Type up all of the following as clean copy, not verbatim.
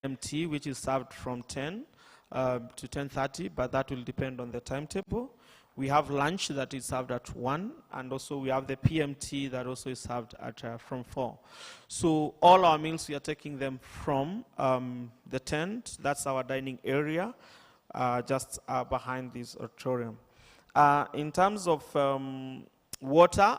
PMT, which is served from 10 to 10:30, but that will depend on the timetable. We have lunch that is served at 1, and also we have the PMT that also is served at from 4. So all our meals, we are taking them from the tent. That's our dining area, just behind this auditorium. In terms of water,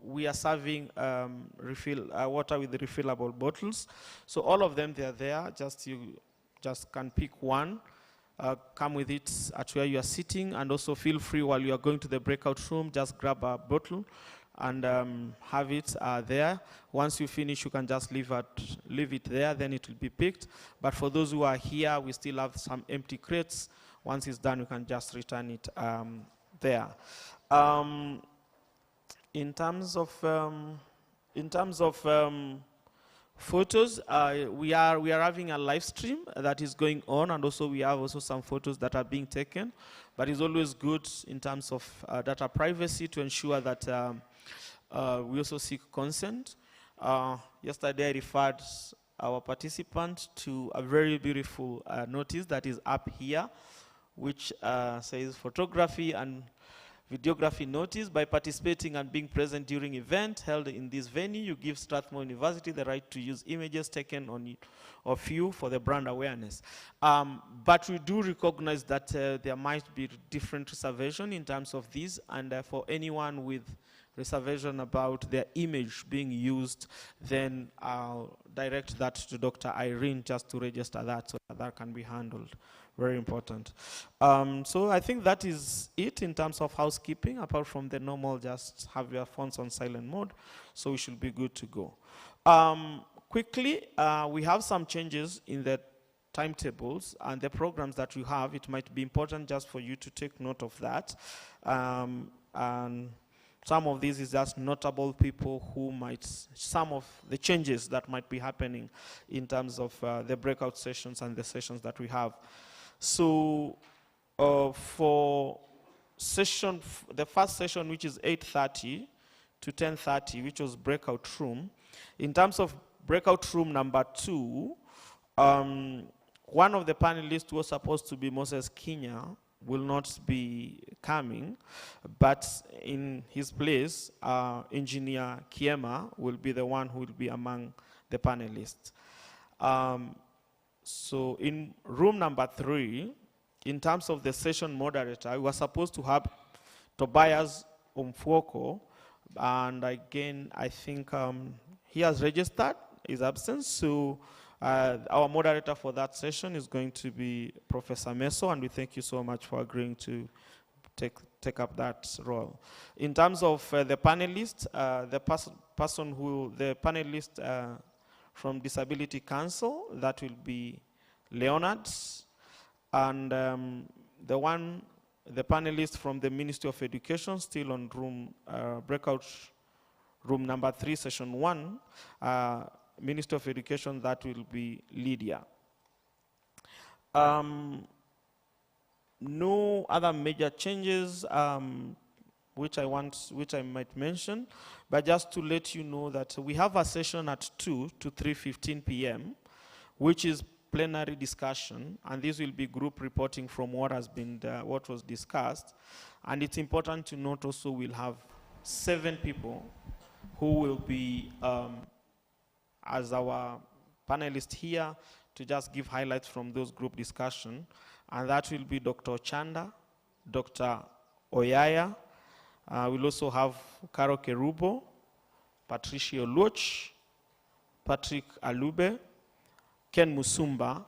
we are serving water with refillable bottles. So all of them, they are there. You just can pick one. Come with it at where you are sitting, and also feel free while you are going to the breakout room, just grab a bottle and have it there. Once you finish, you can just leave it there, then it will be picked. But for those who are here, we still have some empty crates. Once it's done, you can just return it there. In terms of photos, we are having a live stream that is going on, and also we have some photos that are being taken. But it's always good in terms of data privacy to ensure that we also seek consent. Yesterday I referred our participant to a very beautiful notice that is up here, which says photography and videography notice. By participating and being present during event held in this venue, you give Strathmore University the right to use images taken of you for the brand awareness. But we do recognize that there might be different reservation in terms of this, and for anyone with reservation about their image being used, then I'll direct that to Dr. Irene just to register that, so that can be handled. Very important. So I think that is it in terms of housekeeping, apart from the normal, just have your phones on silent mode, so we should be good to go. Quickly, we have some changes in the timetables and the programs that you have. It might be important just for you to take note of that. And some of these is just notable people who some of the changes that might be happening in terms of the breakout sessions and the sessions that we have. So for the first session, which is 8:30 to 10:30, which was breakout room, in terms of breakout room number 2, one of the panelists who was supposed to be Moses Kenya will not be coming, but in his place, Engineer Kiema will be the one who will be among the panelists. So in room number 3, in terms of the session moderator, we were supposed to have Tobias Umfuoko, and again, I think he has registered his absence, so our moderator for that session is going to be Professor Meso, and we thank you so much for agreeing to take up that role. In terms of the panelists, the panelist from Disability Council, that will be Leonard, and the panelist from the Ministry of Education, still on breakout room number 3, session 1, Minister of Education, that will be Lydia. No other major changes which I might mention, but just to let you know that we have a session at 2 to 3:15 p.m., which is plenary discussion, and this will be group reporting from what was discussed. And it's important to note also we'll have 7 people who will be as our panelists here to just give highlights from those group discussion, and that will be Dr. Chanda, Dr. Oyaya. We'll also have Caro Kerubo, Patricia Luch, Patrick Alube, Ken Musumba,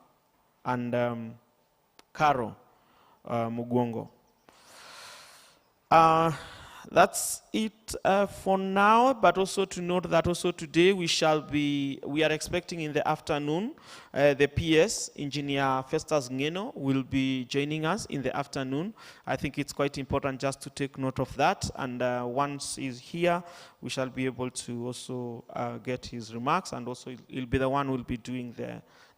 and Caro Mugongo. That's it for now, but also to note that also today we are expecting in the afternoon, the PS, Engineer Festus Ngeno, will be joining us in the afternoon. I think it's quite important just to take note of that, and once he's here, we shall be able to also get his remarks, and also he'll be the one who will be doing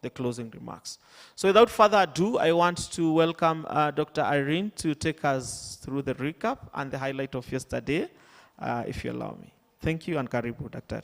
the closing remarks. So without further ado, I want to welcome Dr. Irene to take us through the recap and the highlight of yesterday, if you allow me. Thank you, and karibu, Dr.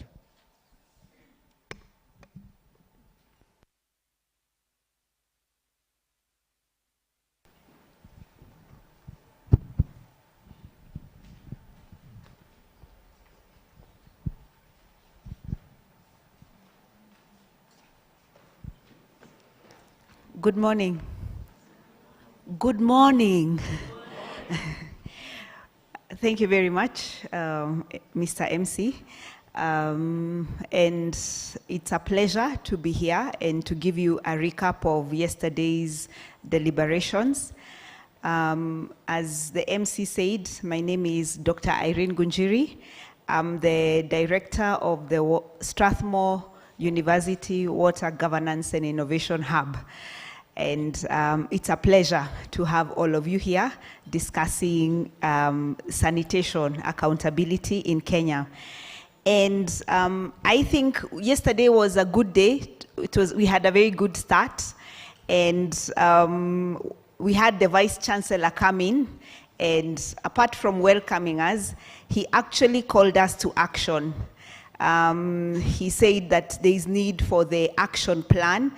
Good morning. Good morning. Thank you very much, Mr. MC. And it's a pleasure to be here and to give you a recap of yesterday's deliberations. As the MC said, my name is Dr. Irene Gunjiri. I'm the director of the Strathmore University Water Governance and Innovation Hub. And it's a pleasure to have all of you here discussing sanitation accountability in Kenya. And I think yesterday was a good day. We had a very good start. And we had the Vice Chancellor come in. And apart from welcoming us, he actually called us to action. He said that there is need for the action plan.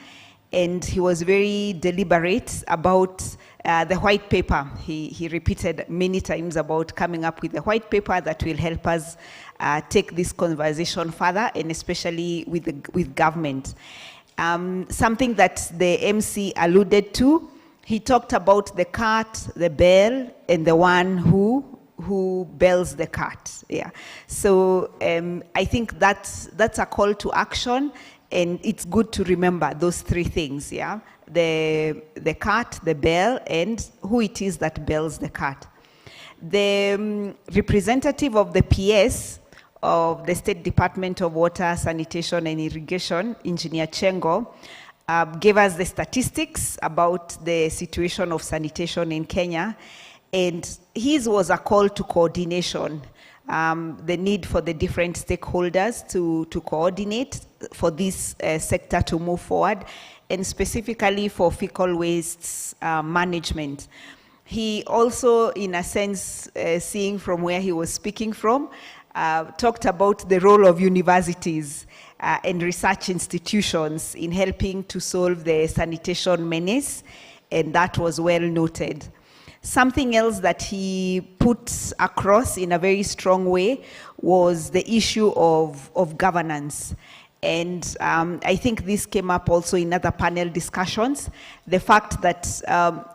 And he was very deliberate about the white paper. He repeated many times about coming up with a white paper that will help us take this conversation further, and especially with government. Something that the MC alluded to, he talked about the cart, the bell, and the one who bells the cart. Yeah. So I think that's a call to action. And it's good to remember those three things, yeah? The cart, the bell, and who it is that bells the cart. The representative of the PS of the State Department of Water, Sanitation and Irrigation, Engineer Chengo, gave us the statistics about the situation of sanitation in Kenya. And his was a call to coordination. The need for the different stakeholders to coordinate for this sector to move forward, and specifically for fecal waste management. He also, in a sense, seeing from where he was speaking from, talked about the role of universities and research institutions in helping to solve the sanitation menace, and that was well noted. Something else that he put across in a very strong way was the issue of governance. And I think this came up also in other panel discussions. The fact that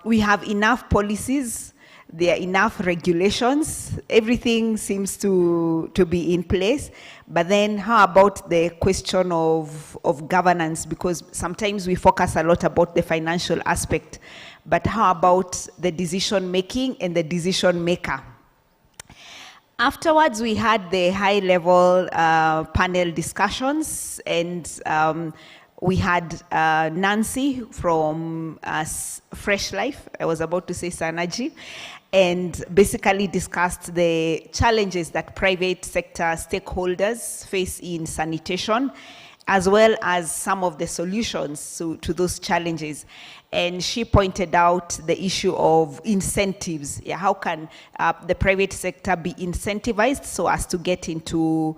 we have enough policies, there are enough regulations, everything seems to be in place. But then how about the question of governance? Because sometimes we focus a lot about the financial aspect. But how about the decision making and the decision maker? Afterwards, we had the high-level panel discussions, and we had Nancy from Fresh Life, I was about to say Sanaji, and basically discussed the challenges that private sector stakeholders face in sanitation, as well as some of the solutions to those challenges. And she pointed out the issue of incentives. Yeah, how can the private sector be incentivized so as to get into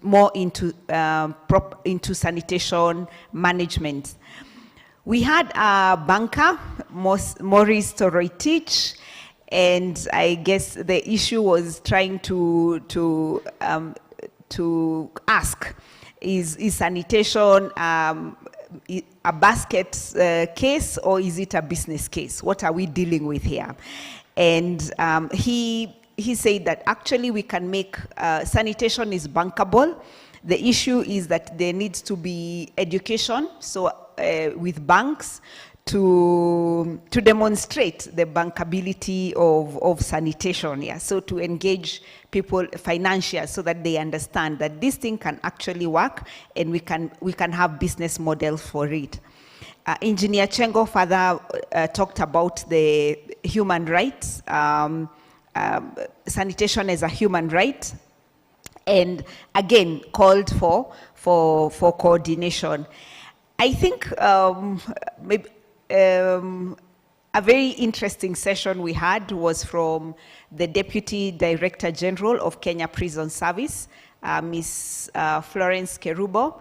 more into sanitation management? We had a banker, Maurice Toroitich, and I guess the issue was trying to ask, is sanitation a basket case, or is it a business case? What are we dealing with here? And he said that actually we can make sanitation is bankable. The issue is that there needs to be education, so with banks, to demonstrate the bankability of sanitation, yeah. So to engage people financially so that they understand that this thing can actually work, and we can have business models for it. Engineer Chengo further talked about the human rights, sanitation as a human right, and again called for coordination. I think maybe a very interesting session we had was from the Deputy Director General of Kenya Prison Service, Ms. Florence Kerubo.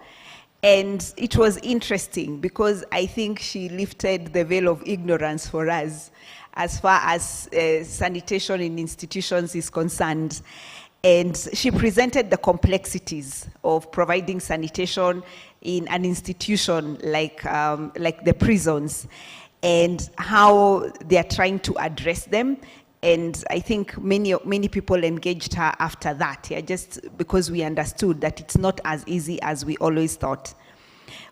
And it was interesting because I think she lifted the veil of ignorance for us as far as sanitation in institutions is concerned. And she presented the complexities of providing sanitation in an institution like the prisons, and how they are trying to address them. And I think many people engaged her after that, just because we understood that it's not as easy as we always thought.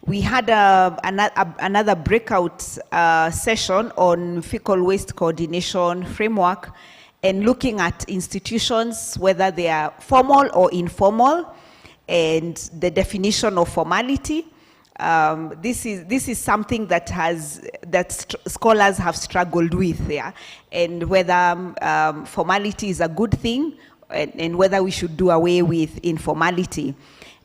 We had another breakout session on fecal waste coordination framework, and looking at institutions, whether they are formal or informal, and the definition of formality. This is something that scholars have struggled with, and whether formality is a good thing, and whether we should do away with informality.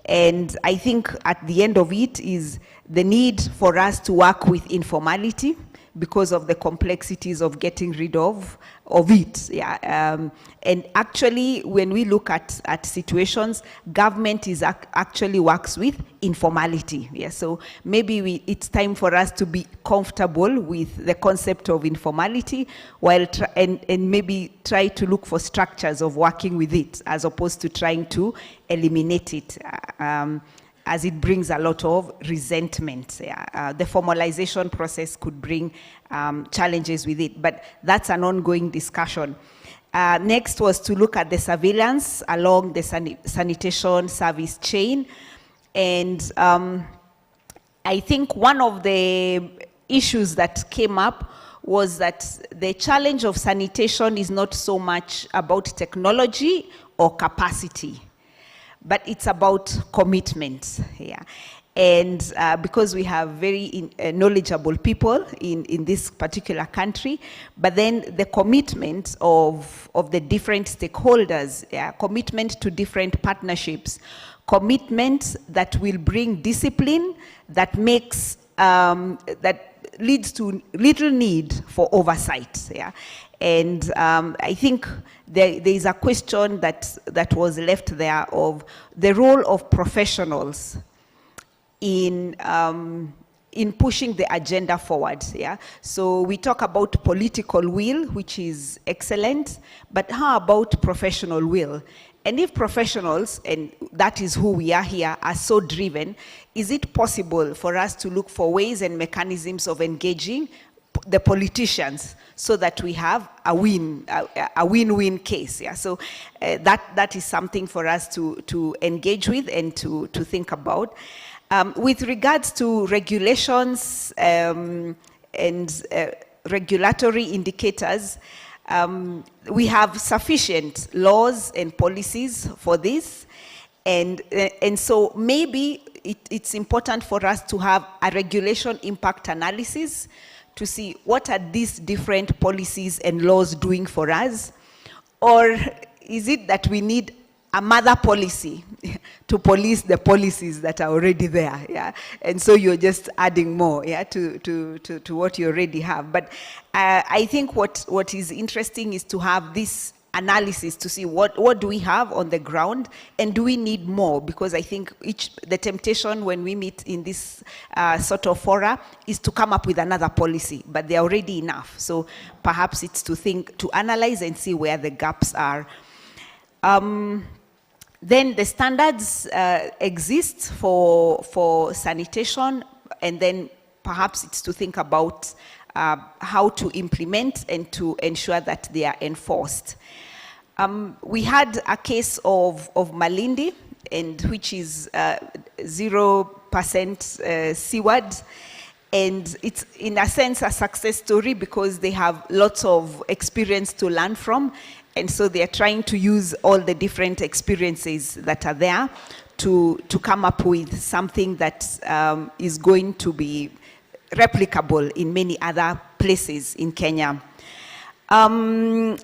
And I think at the end of it is the need for us to work with informality because of the complexities of getting rid of it. And actually, when we look at situations, government actually works with informality. So maybe it's time for us to be comfortable with the concept of informality, while and maybe try to look for structures of working with it, as opposed to trying to eliminate it, as it brings a lot of resentment. The formalization process could bring challenges with it, but that's an ongoing discussion. Next was to look at the surveillance along the sanitation service chain. And I think one of the issues that came up was that the challenge of sanitation is not so much about technology or capacity, but it's about commitment. And because we have very knowledgeable people in this particular country, but then the commitment of the different stakeholders, commitment to different partnerships, commitment that will bring discipline, that makes, that leads to little need for oversight. And I think there is a question that was left there of the role of professionals in pushing the agenda forward. So we talk about political will, which is excellent, but how about professional will? And if professionals, and that is who we are here, are so driven, is it possible for us to look for ways and mechanisms of engaging the politicians so that we have a win-win case? So that is something for us to engage with and to think about. With regards to regulations and regulatory indicators, we have sufficient laws and policies for this, and so maybe it's important for us to have a regulation impact analysis to see what are these different policies and laws doing for us, or is it that we need a mother policy to police the policies that are already there, and so you're just adding more, to what you already have. But I think what is interesting is to have this analysis to see what do we have on the ground, and do we need more? Because I think the temptation when we meet in this sort of fora is to come up with another policy, but they're already enough. So perhaps it's to analyze and see where the gaps are. Then the standards exist for sanitation, and then perhaps it's to think about how to implement and to ensure that they are enforced. We had a case of Malindi, and which is 0% seaward, and it's in a sense a success story because they have lots of experience to learn from. And so they are trying to use all the different experiences that are there to come up with something that is going to be replicable in many other places in Kenya. And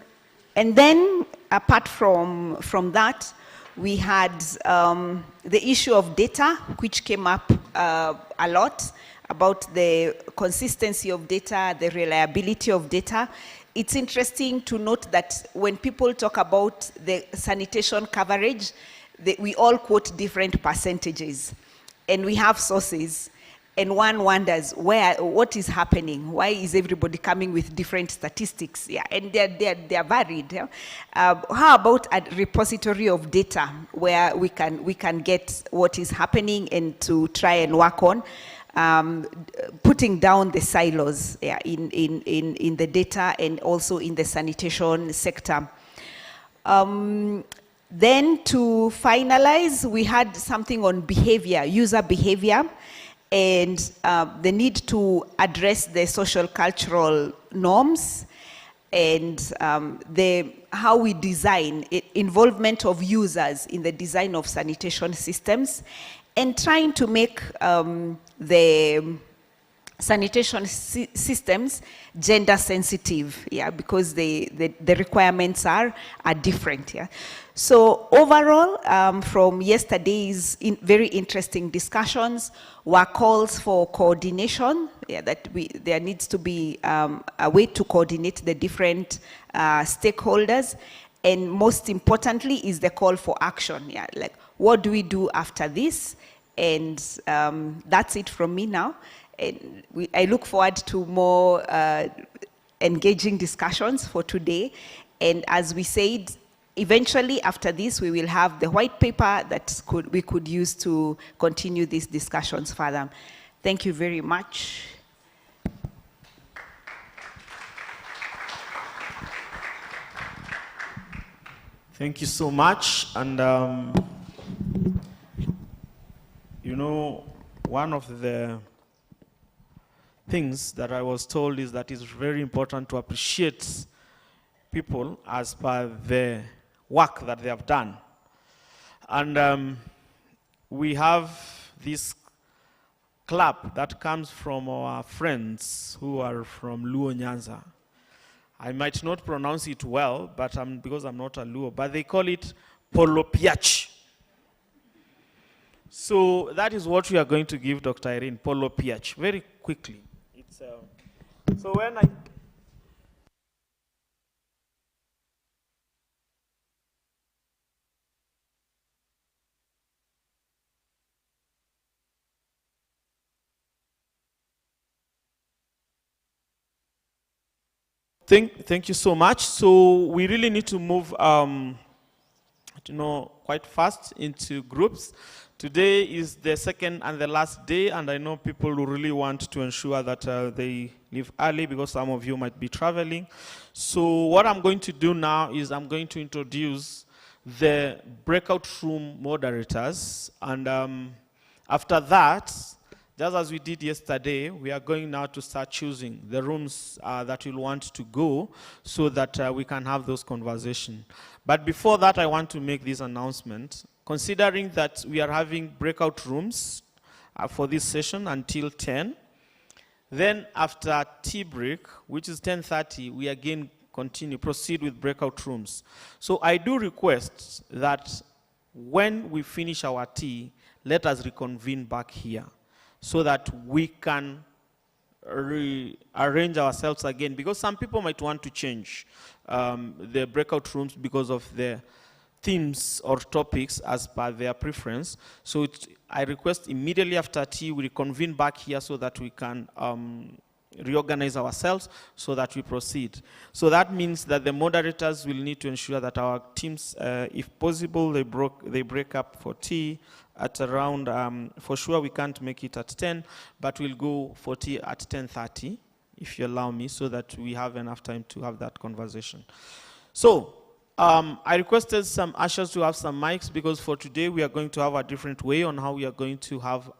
then, apart from that, we had the issue of data, which came up a lot, about the consistency of data, the reliability of data. It's interesting to note that when people talk about the sanitation coverage, we all quote different percentages, and we have sources. and one wonders what is happening. Why is everybody coming with different statistics? Yeah, and they're varied. Yeah? How about a repository of data where we can get what is happening and to try and work on putting down the silos, yeah, in the data and also in the sanitation sector. Then to finalize, we had something on behavior, user behavior, and the need to address the social cultural norms and how we design involvement of users in the design of sanitation systems, and trying to make the sanitation systems gender sensitive, yeah, because the requirements are different, yeah. So overall, from yesterday's very interesting discussions were calls for coordination, yeah, that there needs to be a way to coordinate the different stakeholders, and most importantly is the call for action, yeah, like what do we do after this? And that's it from me now. And I look forward to more engaging discussions for today. And as we said, eventually after this, we will have the white paper that we could use to continue these discussions further. Thank you very much. Thank you so much. And you know, one of the things that I was told is that it's very important to appreciate people as per the work that they have done. And we have this clap that comes from our friends who are from Luo Nyanza. I might not pronounce it well, but because I'm not a Luo, but they call it Polopiach. So that is what we are going to give Dr. Irene, Polopiach, very quickly. It's, so when I... Thank you so much. So we really need to move, quite fast into groups. Today is the second and the last day, and I know people who really want to ensure that they leave early because some of you might be traveling. So what I'm going to do now is I'm going to introduce the breakout room moderators, and after that, just as we did yesterday, we are going now to start choosing the rooms that you'll want to go so that we can have those conversations. But before that, I want to make this announcement. Considering that we are having breakout rooms for this session until 10, then after tea break, which is 10:30, we again proceed with breakout rooms. So I do request that when we finish our tea, let us reconvene back here, so that we can rearrange ourselves again, because some people might want to change the breakout rooms because of the themes or topics as per their preference. So I request immediately after tea we reconvene back here so that we can reorganize ourselves so that we proceed. So that means that the moderators will need to ensure that our teams, if possible, they break up for tea at around, for sure we can't make it at 10, but we'll go for tea at 10:30, if you allow me, so that we have enough time to have that conversation. So, I requested some ushers to have some mics, because for today we are going to have a different way on how we are going to have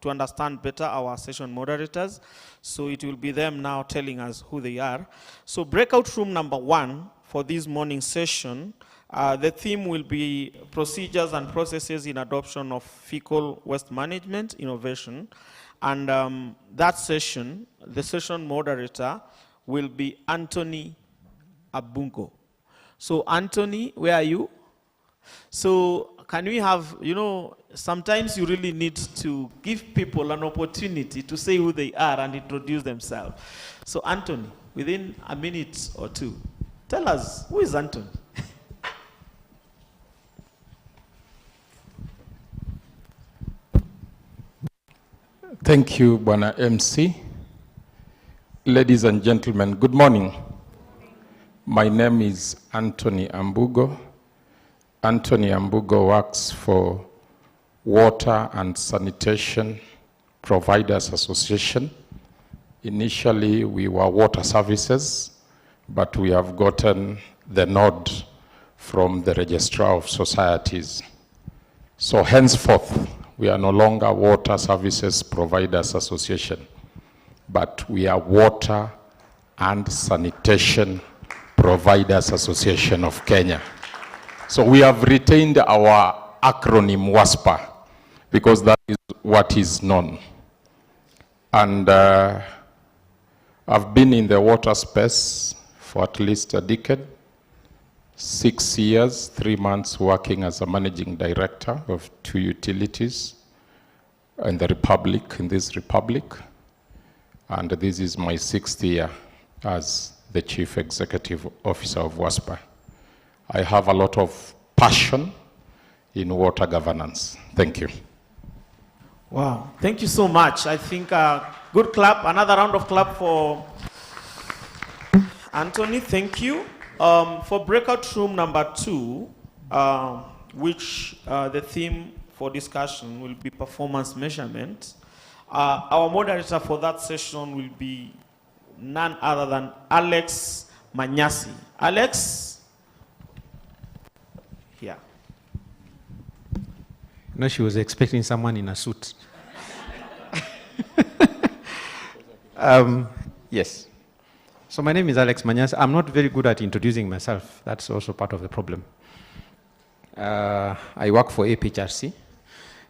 to understand better our session moderators. So it will be them now telling us who they are. So breakout room number 1 for this morning session, the theme will be procedures and processes in adoption of fecal waste management innovation. And that session, the session moderator will be Anthony Abungo. So Anthony, where are you? So can we have, sometimes you really need to give people an opportunity to say who they are and introduce themselves. So Anthony, within a minute or two, tell us, who is Anthony? Thank you, Bwana MC. Ladies and gentlemen, good morning. My name is Anthony Ambugo. Anthony Ambugo works for Water and Sanitation Providers Association. Initially, we were water services, but we have gotten the nod from the Registrar of Societies. So henceforth, we are no longer Water Services Providers Association, but we are Water and Sanitation Providers Association of Kenya. So we have retained our acronym WASPA because that is what is known. And I've been in the water space for at least a decade, 6 years, 3 months working as a managing director of 2 utilities in the Republic, in this Republic. And this is my 6th year as the Chief Executive Officer of WASPA. I have a lot of passion in water governance. Thank you. Wow, thank you so much. I think good clap, another round of clap for Anthony, thank you. For breakout room number 2, which the theme for discussion will be performance measurement. Our moderator for that session will be none other than Alex Manyasi. Alex? Here. No, she was expecting someone in a suit. Yes. So my name is Alex Manyas. I'm not very good at introducing myself. That's also part of the problem. I work for APHRC.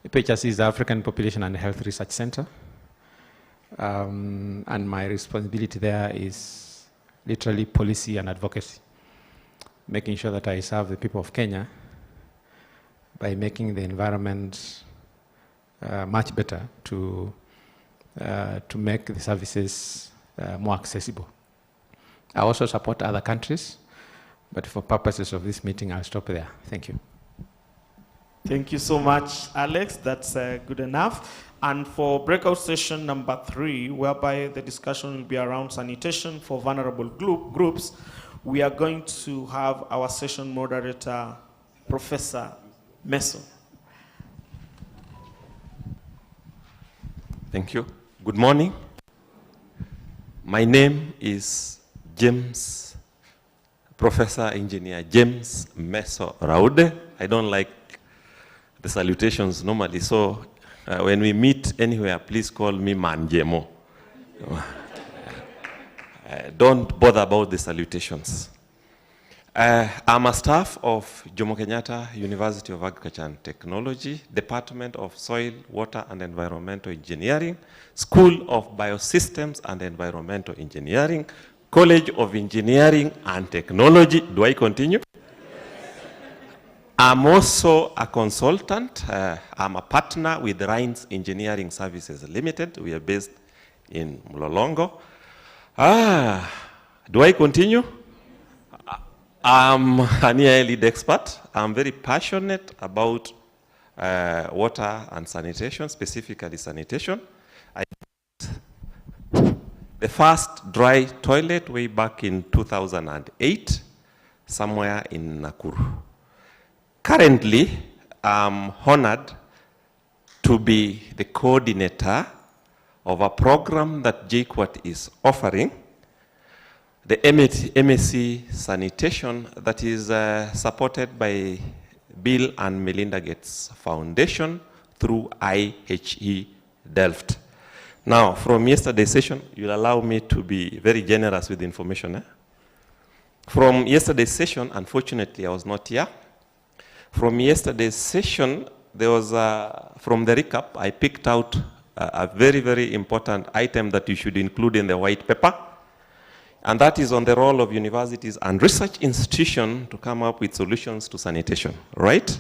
APHRC is the African Population and Health Research Center. And my responsibility there is literally policy and advocacy, making sure that I serve the people of Kenya by making the environment much better to make the services more accessible. I also support other countries, but for purposes of this meeting, I'll stop there. Thank you. Thank you so much, Alex. That's good enough. And for breakout session number 3, whereby the discussion will be around sanitation for vulnerable groups, we are going to have our session moderator, Professor Meso. Thank you. Good morning. My name is James, Professor Engineer James Meso Raude. I don't like the salutations normally, so when we meet anywhere, please call me Manjemo. Don't bother about the salutations. I'm a staff of Jomo Kenyatta University of Agriculture and Technology, Department of Soil, Water and Environmental Engineering, School of Biosystems and Environmental Engineering, College of Engineering and Technology. Do I continue? I'm also a consultant. I'm a partner with Rhines Engineering Services Limited. We are based in Mlolongo. Do I continue? I'm an EIA lead expert. I'm very passionate about water and sanitation, specifically sanitation. I did the first dry toilet way back in 2008, somewhere in Nakuru. Currently, I'm honored to be the coordinator of a program that JQuat is offering, the MSc Sanitation, that is supported by Bill and Melinda Gates Foundation through IHE Delft. Now, from yesterday's session, you'll allow me to be very generous with information. From yesterday's session, unfortunately, I was not here. From yesterday's session, there was, from the recap, I picked out a very, very important item that you should include in the white paper. And that is on the role of universities and research institutions to come up with solutions to sanitation, right?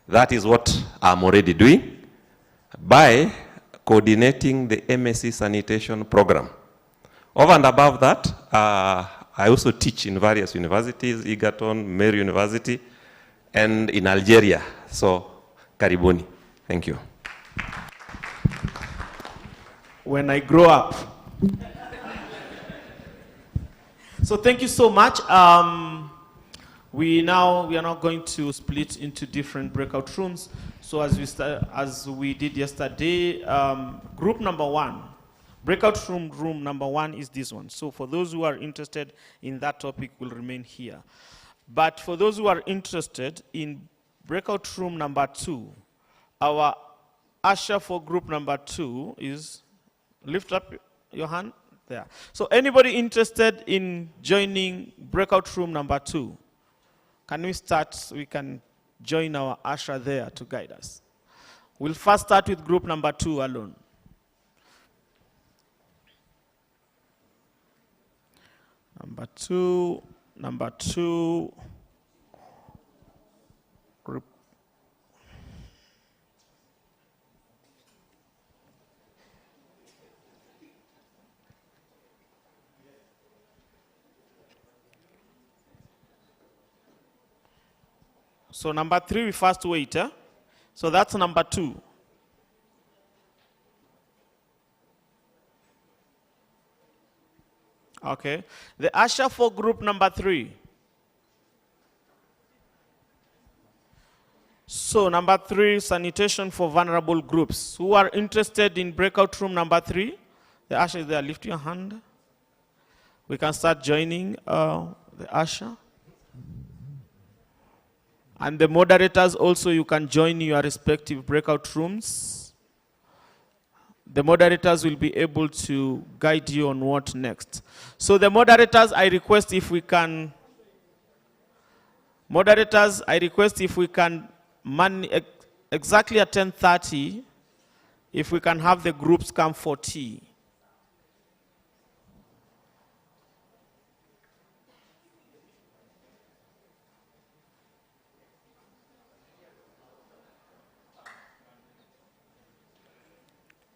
That is what I'm already doing by coordinating the MSc Sanitation program. Over and above that, I also teach in various universities, Egerton, Mary University, and in Algeria. So, karibuni. Thank you. when I grow up. So thank you so much. We are now going to split into different breakout rooms. So as we did yesterday, group number one, breakout room number one is this one. So for those who are interested in that topic, will remain here. But for those who are interested in breakout room number two, our usher for group number two is, lift up your hand there. So anybody interested in joining breakout room number two? Can we start? We can join our usher there to guide us. We'll first start with group number two alone. Number two. Group. So number three, we first wait. So that's number two. Okay. The usher for group number three. So number three, sanitation for vulnerable groups. Who are interested in breakout room number three? The usher is there. Lift your hand. We can start joining the usher. And the moderators also, you can join your respective breakout rooms. The moderators will be able to guide you on what next. So the moderators, I request if we can exactly at 10:30, if we can have the groups come for tea.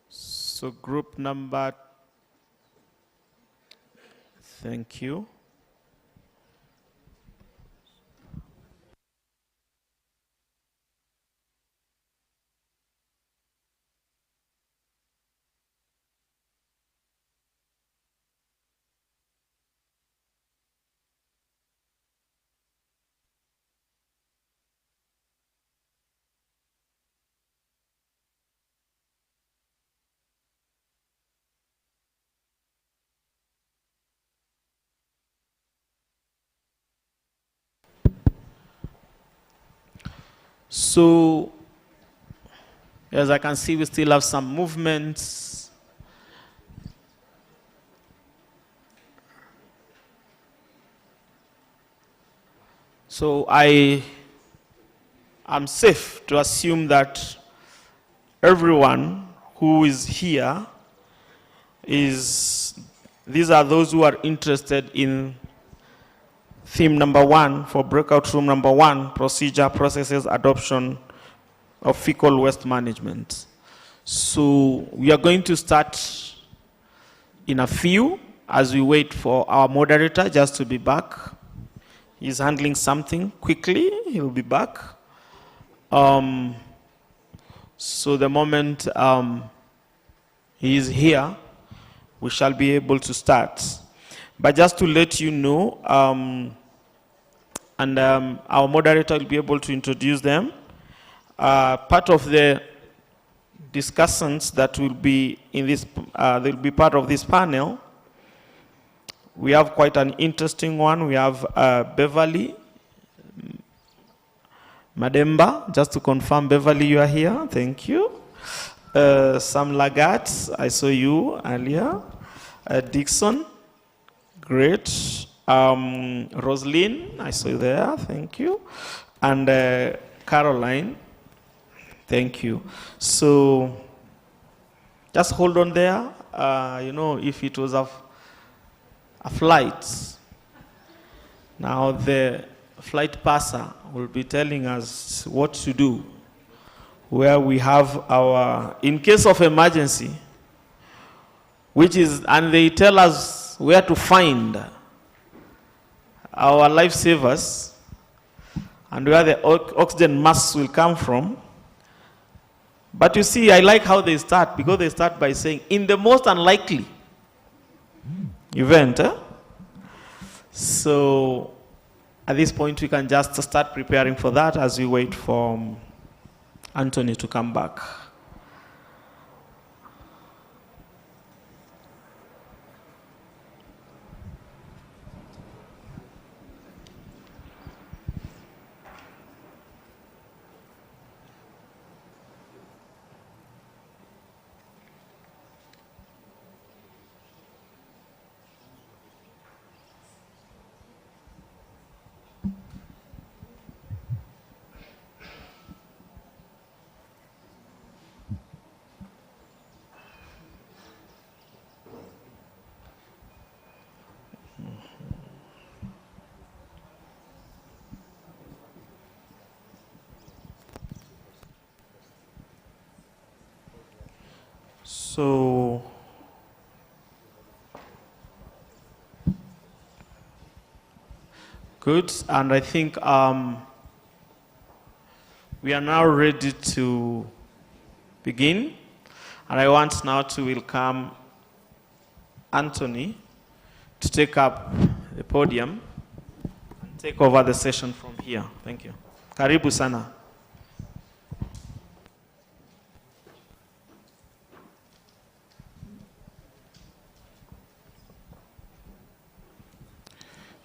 So group number, thank you. So, as I can see, we still have some movements. So I am safe to assume that everyone who is here these are those who are interested in theme number one for breakout room number one, procedure, processes, adoption of fecal waste management. So we are going to start in a few as we wait for our moderator just to be back. He's handling something quickly, he'll be back. So the moment he is here, we shall be able to start. But just to let you know, our moderator will be able to introduce them. Part of the discussions that will be in this, they'll be part of this panel. We have quite an interesting one. We have Beverly Mademba, just to confirm, Beverly, you are here. Thank you. Sam Lagat, I saw you earlier. Dixon, great. Roslyn, I saw you there. Thank you. And Caroline, thank you. So just hold on there. You know, if it was a flight, now the flight passer will be telling us what to do, where we have our, in case of emergency, which is, and they tell us where to find our lifesavers and where the oxygen masks will come from. But you see, I like how they start, because they start by saying, in the most unlikely event. So at this point, we can just start preparing for that as we wait for Anthony to come back. So good, and I think we are now ready to begin, and I want now to welcome Anthony to take up the podium and take over the session from here. Thank you. Karibu sana.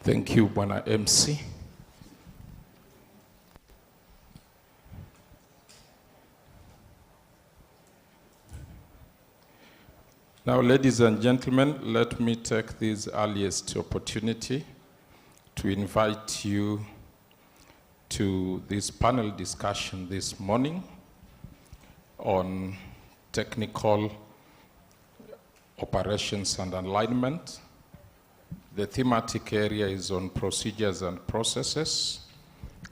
Thank you, Bwana MC. Now, ladies and gentlemen, let me take this earliest opportunity to invite you to this panel discussion this morning on technical operations and alignment. The thematic area is on procedures and processes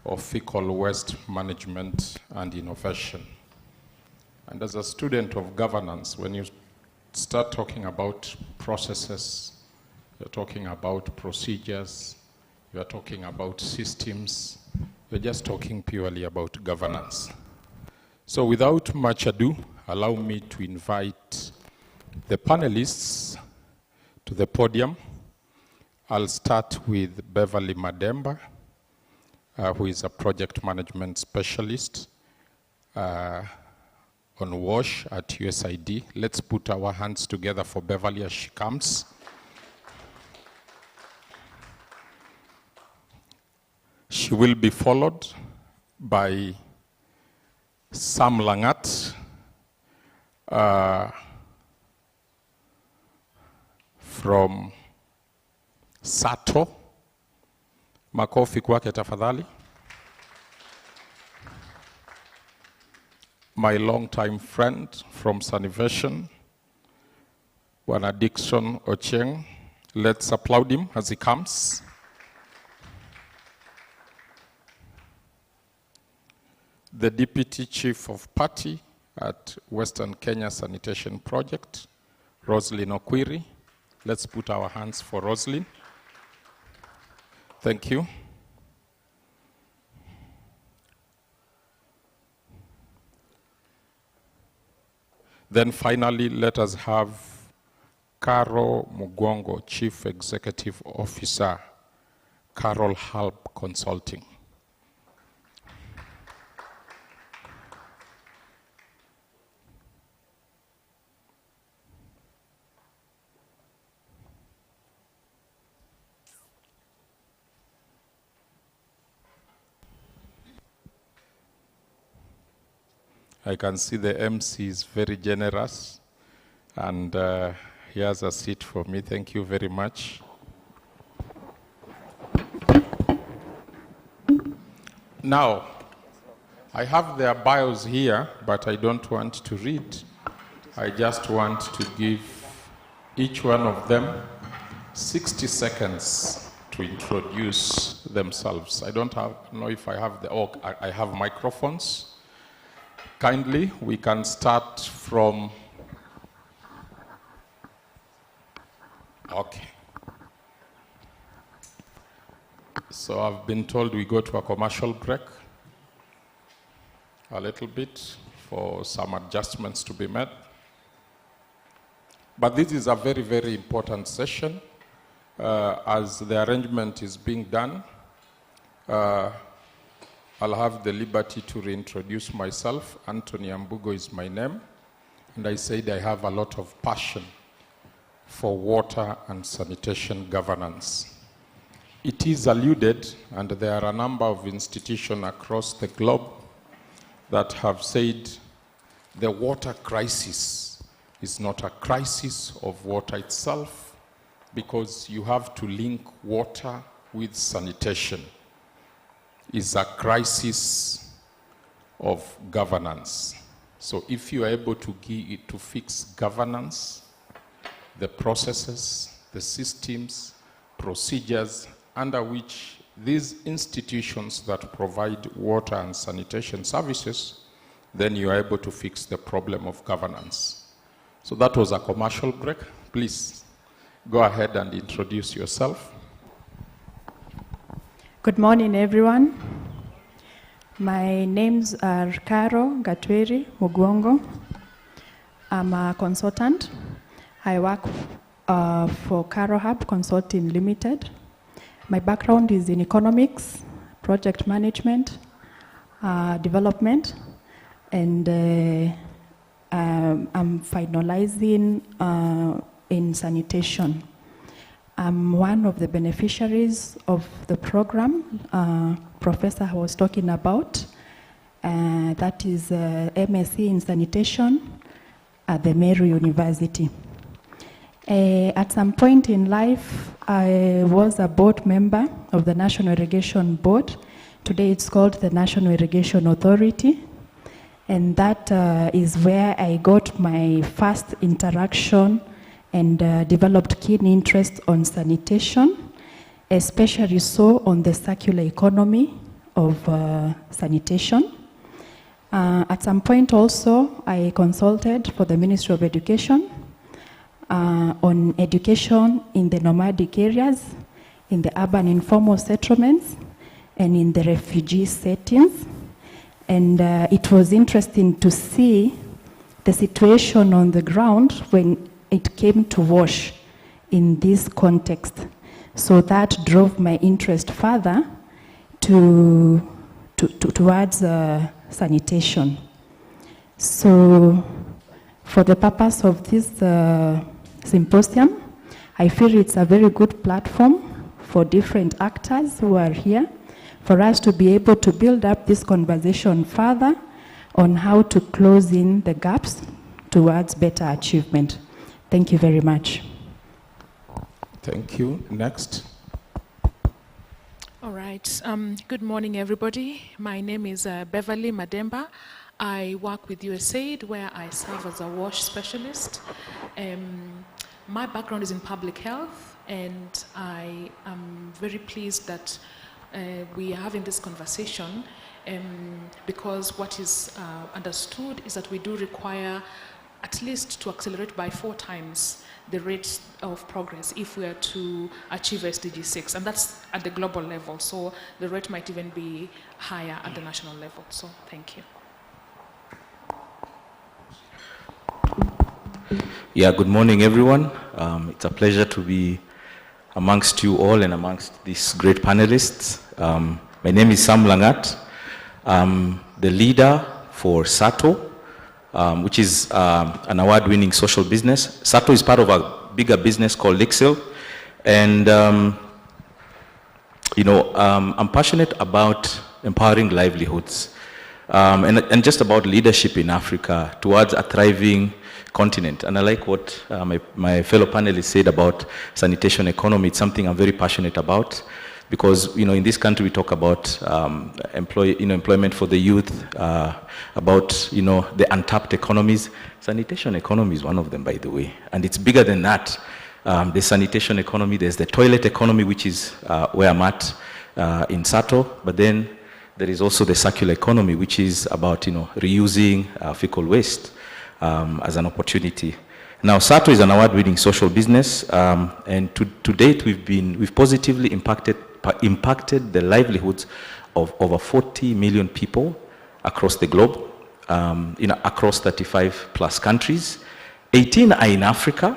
of fecal waste management and innovation. And as a student of governance, when you start talking about processes, you're talking about procedures, you're talking about systems, you're just talking purely about governance. So without much ado, allow me to invite the panelists to the podium. I'll start with Beverly Mademba, who is a project management specialist on WASH at USID. Let's put our hands together for Beverly as she comes. She will be followed by Sam Langat, from SATO. Makofi kwake tafadhali. My longtime friend from Sunivation, Bwana Dickson Ochieng. Let's applaud him as he comes. The Deputy Chief of Party at Western Kenya Sanitation Project, Roslyn Okwiri. Let's put our hands for Roslyn. Thank you. Then finally, let us have Carol Mugongo, Chief Executive Officer, Carol Halp Consulting. I can see the MC is very generous, and he has a seat for me. Thank you very much. Now, I have their bios here, but I don't want to read. I just want to give each one of them 60 seconds to introduce themselves. I don't know if I have I have microphones. Kindly, we can start from, okay. So I've been told we go to a commercial break, a little bit, for some adjustments to be made. But this is a very, very important session. As the arrangement is being done, I'll have the liberty to reintroduce myself. Anthony Ambugo is my name. And I said I have a lot of passion for water and sanitation governance. It is alluded, and there are a number of institutions across the globe that have said the water crisis is not a crisis of water itself, because you have to link water with sanitation. It's a crisis of governance. So if you are able to fix governance, the processes, the systems, procedures under which these institutions that provide water and sanitation services, then you are able to fix the problem of governance. So that was a commercial break. Please go ahead and introduce yourself. Good morning, everyone. My names are Caro Gatweri Mugongo. I'm a consultant. I work for Caro Hub Consulting Limited. My background is in economics, project management, development, and I'm finalizing in sanitation. I'm one of the beneficiaries of the program Professor was talking about. That is MSc in sanitation at the Meru University. At some point in life, I was a board member of the National Irrigation Board. Today it's called the National Irrigation Authority. And that is where I got my first interaction and developed keen interest on sanitation, especially so on the circular economy of sanitation. At some point also, I consulted for the Ministry of Education on education in the nomadic areas, in the urban informal settlements, and in the refugee settings. And it was interesting to see the situation on the ground when it came to WASH in this context. So that drove my interest further towards sanitation. So for the purpose of this symposium, I feel it's a very good platform for different actors who are here for us to be able to build up this conversation further on how to close in the gaps towards better achievement. Thank you very much. Thank you. Next. All right. Good morning, everybody. My name is Beverly Mademba. I work with USAID, where I serve as a WASH specialist. My background is in public health, and I am very pleased that we are having this conversation because what is understood is that we do require at least to accelerate by 4 times the rate of progress if we are to achieve SDG 6, and that's at the global level. So the rate might even be higher at the national level. So thank you. Yeah, good morning, everyone. It's a pleasure to be amongst you all and amongst these great panelists. My name is Sam Langat. I'm the leader for SATO, which is an award-winning social business. SATO is part of a bigger business called Lixil. And, I'm passionate about empowering livelihoods and just about leadership in Africa towards a thriving continent. And I like what my fellow panelists said about sanitation economy. It's something I'm very passionate about because, in this country we talk about employment for the youth, about, the untapped economies. Sanitation economy is one of them, by the way. And it's bigger than that. The sanitation economy, there's the toilet economy, which is where I'm at in SATO, but then there is also the circular economy, which is about, reusing fecal waste as an opportunity. Now, SATO is an award-winning social business, and to date, we've positively impacted the livelihoods of over 40 million people across the globe. across 35 plus countries. 18 are in Africa,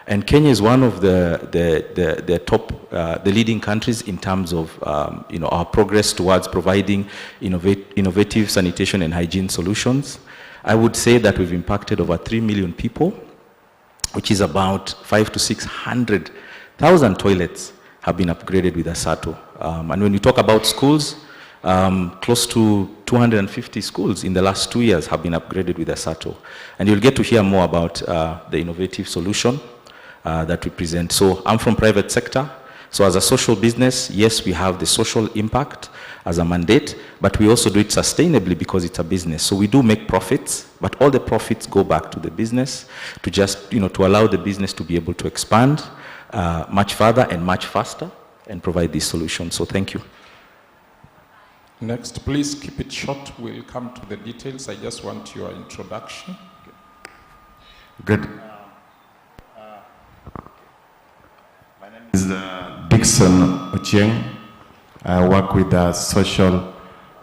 and Kenya is one of the top, the leading countries in terms of our progress towards providing innovative sanitation and hygiene solutions. I would say that we've impacted over 3 million people, which is about 500,000 to 600,000 toilets have been upgraded with Asato. And when you talk about schools, close to 250 schools in the last 2 years have been upgraded with Asato. And you'll get to hear more about the innovative solution that we present. So I'm from private sector. So as a social business, yes, we have the social impact as a mandate, but we also do it sustainably because it's a business. So we do make profits, but all the profits go back to the business to just, to allow the business to be able to expand much further and much faster and provide these solutions. So thank you. Next, please keep it short. We'll come to the details. I just want your introduction. Good. My name is Dixon Ochieng. I work with a social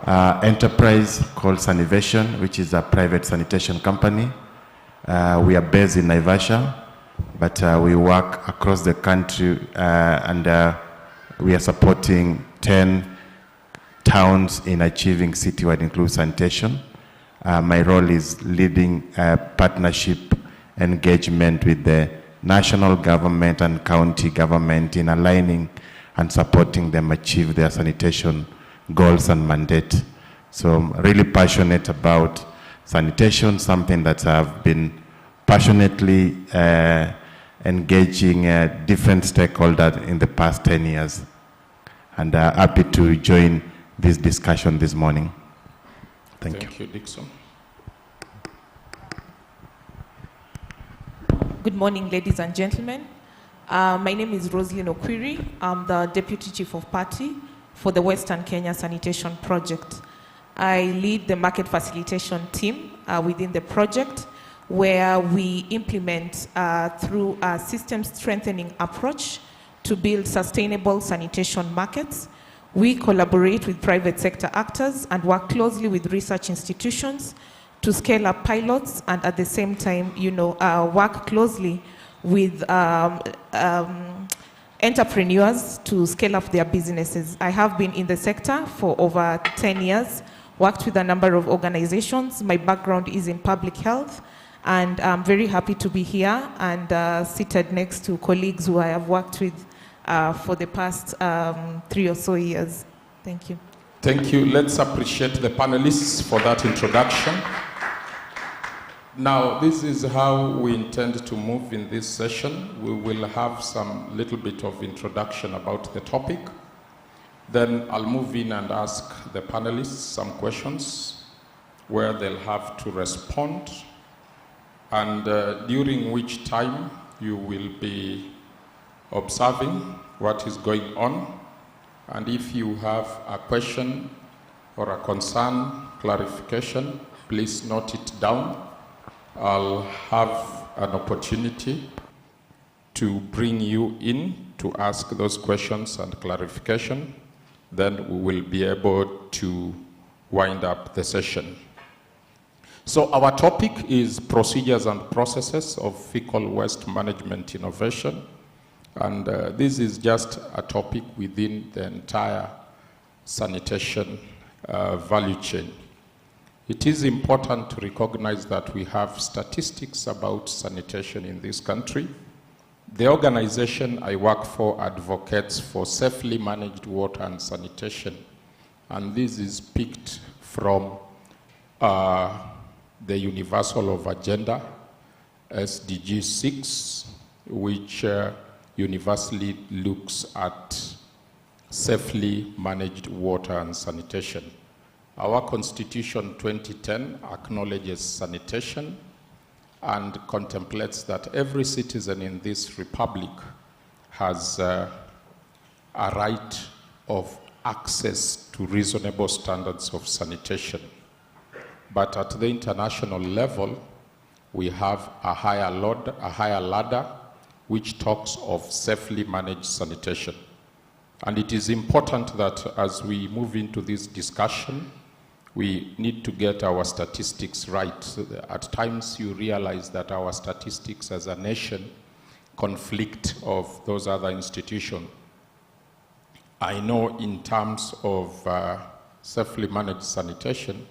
enterprise called Sanivation, which is a private sanitation company. We are based in Naivasha, but we work across the country, and we are supporting 10 towns in achieving citywide inclusive sanitation. My role is leading partnership engagement with the national government and county government in aligning and supporting them achieve their sanitation goals and mandate. So I'm really passionate about sanitation, something that I've been passionately engaging different stakeholders in the past 10 years. And happy to join this discussion this morning. Thank you. Thank you, Dixon. Good morning, ladies and gentlemen. My name is Roslyn Okwiri. I'm the Deputy Chief of Party for the Western Kenya Sanitation Project. I lead the market facilitation team within the project, where we implement through a system strengthening approach to build sustainable sanitation markets. We collaborate with private sector actors and work closely with research institutions to scale up pilots, and at the same time, work closely with entrepreneurs to scale up their businesses. I have been in the sector for over 10 years, worked with a number of organizations. My background is in public health, and I'm very happy to be here and seated next to colleagues who I have worked with for the past 3 or so years. Thank you. Thank you. Let's appreciate the panelists for that introduction. Now, this is how we intend to move in this session. We will have some little bit of introduction about the topic. Then I'll move in and ask the panelists some questions where they'll have to respond, and during which time you will be observing what is going on. And if you have a question or a concern, clarification, please note it down. I'll have an opportunity to bring you in to ask those questions and clarification. Then we will be able to wind up the session. So our topic is procedures and processes of fecal waste management innovation. And this is just a topic within the entire sanitation value chain. It is important to recognize that we have statistics about sanitation in this country. The organization I work for advocates for safely managed water and sanitation. And this is picked from the Universal of Agenda, SDG 6, which universally looks at safely managed water and sanitation. Our Constitution 2010 acknowledges sanitation and contemplates that every citizen in this republic has a right of access to reasonable standards of sanitation. But at the international level, we have a higher ladder which talks of safely managed sanitation. And it is important that as we move into this discussion, we need to get our statistics right. At times you realize that our statistics as a nation conflict of those other institutions. I know in terms of safely managed sanitation,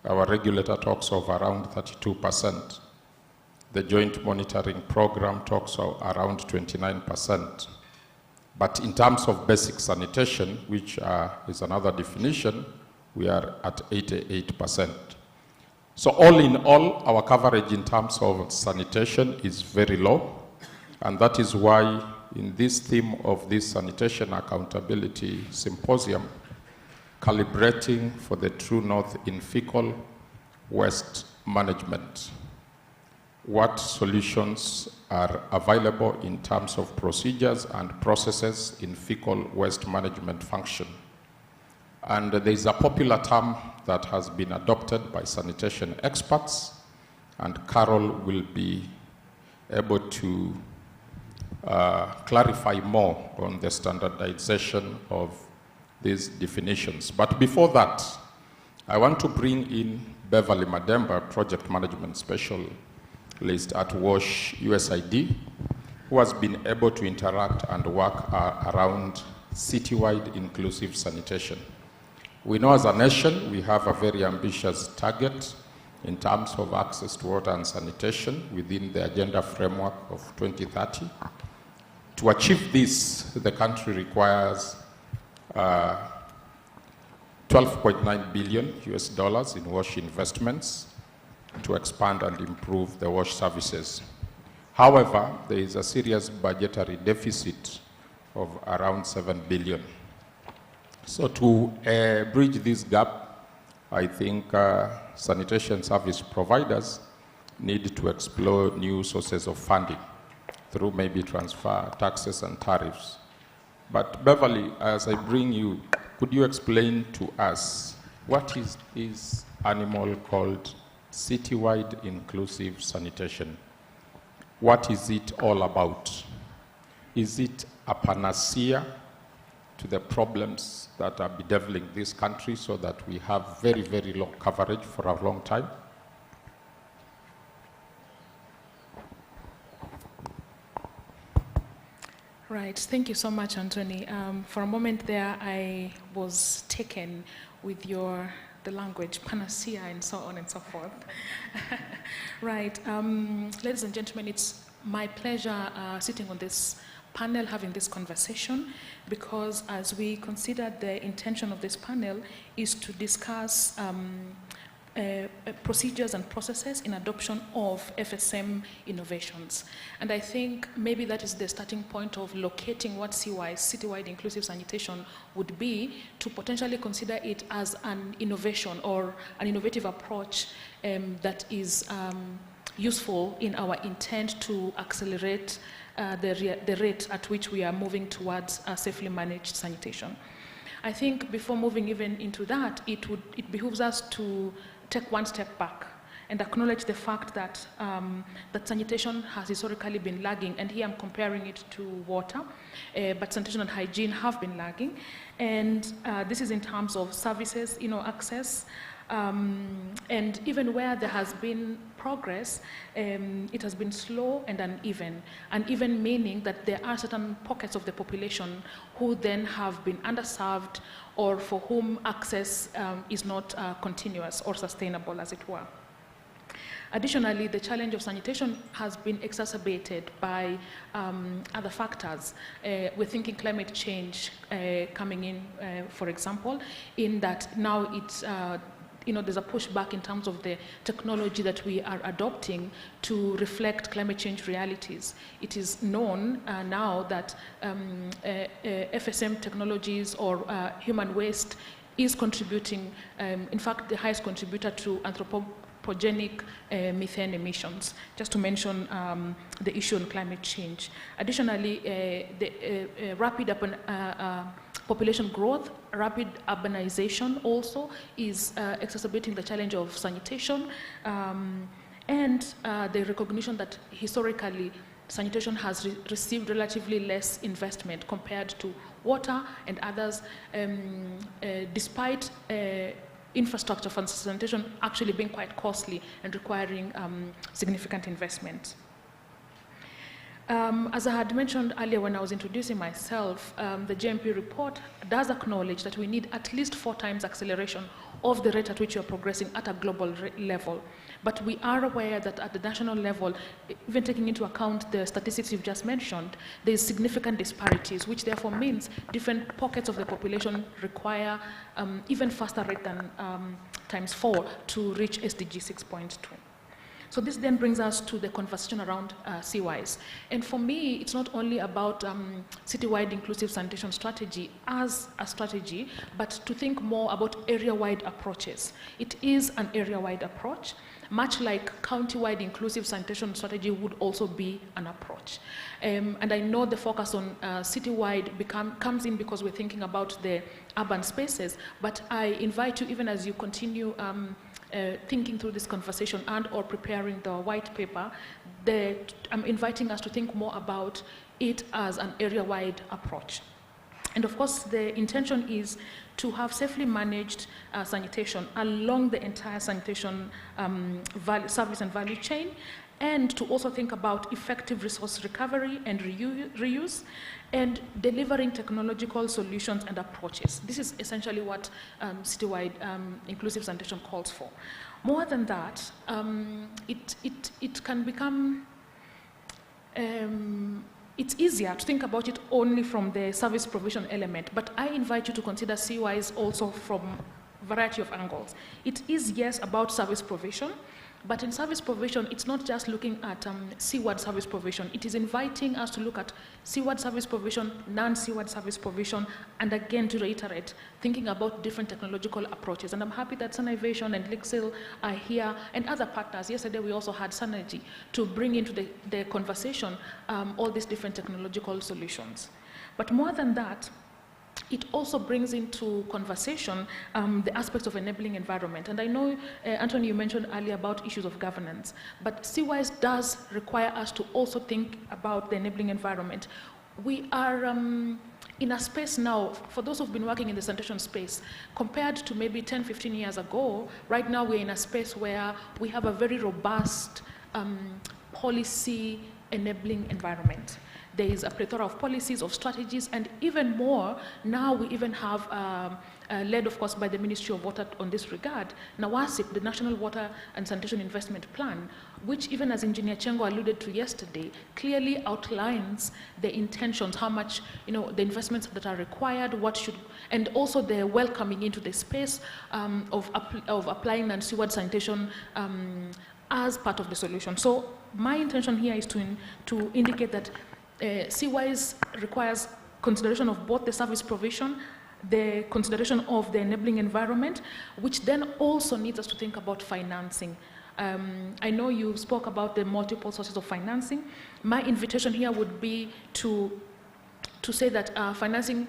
our regulator talks of around 32%. The joint monitoring program talks of around 29%. But in terms of basic sanitation, which is another definition, we are at 88%. So all in all, our coverage in terms of sanitation is very low. And that is why in this theme of this Sanitation Accountability Symposium, calibrating for the true north in fecal waste management, what solutions are available in terms of procedures and processes in fecal waste management function. And there is a popular term that has been adopted by sanitation experts, and Carol will be able to clarify more on the standardization of these definitions. But before that, I want to bring in Beverly Mademba, Project Management Specialist at WASH USAID, who has been able to interact and work around citywide inclusive sanitation. We know as a nation we have a very ambitious target in terms of access to water and sanitation within the agenda framework of 2030. To achieve this, the country requires 12.9 billion US dollars in WASH investments to expand and improve the WASH services. However, there is a serious budgetary deficit of around 7 billion. So to bridge this gap, I think sanitation service providers need to explore new sources of funding through maybe transfer, taxes, and tariffs. But Beverly, as I bring you, could you explain to us what is this animal called citywide inclusive sanitation? What is it all about? Is it a panacea to the problems that are bedeviling this country so that we have very, very low coverage for a long time? Right, thank you so much, Anthony. For a moment there, I was taken with the language, panacea, and so on and so forth. Right, ladies and gentlemen, it's my pleasure sitting on this panel, having this conversation, because as we consider the intention of this panel is to discuss procedures and processes in adoption of FSM innovations. And I think maybe that is the starting point of locating what citywide inclusive sanitation would be, to potentially consider it as an innovation or an innovative approach that is useful in our intent to accelerate the rate at which we are moving towards safely managed sanitation. I think before moving even into that, it behooves us to take one step back and acknowledge the fact that that sanitation has historically been lagging, and here I'm comparing it to water, but sanitation and hygiene have been lagging, and this is in terms of services, access, and even where there has been progress, it has been slow and uneven, meaning that there are certain pockets of the population who then have been underserved, or for whom access is not continuous or sustainable, as it were. Additionally, the challenge of sanitation has been exacerbated by other factors. We're thinking climate change coming in, for example, in that now it's there's a pushback in terms of the technology that we are adopting to reflect climate change realities. It is known now that FSM technologies or human waste is contributing, in fact, the highest contributor to anthropogenic methane emissions, just to mention the issue on climate change. Additionally, the rapid population growth, rapid urbanization also is exacerbating the challenge of sanitation, and the recognition that historically sanitation has received relatively less investment compared to water and others, despite infrastructure for sanitation actually being quite costly and requiring significant investment. As I had mentioned earlier when I was introducing myself, the JMP report does acknowledge that we need at least 4 times acceleration of the rate at which we are progressing at a global level. But we are aware that at the national level, even taking into account the statistics you've just mentioned, there is significant disparities, which therefore means different pockets of the population require even faster rate than times 4 to reach SDG 6.2. So this then brings us to the conversation around CWISE. And for me, it's not only about citywide inclusive sanitation strategy as a strategy, but to think more about area-wide approaches. It is an area-wide approach, much like county-wide inclusive sanitation strategy would also be an approach. And I know the focus on citywide comes in because we're thinking about the urban spaces, but I invite you, even as you continue thinking through this conversation and or preparing the white paper, I'm inviting us to think more about it as an area-wide approach. And of course, the intention is to have safely managed sanitation along the entire sanitation service and value chain, and to also think about effective resource recovery and reuse, and delivering technological solutions and approaches. This is essentially what citywide inclusive sanitation calls for. More than that, it can become, it's easier to think about it only from the service provision element, but I invite you to consider CWISE also from a variety of angles. It is, yes, about service provision, but in service provision, it's not just looking at seaward service provision. It is inviting us to look at seaward service provision, non-seaward service provision, and again, to reiterate, thinking about different technological approaches. And I'm happy that Sanivation and Lixil are here, and other partners. Yesterday, we also had Synergy to bring into the conversation all these different technological solutions. But more than that, it also brings into conversation the aspects of enabling environment. And I know, Anthony, you mentioned earlier about issues of governance, but CWISE does require us to also think about the enabling environment. We are in a space now, for those who've been working in the sanitation space, compared to maybe 10, 15 years ago, right now we're in a space where we have a very robust policy enabling environment. There is a plethora of policies, of strategies, and even more, now we even have, led of course by the Ministry of Water on this regard, NAWASIP, the National Water and Sanitation Investment Plan, which even as Engineer Chengo alluded to yesterday, clearly outlines the intentions, how much, the investments that are required, what should, and also the welcoming into the space of applying non-seaward sanitation as part of the solution. So my intention here is to indicate that CWISE requires consideration of both the service provision, the consideration of the enabling environment, which then also needs us to think about financing. I know you spoke about the multiple sources of financing. My invitation here would be to say that financing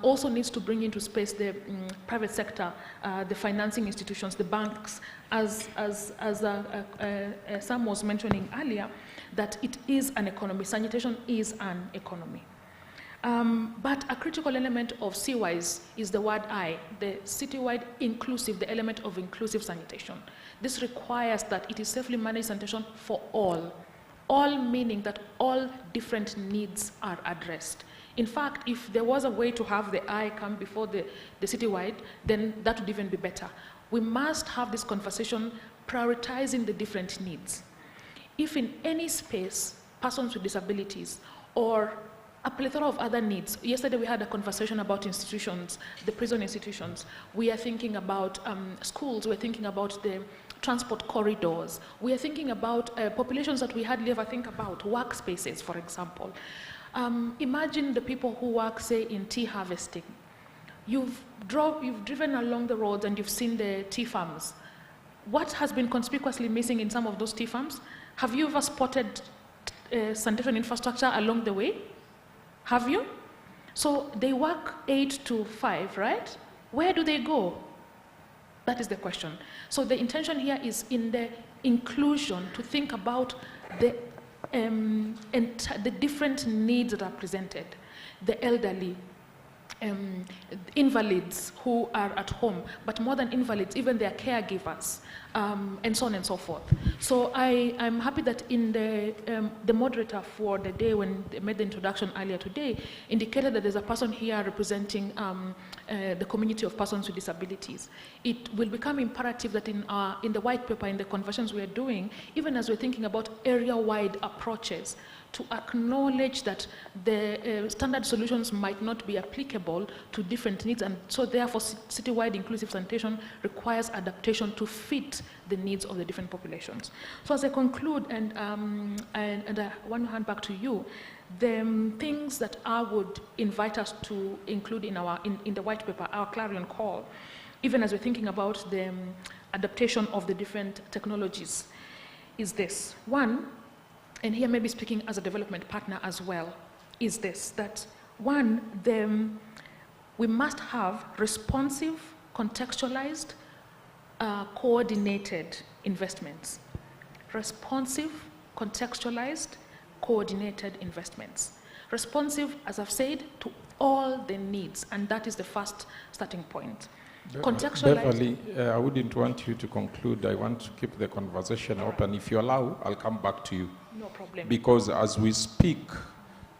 also needs to bring into space the private sector, the financing institutions, the banks, as Sam was mentioning earlier, that it is an economy. Sanitation is an economy. But a critical element of CWISE is the word I, the citywide inclusive, the element of inclusive sanitation. This requires that it is safely managed sanitation for all meaning that all different needs are addressed. In fact, if there was a way to have the I come before the citywide, then that would even be better. We must have this conversation prioritizing the different needs. If in any space, persons with disabilities or a plethora of other needs, yesterday we had a conversation about institutions, the prison institutions. We are thinking about schools, we're thinking about the transport corridors. We are thinking about populations that we hardly ever think about, workspaces, for example. Imagine the people who work, say, in tea harvesting. You've driven along the roads and you've seen the tea farms. What has been conspicuously missing in some of those tea farms? Have you ever spotted sanitation infrastructure along the way? Have you? So they work 8 to 5, right? Where do they go? That is the question. So the intention here is in the inclusion to think about the different needs that are presented. The elderly, invalids who are at home, but more than invalids, even their caregivers, and so on and so forth. So I'm happy that in the moderator for the day, when they made the introduction earlier today, indicated that there's a person here representing the community of persons with disabilities. It will become imperative that in the white paper, in the conversations we are doing, even as we're thinking about area-wide approaches, to acknowledge that the standard solutions might not be applicable to different needs, and so therefore citywide inclusive sanitation requires adaptation to fit the needs of the different populations. So as I conclude, and I want to hand back to you, the things that I would invite us to include in the white paper, our clarion call, even as we're thinking about the adaptation of the different technologies, is this. One, and here maybe speaking as a development partner as well, is this, that one, we must have responsive, contextualized, coordinated investments. Responsive, contextualized, coordinated investments. Responsive, as I've said, to all the needs, and that is the first starting point. Contextualized. Beverly, I wouldn't want you to conclude. I want to keep the conversation open. If you allow, I'll come back to you. No problem. Because as we speak,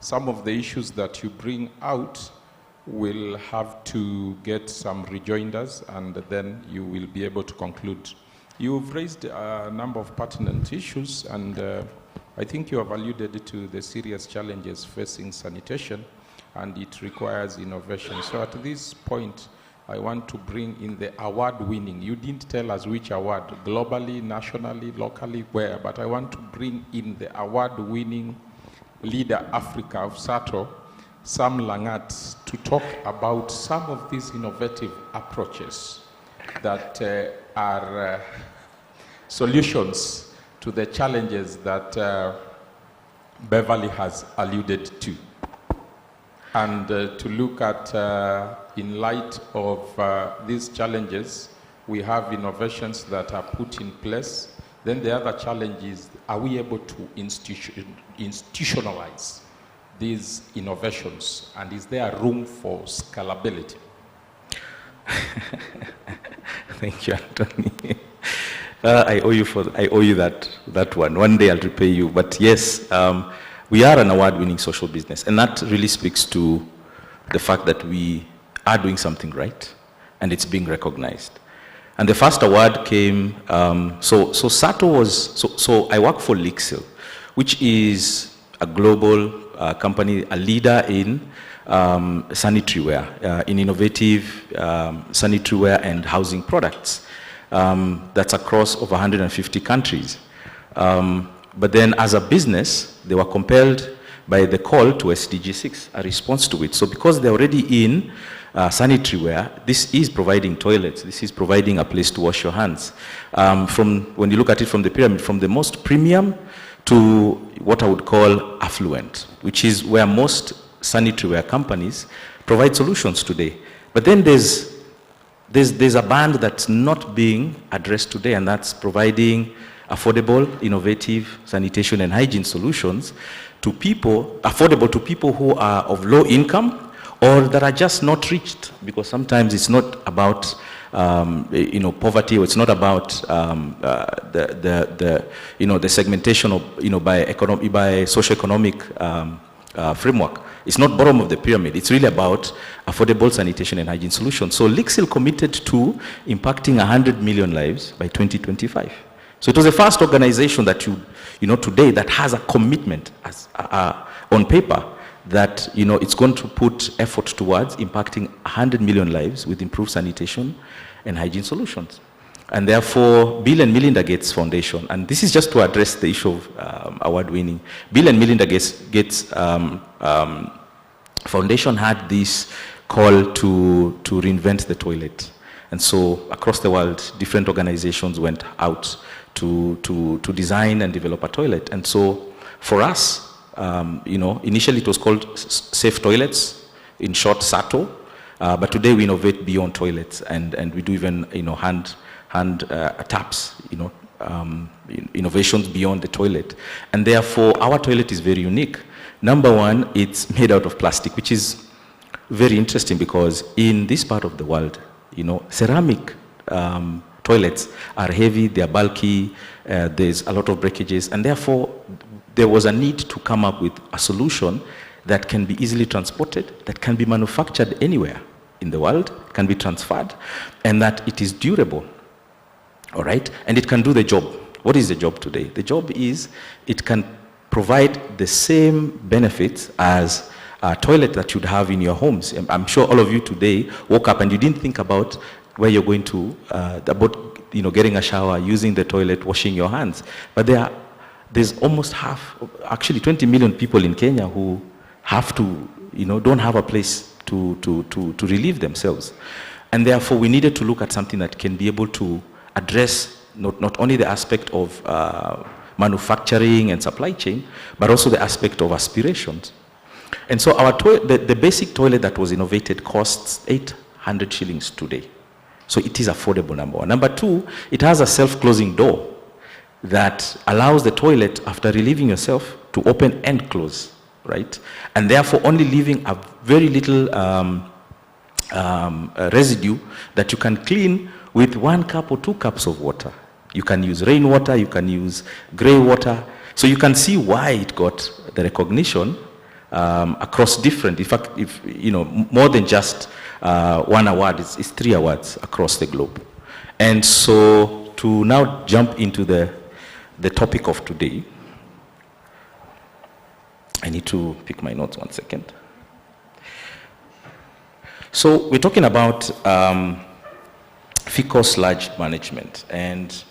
some of the issues that you bring out will have to get some rejoinders, and then you will be able to conclude. You've raised a number of pertinent issues, and I think you have alluded to the serious challenges facing sanitation, and it requires innovation. So at this point, I want to bring in the award-winning. You didn't tell us which award, globally, nationally, locally, where, but I want to bring in the award-winning leader Africa of SATO, Sam Langat, to talk about some of these innovative approaches that are solutions to the challenges that Beverly has alluded to. And to look at, in light of these challenges, we have innovations that are put in place. Then the other challenge is, are we able to institutionalize these innovations? And is there room for scalability? Thank you, Anthony. I owe you that one. One day I'll repay you. But yes, we are an award-winning social business, and that really speaks to the fact that we are doing something right, and it's being recognized. And the first award came, so SATO was, so I work for Lixil, which is a global company, a leader in sanitary ware, in innovative sanitary ware and housing products. That's across over 150 countries. But then as a business, they were compelled by the call to SDG 6, a response to it. So because they're already in sanitary ware, this is providing toilets, this is providing a place to wash your hands. From, when you look at it from the pyramid, from the most premium to what I would call affluent, which is where most sanitary ware companies provide solutions today. But then there's a band that's not being addressed today, and that's providing affordable, innovative sanitation and hygiene solutions to people, affordable to people who are of low income or that are just not reached, because sometimes it's not about poverty, or it's not about the segmentation of by socioeconomic framework. It's not bottom of the pyramid. It's really about affordable sanitation and hygiene solutions. So Lixil committed to impacting 100 million lives by 2025. So it was the first organization that today that has a commitment as, on paper that it's going to put effort towards impacting 100 million lives with improved sanitation and hygiene solutions. And therefore, Bill and Melinda Gates Foundation, and this is just to address the issue of award-winning. Bill and Melinda Gates Foundation had this call to reinvent the toilet. And so across the world, different organizations went out to design and develop a toilet. And so for us, initially it was called Safe Toilets, in short, SATO, but today we innovate beyond toilets, and we do even hand taps, innovations beyond the toilet. And therefore, our toilet is very unique. Number one, it's made out of plastic, which is very interesting because in this part of the world, ceramic toilets are heavy, they are bulky, there's a lot of breakages, and therefore there was a need to come up with a solution that can be easily transported, that can be manufactured anywhere in the world, can be transferred, and that it is durable, all right? And it can do the job. What is the job today? The job is it can provide the same benefits as a toilet that you'd have in your homes. I'm sure all of you today woke up and you didn't think about where you're going to, about getting a shower, using the toilet, washing your hands. But there's almost half, actually 20 million people in Kenya who have to, don't have a place to relieve themselves. And therefore we needed to look at something that can be able to address not only the aspect of manufacturing and supply chain, but also the aspect of aspirations. And so the basic toilet that was innovated costs 800 shillings today. So it is affordable, number one. Number two, it has a self-closing door that allows the toilet, after relieving yourself, to open and close, right? And therefore only leaving a very little residue that you can clean with 1 cup or 2 cups of water. You can use rainwater, you can use grey water. So you can see why it got the recognition across different, in fact, more than just 1 award, it's 3 awards across the globe. And so to now jump into the topic of today, I need to pick my notes 1 second. So we're talking about FECAL sludge management and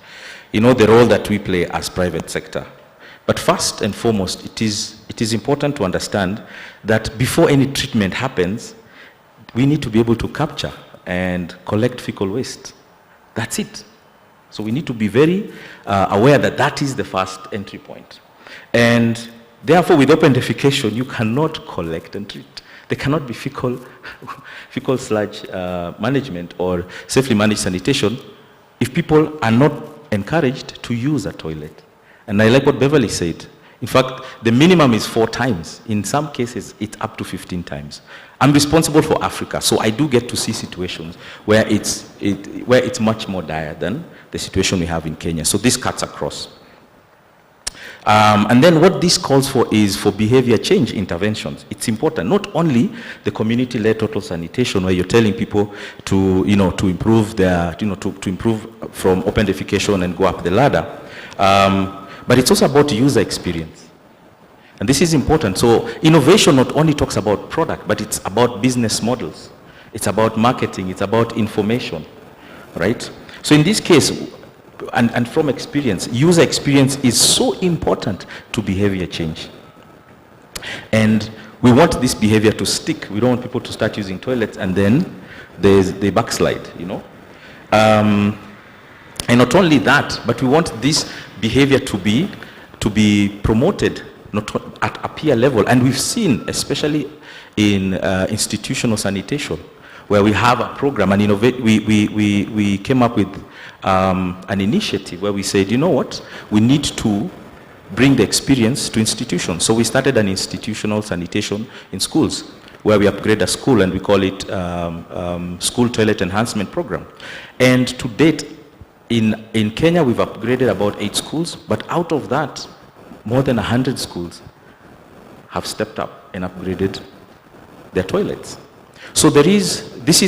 the role that we play as private sector. But first and foremost, it is important to understand that before any treatment happens, we need to be able to capture and collect fecal waste. That's it. So we need to be very aware that that is the first entry point. And therefore, with open defecation, you cannot collect and treat. There cannot be fecal sludge management or safely managed sanitation if people are not encouraged to use a toilet. And I like what Beverly said. In fact, the minimum is 4 times. In some cases, it's up to 15 times. I'm responsible for Africa, so I do get to see situations where it's much more dire than the situation we have in Kenya. So this cuts across. And then what this calls for is for behavior change interventions. It's important, not only the community-led total sanitation where you're telling people to, to improve their, to improve from open defecation and go up the ladder, but it's also about user experience. And this is important. So innovation not only talks about product, but it's about business models. It's about marketing, it's about information, right? So in this case, and from experience, user experience is so important to behavior change. And we want this behavior to stick. We don't want people to start using toilets and then they backslide, And not only that, but we want this behavior to be promoted not at a peer level. And we've seen, especially in institutional sanitation, where we have a program and we came up with an initiative where we said, we need to bring the experience to institutions. So we started an institutional sanitation in schools where we upgrade a school and we call it School Toilet Enhancement Program. And to date, in Kenya, we've upgraded about 8 schools, but out of that, more than 100 schools have stepped up and upgraded their toilets. So this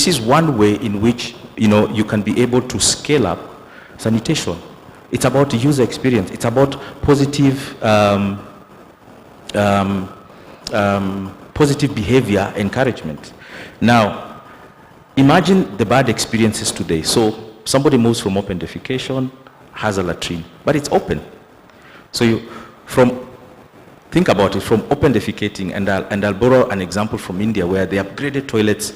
is one way in which you can be able to scale up sanitation. It's about user experience. It's about positive positive behavior encouragement. Now, imagine the bad experiences today. So somebody moves from open defecation, has a latrine, but it's open. So think about it, from open defecating, and I'll borrow an example from India where they upgraded toilets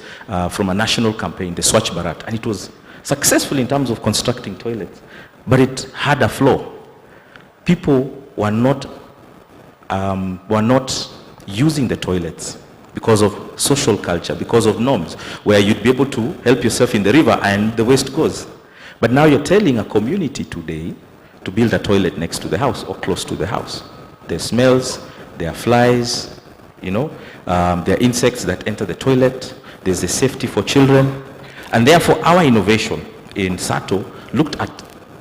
from a national campaign, the Swachh Bharat, and it was successful in terms of constructing toilets, but it had a flaw. People were not using the toilets because of social culture, because of norms, where you'd be able to help yourself in the river and the waste goes. But now you're telling a community today to build a toilet next to the house or close to the house. There are smells, there are flies, you know. There are insects that enter the toilet. There's the safety for children. And therefore, our innovation in SATO looked at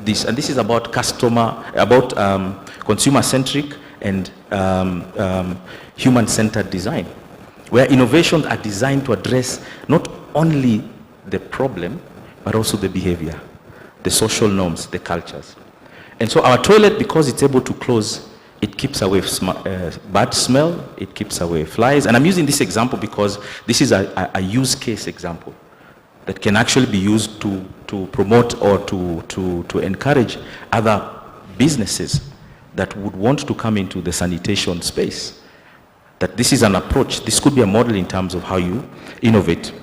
this, and this is about consumer-centric and human-centered design, where innovations are designed to address not only the problem, but also the behavior, the social norms, the cultures. And so our toilet, because it's able to close, it keeps away bad smell, it keeps away flies. And I'm using this example because this is a use case example that can actually be used to promote or to encourage other businesses that would want to come into the sanitation space. That this is an approach, this could be a model in terms of how you innovate.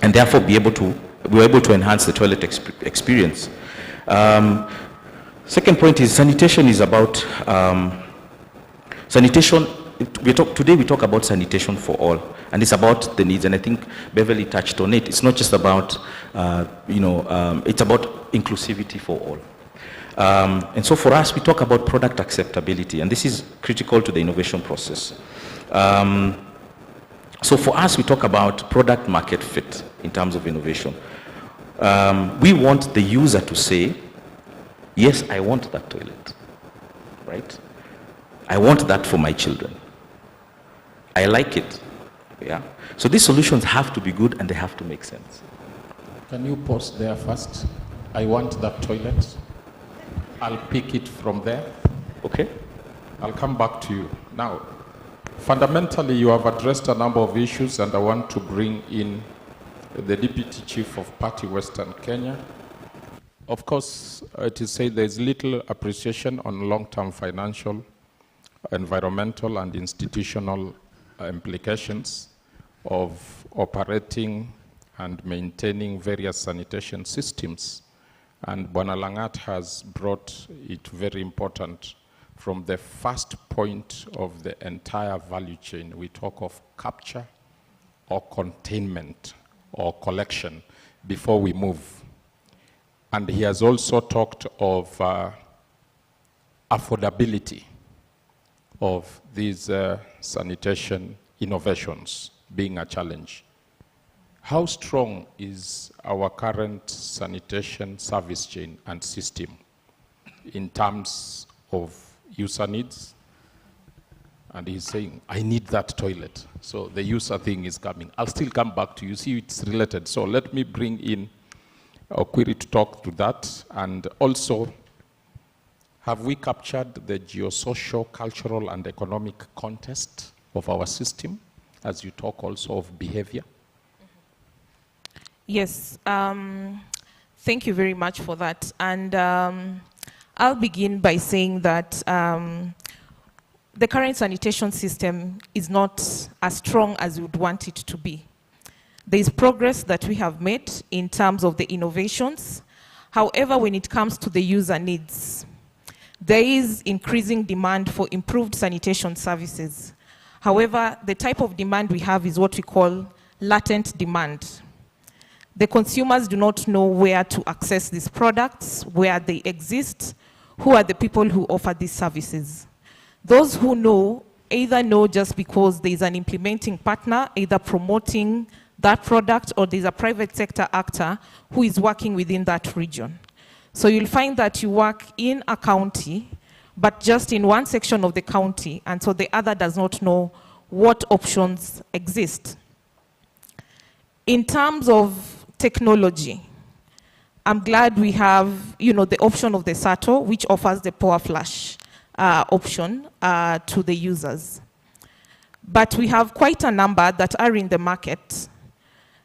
And therefore we're able to enhance the toilet experience. Second point is sanitation is about, sanitation, today we talk about sanitation for all, and it's about the needs, and I think Beverly touched on it. It's not just about, it's about inclusivity for all. And so for us, we talk about product acceptability, and this is critical to the innovation process. So for us, we talk about product market fit in terms of innovation. We want the user to say, yes, I want that toilet, right? I want that for my children. I like it, yeah? So these solutions have to be good and they have to make sense. Can you pause there first? I want that toilet. I'll pick it from there. Okay. I'll come back to you. Now, fundamentally, you have addressed a number of issues, and I want to bring in the Deputy Chief of Party Western Kenya. Of course, it is said there is little appreciation on long-term financial, environmental, and institutional implications of operating and maintaining various sanitation systems. And Bwana Langat has brought it very important from the first point of the entire value chain. We talk of capture or containment or collection before we move. And he has also talked of affordability of these sanitation innovations being a challenge. How strong is our current sanitation service chain and system in terms of user needs? And he's saying, I need that toilet. So the user thing is coming. I'll still come back to you. See, it's related. So let me bring in Okwiri to talk to that. And also, have we captured the geosocial, cultural, and economic context of our system as you talk also of behavior? Yes, thank you very much for that. And I'll begin by saying that the current sanitation system is not as strong as we would want it to be. There is progress that we have made in terms of the innovations. However, when it comes to the user needs, there is increasing demand for improved sanitation services. However, the type of demand we have is what we call latent demand. The consumers do not know where to access these products, where they exist, who are the people who offer these services. Those who know, either know just because there is an implementing partner, either promoting that product, or there's a private sector actor who is working within that region. So you'll find that you work in a county, but just in one section of the county, and so the other does not know what options exist. In terms of technology, I'm glad we have, the option of the SATO, which offers the power flash option to the users. But we have quite a number that are in the market.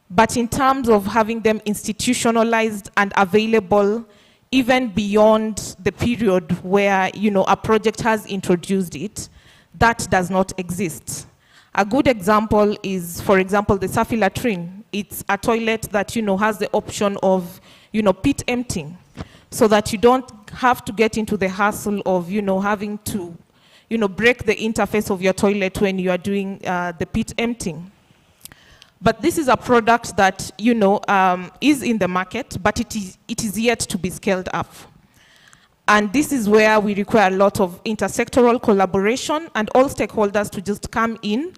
But in terms of having them institutionalized and available even beyond the period where, a project has introduced it, that does not exist. A good example is, for example, the Safi latrine. It's a toilet that, has the option of, pit emptying, so that you don't have to get into the hassle of, having to, break the interface of your toilet when you are doing the pit emptying. But this is a product that, is in the market, but it is yet to be scaled up. And this is where we require a lot of intersectoral collaboration and all stakeholders to just come in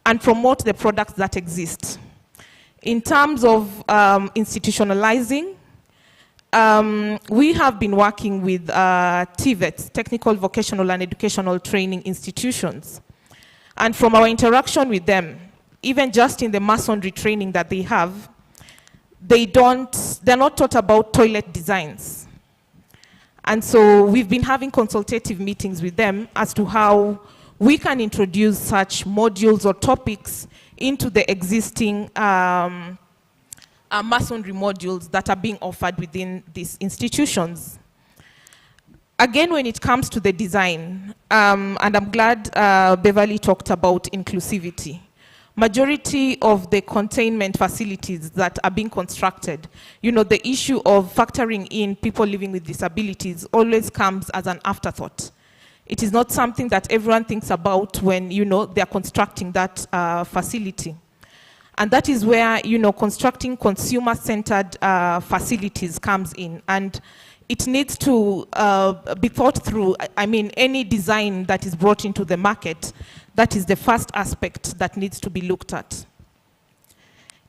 and promote the products that exist. In terms of institutionalizing, we have been working with TVETs, Technical Vocational and Educational Training Institutions. And from our interaction with them, even just in the masonry training that they have, they're not taught about toilet designs. And so we've been having consultative meetings with them as to how we can introduce such modules or topics into the existing masonry modules that are being offered within these institutions. Again, when it comes to the design, and I'm glad Beverly talked about inclusivity. Majority of the containment facilities that are being constructed, the issue of factoring in people living with disabilities always comes as an afterthought. It is not something that everyone thinks about when, they're constructing that facility. And that is where, constructing consumer-centered facilities comes in. And it needs to be thought through. I mean, any design that is brought into the market, that is the first aspect that needs to be looked at.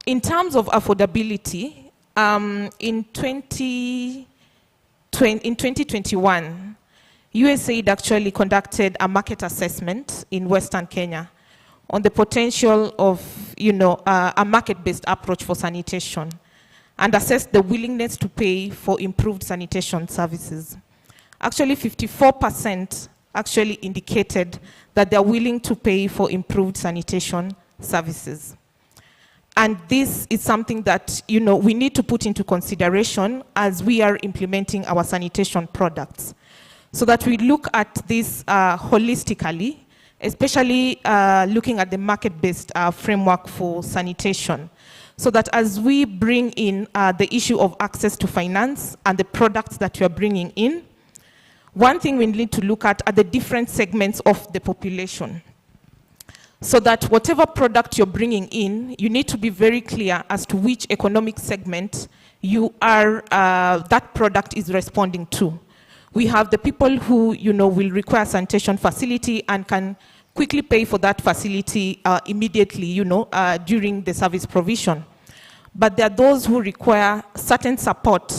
In terms of affordability, in 2021, USAID actually conducted a market assessment in Western Kenya on the potential of, a market-based approach for sanitation and assessed the willingness to pay for improved sanitation services. Actually, 54% actually indicated that they're willing to pay for improved sanitation services. And this is something that, we need to put into consideration as we are implementing our sanitation products, so that we look at this holistically, especially looking at the market-based framework for sanitation, so that as we bring in the issue of access to finance and the products that you are bringing in, one thing we need to look at are the different segments of the population. So that whatever product you're bringing in, you need to be very clear as to which economic segment that product is responding to. We have the people who, will require sanitation facility and can quickly pay for that facility immediately, during the service provision. But there are those who require certain support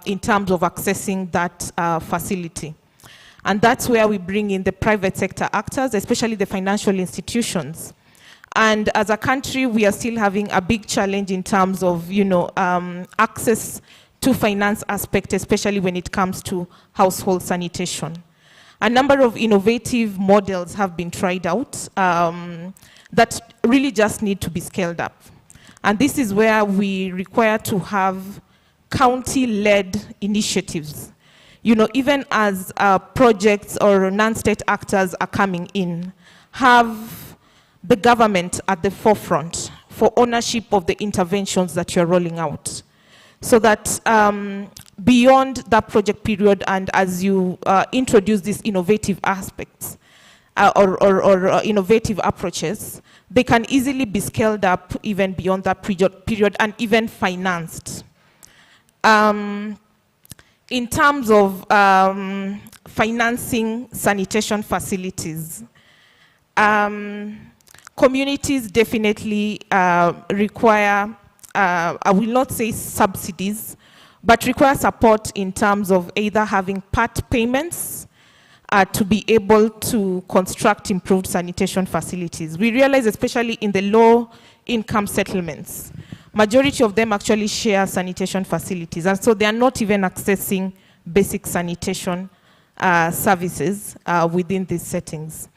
in terms of accessing that facility. And that's where we bring in the private sector actors, especially the financial institutions. And as a country, we are still having a big challenge in terms of, access to finance aspect, especially when it comes to household sanitation. A number of innovative models have been tried out that really just need to be scaled up. And this is where we require to have county-led initiatives. Even as projects or non-state actors are coming in, have the government at the forefront for ownership of the interventions that you're rolling out. So that beyond that project period and as you introduce these innovative aspects or innovative approaches, they can easily be scaled up even beyond that period and even financed. In terms of financing sanitation facilities, communities definitely require, I will not say subsidies, but require support in terms of either having part payments to be able to construct improved sanitation facilities. We realize, especially in the low-income settlements, majority of them actually share sanitation facilities, and so they are not even accessing basic sanitation services within these settings.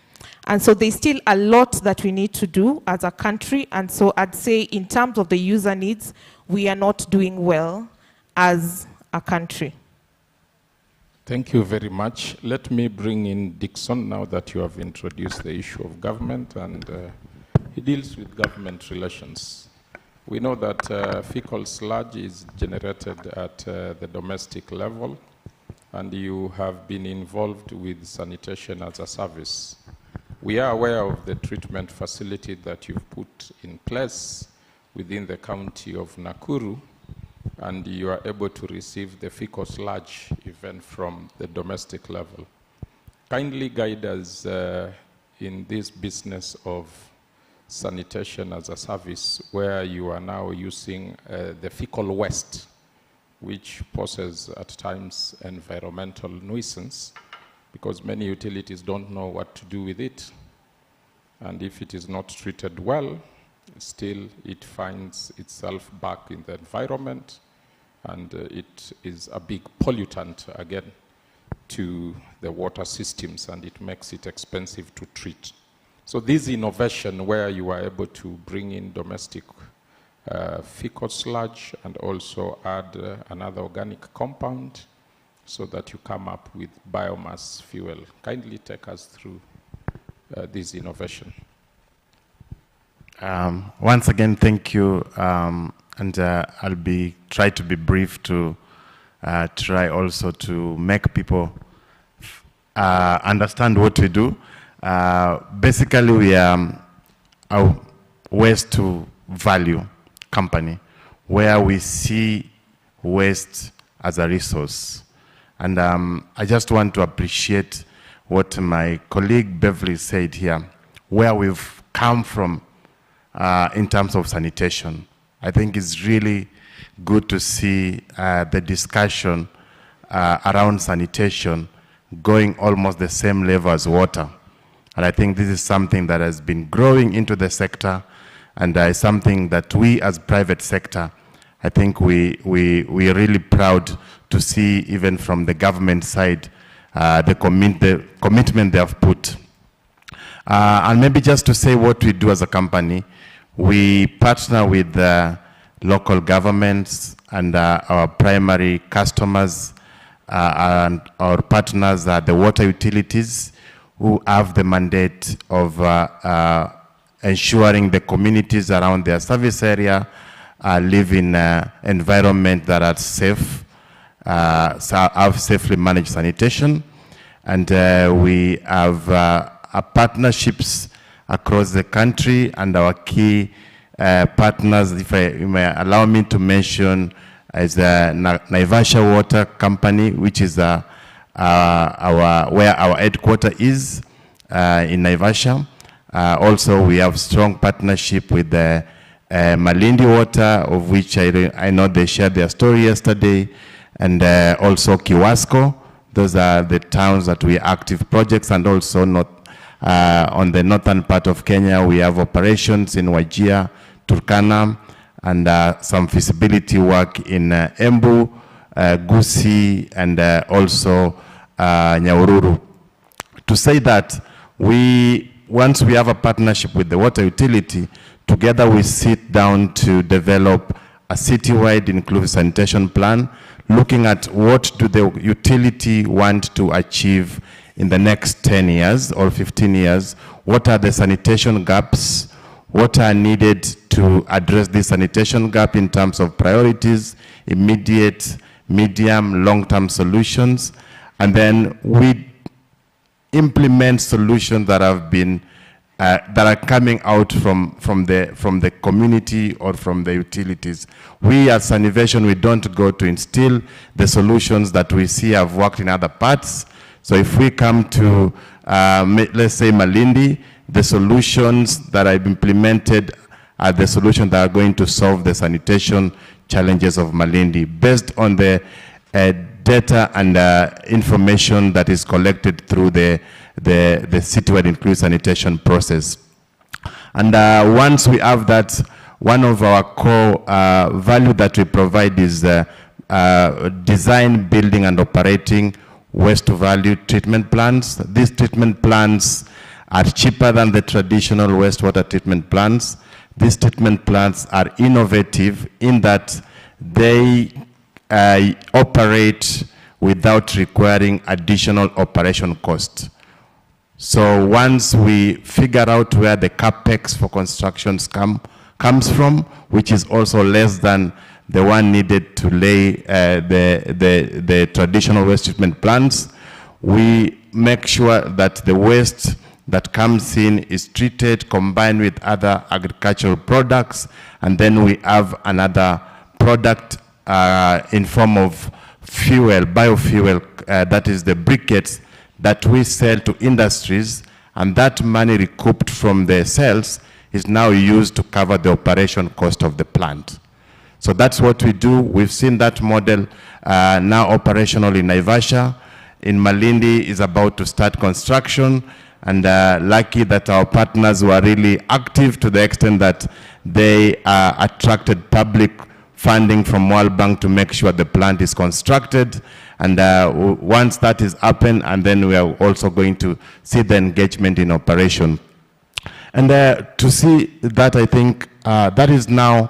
And so there's still a lot that we need to do as a country, and so I'd say in terms of the user needs, we are not doing well as a country. Thank you very much. Let me bring in Dixon now that you have introduced the issue of government, and he deals with government relations. We know that fecal sludge is generated at the domestic level, and you have been involved with sanitation as a service. We are aware of the treatment facility that you've put in place within the county of Nakuru, and you are able to receive the FECAL sludge even from the domestic level. Kindly guide us in this business of sanitation as a service, where you are now using the FECAL waste, which poses at times environmental nuisance, because many utilities don't know what to do with it. And if it is not treated well, still it finds itself back in the environment, and it is a big pollutant again to the water systems, and it makes it expensive to treat. So this innovation, where you are able to bring in domestic FECAL sludge and also add another organic compound so that you come up with biomass fuel. Kindly take us through this innovation. Once again, thank you, and I'll try to be brief to try also to make people understand what we do. Basically, we are a waste to value company, where we see waste as a resource. And I just want to appreciate what my colleague Beverly said here, where we've come from in terms of sanitation. I think it's really good to see the discussion around sanitation going almost the same level as water. And I think this is something that has been growing into the sector, and is something that we as private sector, I think we're really proud to see, even from the government side, the commitment they have put. And maybe just to say what we do as a company, we partner with local governments and our primary customers, and our partners are the water utilities, who have the mandate of ensuring the communities around their service area live in environment that are safe, have safely managed sanitation. And we have partnerships across the country, and our key partners, if you may allow me to mention, is the Naivasha Water Company, which is where our headquarters is in Naivasha. Also, we have strong partnership with the Malindi Water, of which I know they shared their story yesterday, and also Kiwasco. Those are the towns that we are active projects, and also on the northern part of Kenya, we have operations in Wajir, Turkana, and some feasibility work in Embu, Gusii, and also Nyahururu. To say that once we have a partnership with the water utility, together we sit down to develop a citywide inclusive sanitation plan, looking at what do the utility want to achieve in the next 10 years or 15 years, what are the sanitation gaps, what are needed to address this sanitation gap in terms of priorities, immediate, medium, long-term solutions, and then we implement solutions that have been that are coming out from the community or from the utilities. We as Sanivation, we don't go to instill the solutions that we see have worked in other parts. So if we come to let's say Malindi, the solutions that I've implemented are the solutions that are going to solve the sanitation challenges of Malindi, based on the data and information that is collected through the citywide inclusive sanitation process. And once we have that, one of our core value that we provide is design, building, and operating waste-to-value treatment plans. These treatment plans are cheaper than the traditional wastewater treatment plans. These treatment plans are innovative in that they operate without requiring additional operation cost. So once we figure out where the capex for constructions comes from, which is also less than the one needed to lay the traditional waste treatment plants, we make sure that the waste that comes in is treated, combined with other agricultural products, and then we have another product in form of fuel, biofuel, that is the briquettes that we sell to industries, and that money recouped from the sales is now used to cover the operation cost of the plant. So that's what we do. We've seen that model now operational in Naivasha. In Malindi is about to start construction, and lucky that our partners were really active to the extent that they attracted public funding from World Bank to make sure the plant is constructed. And once that is open, and then we are also going to see the engagement in operation. And to see that, I think that is now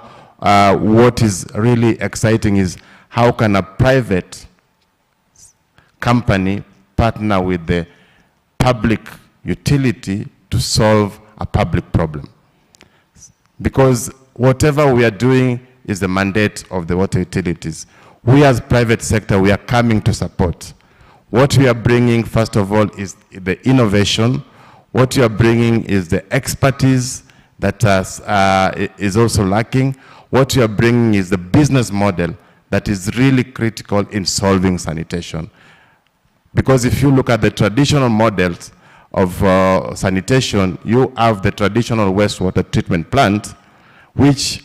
what is really exciting is how can a private company partner with the public utility to solve a public problem. Because whatever we are doing is the mandate of the water utilities. We as private sector, we are coming to support. What we are bringing, first of all, is the innovation. What you are bringing is the expertise that is also lacking. What you are bringing is the business model that is really critical in solving sanitation. Because if you look at the traditional models of sanitation, you have the traditional wastewater treatment plant, which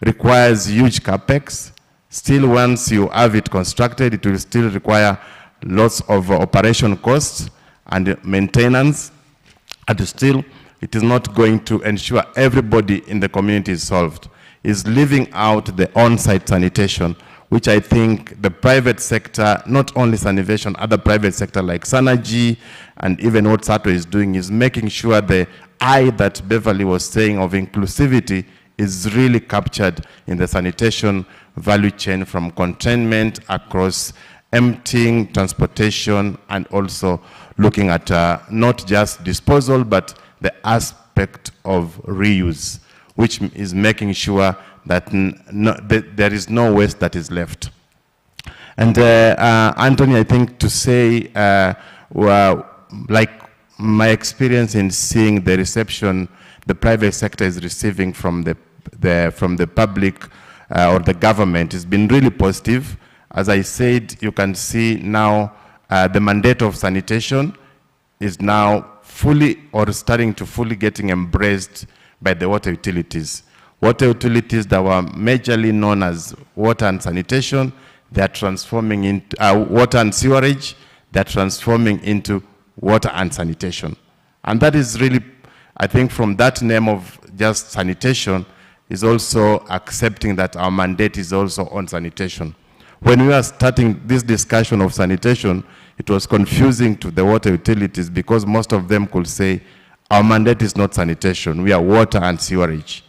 requires huge capex. Still, once you have it constructed, it will still require lots of operation costs and maintenance. And still, it is not going to ensure everybody in the community is solved. It's leaving out the on-site sanitation, which I think the private sector, not only sanitation, other private sector like Sanergy and even what SATO is doing is making sure the eye that Beverly was saying of inclusivity is really captured in the sanitation value chain, from containment across emptying, transportation, and also looking at not just disposal, but the aspect of reuse, which is making sure that there is no waste that is left. And Anthony, I think to say, like my experience in seeing the reception the private sector is receiving from the public or the government has been really positive. As I said, you can see now the mandate of sanitation is now fully or starting to fully getting embraced by the water utilities. Water utilities that were majorly known as water and sanitation, they are transforming into water and sewerage, they are transforming into water and sanitation. And that is really, I think from that name of just sanitation, is also accepting that our mandate is also on sanitation. When we were starting this discussion of sanitation, it was confusing to the water utilities because most of them could say, our mandate is not sanitation, we are water and sewerage.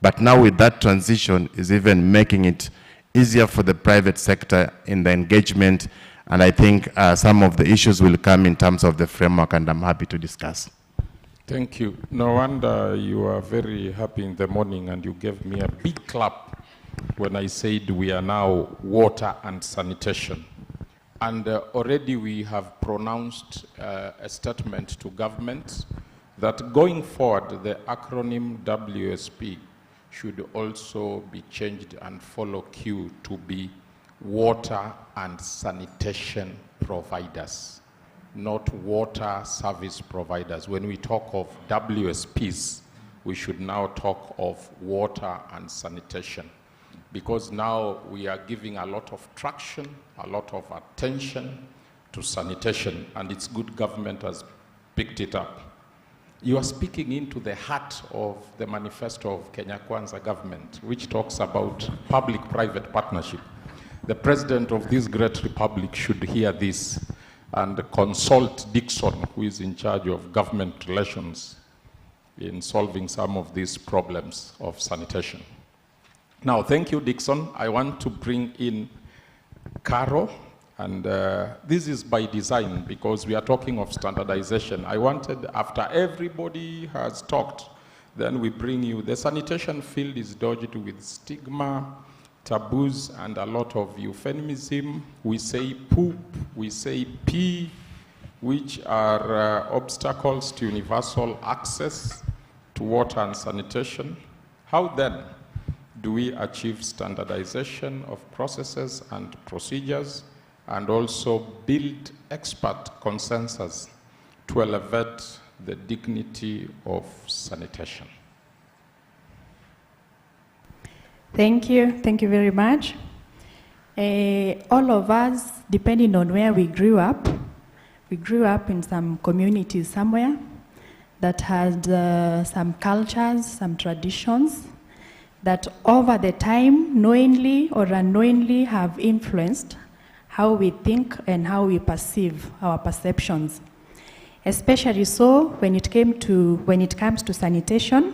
But now with that transition is even making it easier for the private sector in the engagement, and I think some of the issues will come in terms of the framework, and I'm happy to discuss. Thank you. No wonder you are very happy in the morning and you gave me a big clap when I said we are now water and sanitation. And already we have pronounced a statement to government that going forward, the acronym WSP should also be changed and follow Q to be water and sanitation providers, not water service providers. When we talk of WSPs, we should now talk of water and sanitation, because now we are giving a lot of traction, a lot of attention to sanitation, and it's good government has picked it up. You are speaking into the heart of the manifesto of Kenya Kwanza government, which talks about public-private partnership. The president of this great republic should hear this and consult Dixon, who is in charge of government relations, in solving some of these problems of sanitation. Now, thank you, Dixon. I want to bring in Caro, and this is by design because we are talking of standardization. I wanted, after everybody has talked, then we bring you. The sanitation field is dodged with stigma, taboos, and a lot of euphemism. We say poop, we say pee, which are obstacles to universal access to water and sanitation. How then Do we achieve standardization of processes and procedures, and also build expert consensus to elevate the dignity of sanitation? Thank you very much. All of us, depending on where we grew up in some communities somewhere that had some cultures, some traditions that over the time, knowingly or unknowingly, have influenced how we think and how we perceive our perceptions. Especially so when it comes to sanitation.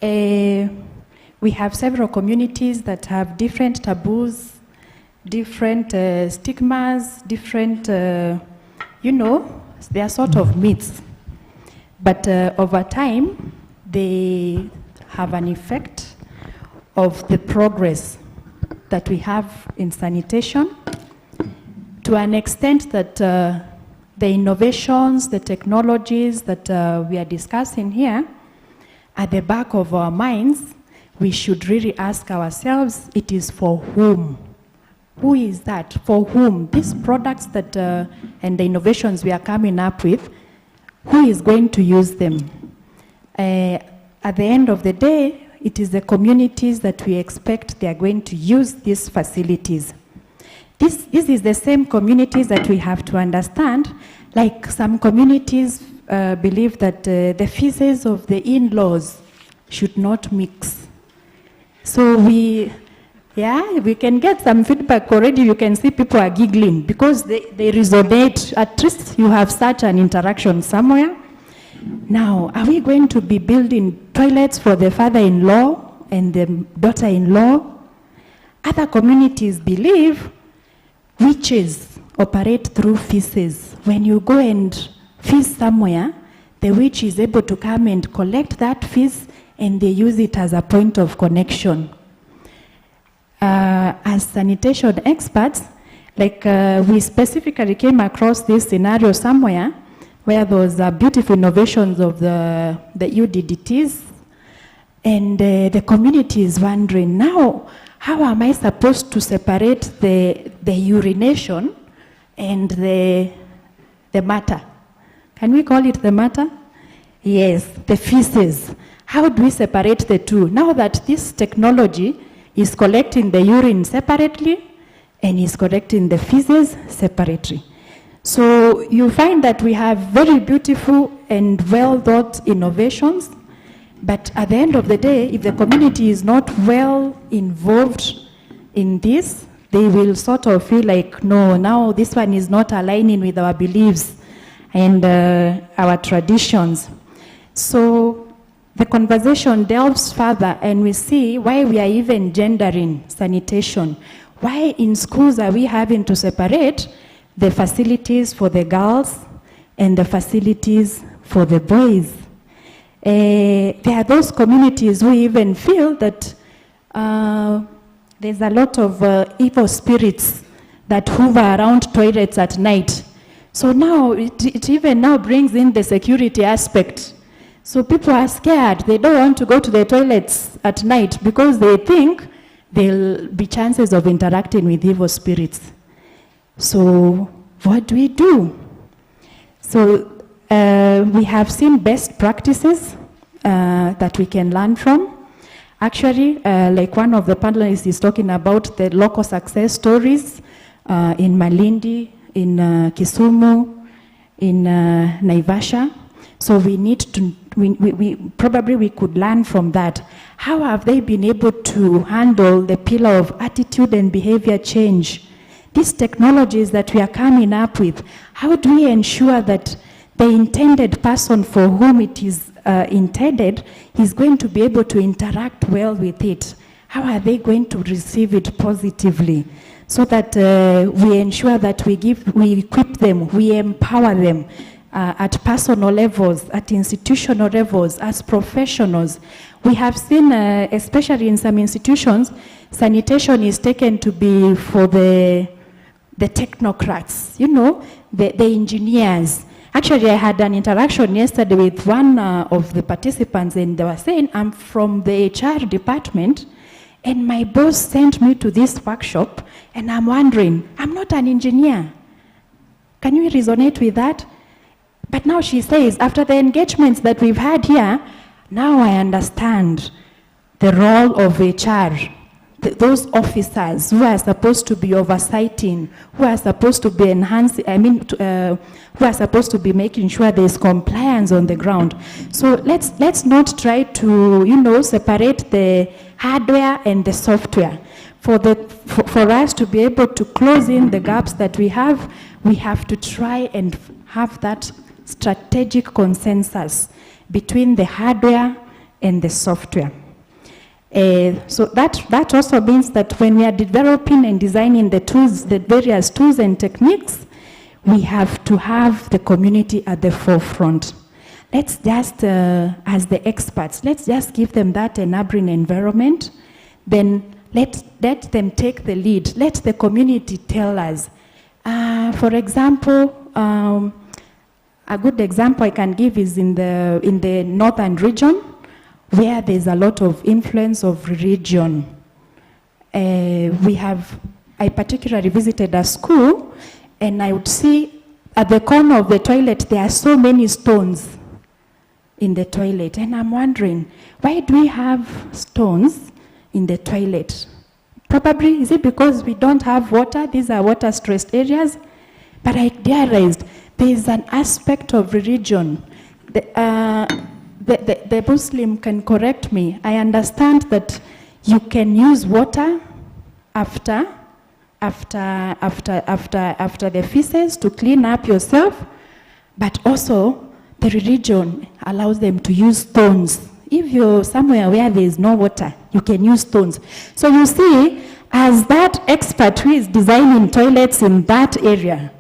We have several communities that have different taboos, different stigmas, different, they are sort of myths. But over time, they have an effect of the progress that we have in sanitation, to an extent that the innovations, the technologies that we are discussing here, at the back of our minds, we should really ask ourselves, it is for whom? Who is that? For whom? These products that and the innovations we are coming up with, who is going to use them? At the end of the day, it is the communities that we expect they are going to use these facilities. This is the same communities that we have to understand. Like some communities believe that the feces of the in-laws should not mix. So we can get some feedback already. You can see people are giggling because they resonate. At least you have such an interaction somewhere. Now, are we going to be building toilets for the father-in-law and the daughter-in-law? Other communities believe witches operate through feces. When you go and feast somewhere, the witch is able to come and collect that feces and they use it as a point of connection. As sanitation experts, we specifically came across this scenario somewhere where there was beautiful innovations of the UDDTs, and the community is wondering, now, how am I supposed to separate the urination and the matter? Can we call it the matter? Yes, the feces. How do we separate the two? Now that this technology is collecting the urine separately and is collecting the feces separately. So you find that we have very beautiful and well-thought innovations, but at the end of the day, if the community is not well involved in this, they will sort of feel like, no, now this one is not aligning with our beliefs and our traditions. So the conversation delves further and we see why we are even gendering sanitation. Why in schools are we having to separate the facilities for the girls and the facilities for the boys? There are those communities who even feel that there's a lot of evil spirits that hover around toilets at night. So now, it even now brings in the security aspect. So people are scared. They don't want to go to the toilets at night because they think there'll be chances of interacting with evil spirits. So what do we do? So we have seen best practices that we can learn from. Actually, like one of the panelists is talking about the local success stories in Malindi, in Kisumu, in Naivasha. So we need to, we could learn from that. How have they been able to handle the pillar of attitude and behavior change? These technologies that we are coming up with, how do we ensure that the intended person for whom it is intended is going to be able to interact well with it? How are they going to receive it positively? So that we ensure that we equip them, we empower them at personal levels, at institutional levels, as professionals. We have seen, especially in some institutions, sanitation is taken to be for the technocrats, you know, the engineers. Actually, I had an interaction yesterday with one of the participants, and they were saying, I'm from the HR department, And my boss sent me to this workshop, and I'm wondering, I'm not an engineer. Can you resonate with that? But now she says, after the engagements that we've had here, now I understand the role of HR. Those officers who are supposed to be oversighting, who are supposed to be enhancing, who are supposed to be making sure there's compliance on the ground. So let's not try to, separate the hardware and the software. For us to be able to close in the gaps that we have to try and have that strategic consensus between the hardware and the software. So that also means that when we are developing and designing the tools, the various tools and techniques, we have to have the community at the forefront. Let's just, as the experts, let's just give them that enabling environment. Then let them take the lead. Let the community tell us. For example, a good example I can give is in the northern region, where there's a lot of influence of religion. I particularly visited a school, and I would see at the corner of the toilet, there are so many stones in the toilet. And I'm wondering, why do we have stones in the toilet? Probably, is it because we don't have water? These are water-stressed areas. But I realized there is an aspect of religion. The Muslim can correct me. I understand that you can use water after the feces to clean up yourself, but also the religion allows them to use stones. If you're somewhere where there is no water, you can use stones. So you see, as that expert who is designing toilets in that area,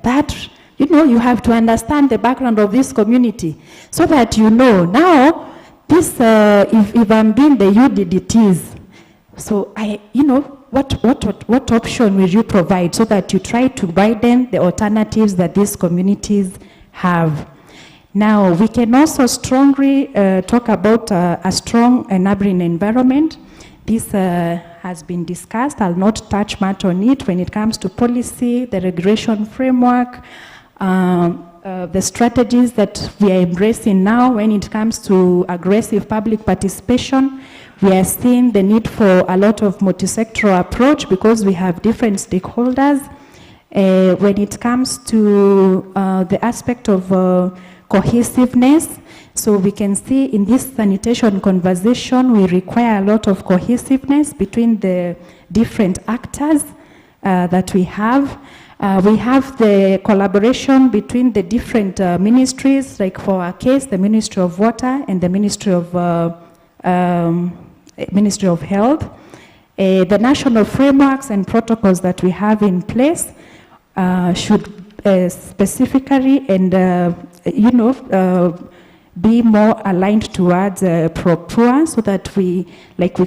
you have to understand the background of this community so that now this, if I'm doing the UDDTs, so what option will you provide so that you try to widen the alternatives that these communities have? Now, we can also strongly talk about a strong enabling environment. This has been discussed. I'll not touch much on it when it comes to policy, the regulation framework, the strategies that we are embracing now when it comes to aggressive public participation. We are seeing the need for a lot of multi-sectoral approach because we have different stakeholders. When it comes to the aspect of cohesiveness, so we can see in this sanitation conversation, we require a lot of cohesiveness between the different actors that we have. We have the collaboration between the different ministries, like for our case, the Ministry of Water and the Ministry of Health. The national frameworks and protocols that we have in place should specifically and be more aligned towards pro-poor, so that we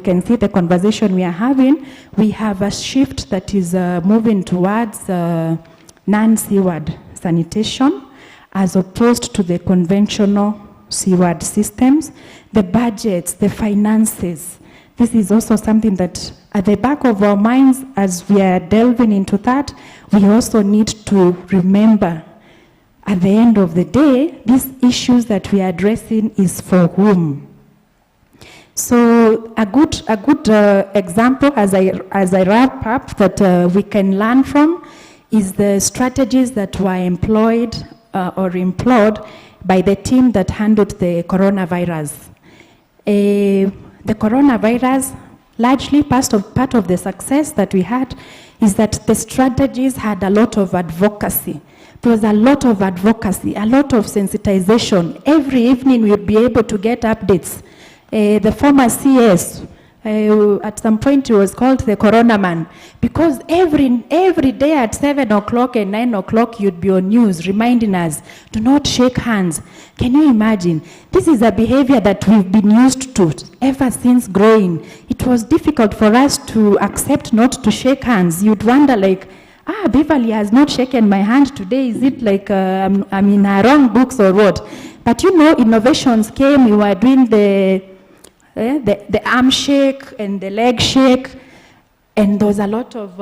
can see the conversation we are having. We have a shift that is moving towards non-seaward sanitation as opposed to the conventional seaward systems. The budgets, the finances, this is also something that at the back of our minds as we are delving into that, we also need to remember at the end of the day, these issues that we are addressing is for whom? So a good example as I wrap up that we can learn from is the strategies that were employed or employed by the team that handled the coronavirus. The coronavirus, largely part of the success that we had is that the strategies had a lot of advocacy. There was a lot of advocacy, a lot of sensitization. Every evening we would be able to get updates. The former CS, at some point he was called the Corona Man, because every day at 7 o'clock and 9 o'clock you'd be on news reminding us, do not shake hands. Can you imagine? This is a behavior that we've been used to ever since growing. It was difficult for us to accept not to shake hands. You'd wonder Beverly has not shaken my hand today. Is it like I'm in her wrong books or what? But innovations came. We were doing the the arm shake and the leg shake, and there was a lot of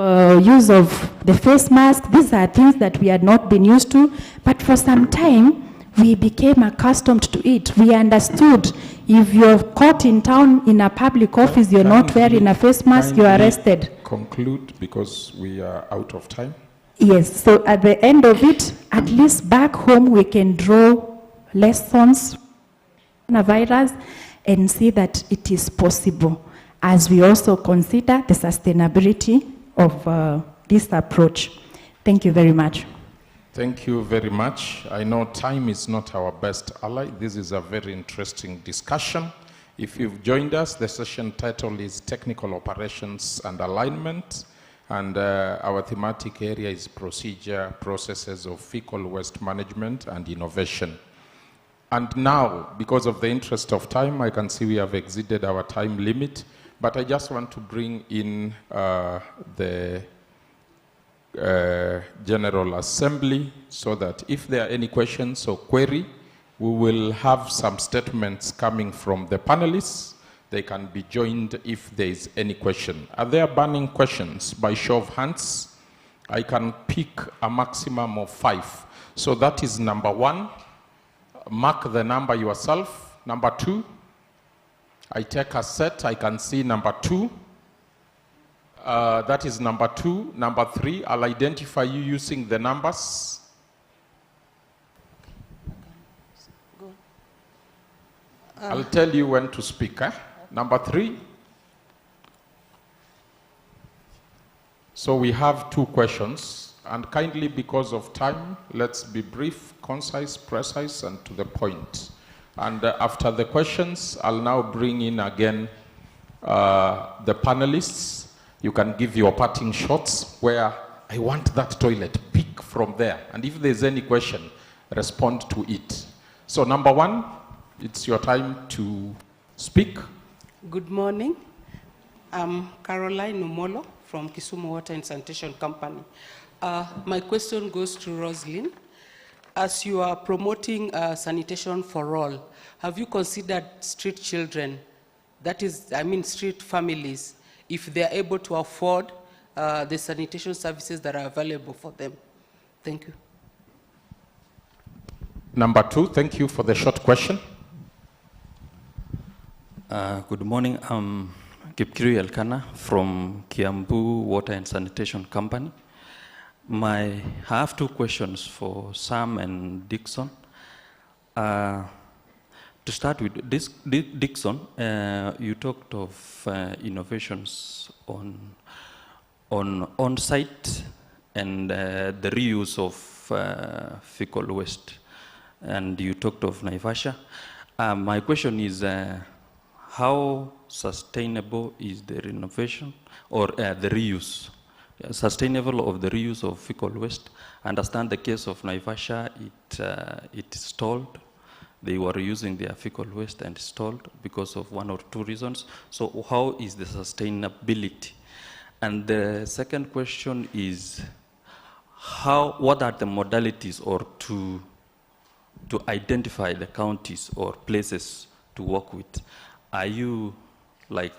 use of the face mask. These are things that we had not been used to, but for some time, we became accustomed to it. We understood if you're caught in town in a public office, you're not wearing a face mask, you're arrested. Conclude, because we are out of time. Yes, so at the end of it, at least back home, we can draw lessons from the virus and see that it is possible, as we also consider the sustainability of this approach. Thank you very much. Thank you very much. I know time is not our best ally. This is a very interesting discussion. If you've joined us, the session title is Technical Operations and Alignment, and our thematic area is Procedure, Processes of Fecal Waste Management and Innovation. And now, because of the interest of time, I can see we have exceeded our time limit, but I just want to bring in the General Assembly so that if there are any questions or query, we will have some statements coming from the panelists. They can be joined if there is any question. Are there burning questions? By show of hands, I can pick a maximum of 5. So that is number 1. Mark the number yourself. Number 2. I take a set. I can see number 2. That is number 2. Number 3, I'll identify you using the numbers. I'll tell you when to speak. Number 3. So we have 2 questions, and kindly, because of time, let's be brief, concise, precise, and to the point. And after the questions, I'll now bring in again the panelists. You can give your parting shots where I want that toilet, pick from there. And if there's any question, respond to it. So number 1, it's your time to speak. Good morning. I'm Caroline Umolo from Kisumu Water and Sanitation Company. My question goes to Roslyn. As you are promoting sanitation for all, have you considered street children, that is, I mean street families, if they are able to afford the sanitation services that are available for them? Thank you. Number 2, thank you for the short question. Good morning. I'm Kipkiri Elkana from Kiambu Water and Sanitation Company. I have 2 questions for Sam and Dixon. To start with, Dixon, you talked of innovations on site and the reuse of fecal waste, and you talked of Naivasha. My question is, how sustainable is the renovation or the reuse? Sustainable of the reuse of fecal waste. I understand the case of Naivasha, it stalled. They were using their fecal waste and stalled because of 1 or 2 reasons. So how is the sustainability? And the second question is, what are the modalities or to identify the counties or places to work with? Are you like,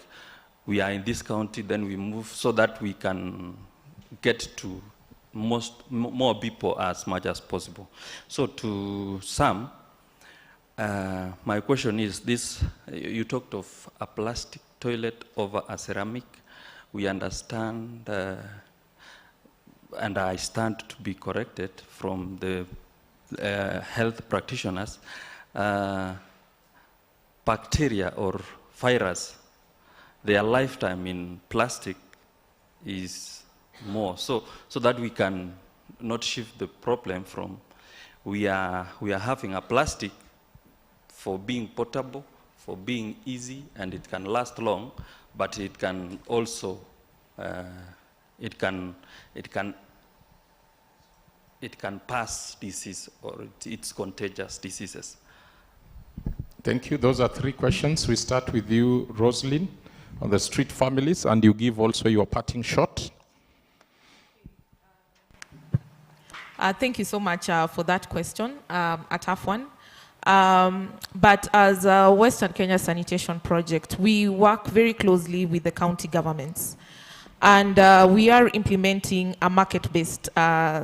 we are in this county, then we move so that we can get to more people as much as possible? So to Sam, my question is this: you talked of a plastic toilet over a ceramic. We understand, and I stand to be corrected from the health practitioners, bacteria or virus, their lifetime in plastic is more. So that we can not shift the problem from we are having a plastic for being portable, for being easy, and it can last long, but it can also it can pass disease, or it's contagious diseases. Thank you. Those are 3 questions. We start with you, Roslyn, on the street families, and you give also your parting shot. Thank you so much for that question, a tough one. But as a Western Kenya Sanitation Project, we work very closely with the county governments. And we are implementing a market-based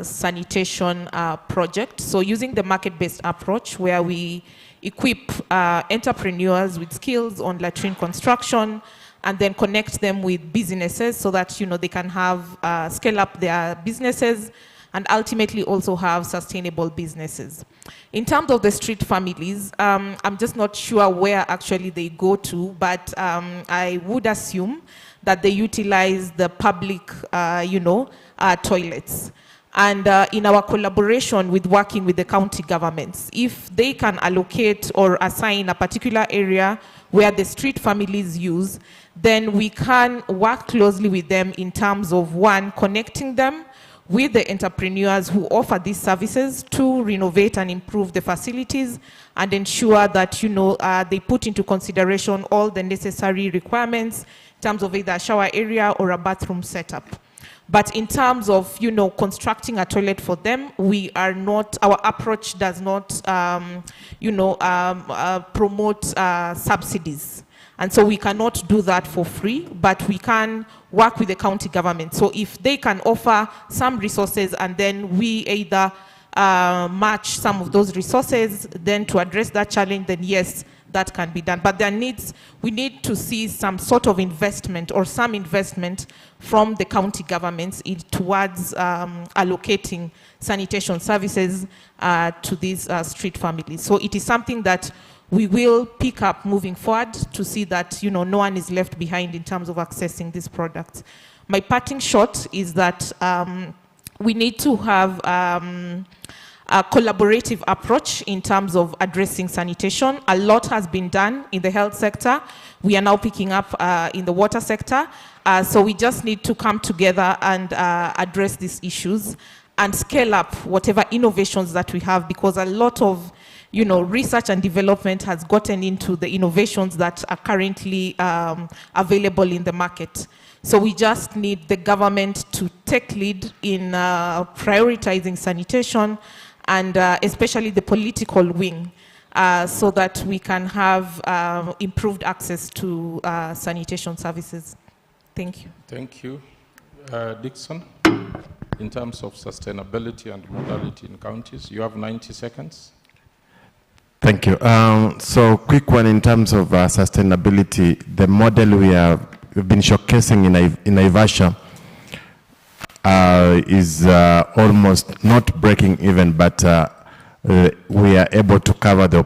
sanitation project. So using the market-based approach where we equip entrepreneurs with skills on latrine construction and then connect them with businesses so that they can have scale up their businesses and ultimately also have sustainable businesses. In terms of the street families, I'm just not sure where actually they go to, but I would assume that they utilize the public, toilets. And in our collaboration with working with the county governments, if they can allocate or assign a particular area where the street families use, then we can work closely with them in terms of, one, connecting them with the entrepreneurs who offer these services to renovate and improve the facilities and ensure that, they put into consideration all the necessary requirements in terms of either a shower area or a bathroom setup. But in terms of, constructing a toilet for them, our approach does not, promote subsidies. And so we cannot do that for free, but we can work with the county government. So if they can offer some resources and then we either match some of those resources, then to address that challenge, then yes, that can be done. But we need to see some sort of investment or some investment from the county governments towards allocating sanitation services to these street families. So it is something that we will pick up moving forward to see that no one is left behind in terms of accessing these products. My parting shot is that we need to have a collaborative approach in terms of addressing sanitation. A lot has been done in the health sector. We are now picking up in the water sector. So we just need to come together and address these issues and scale up whatever innovations that we have, because a lot of research and development has gotten into the innovations that are currently available in the market. So we just need the government to take lead in prioritizing sanitation and especially the political wing so that we can have improved access to sanitation services. Thank you. Thank you. Dixon, in terms of sustainability and modality in counties, you have 90 seconds. Thank you. So quick one in terms of sustainability, the model we've been showcasing in Naivasha is almost not breaking even, but we are able to cover the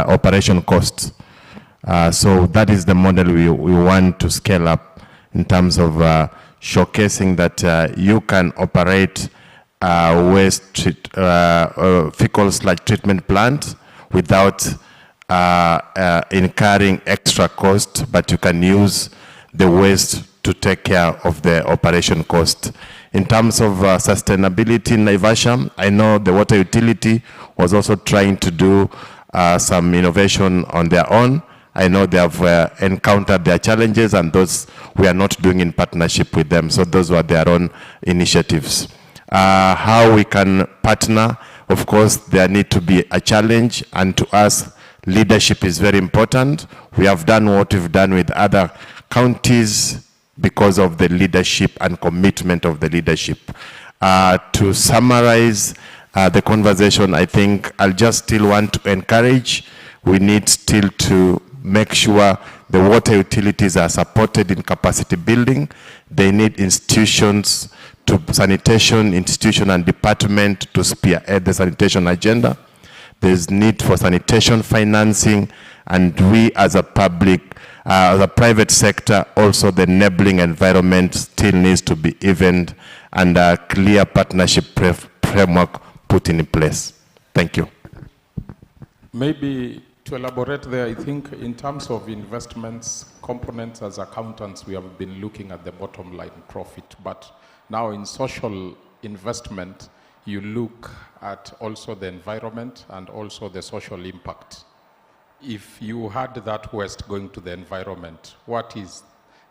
operation costs. So that is the model we want to scale up in terms of showcasing that you can operate fecal sludge treatment plant without incurring extra cost, but you can use the waste to take care of the operation cost. In terms of sustainability in Naivasha, I know the water utility was also trying to do some innovation on their own. I know they have encountered their challenges, and those we are not doing in partnership with them. So those were their own initiatives. How we can partner, of course, there need to be a challenge, and to us, leadership is very important. We have done what we've done with other counties because of the leadership and commitment of the leadership. To summarize the conversation, I think I'll just still want to encourage, we need still to make sure the water utilities are supported in capacity building. They need institutions sanitation institution and department to spearhead the sanitation agenda. There's need for sanitation financing, and we as a private sector, also the enabling environment still needs to be evened and a clear partnership framework put in place. Thank you. Maybe to elaborate there, I think in terms of investments components, as accountants, we have been looking at the bottom line profit, but now in social investment, you look at also the environment and also the social impact. If you had that waste going to the environment, what is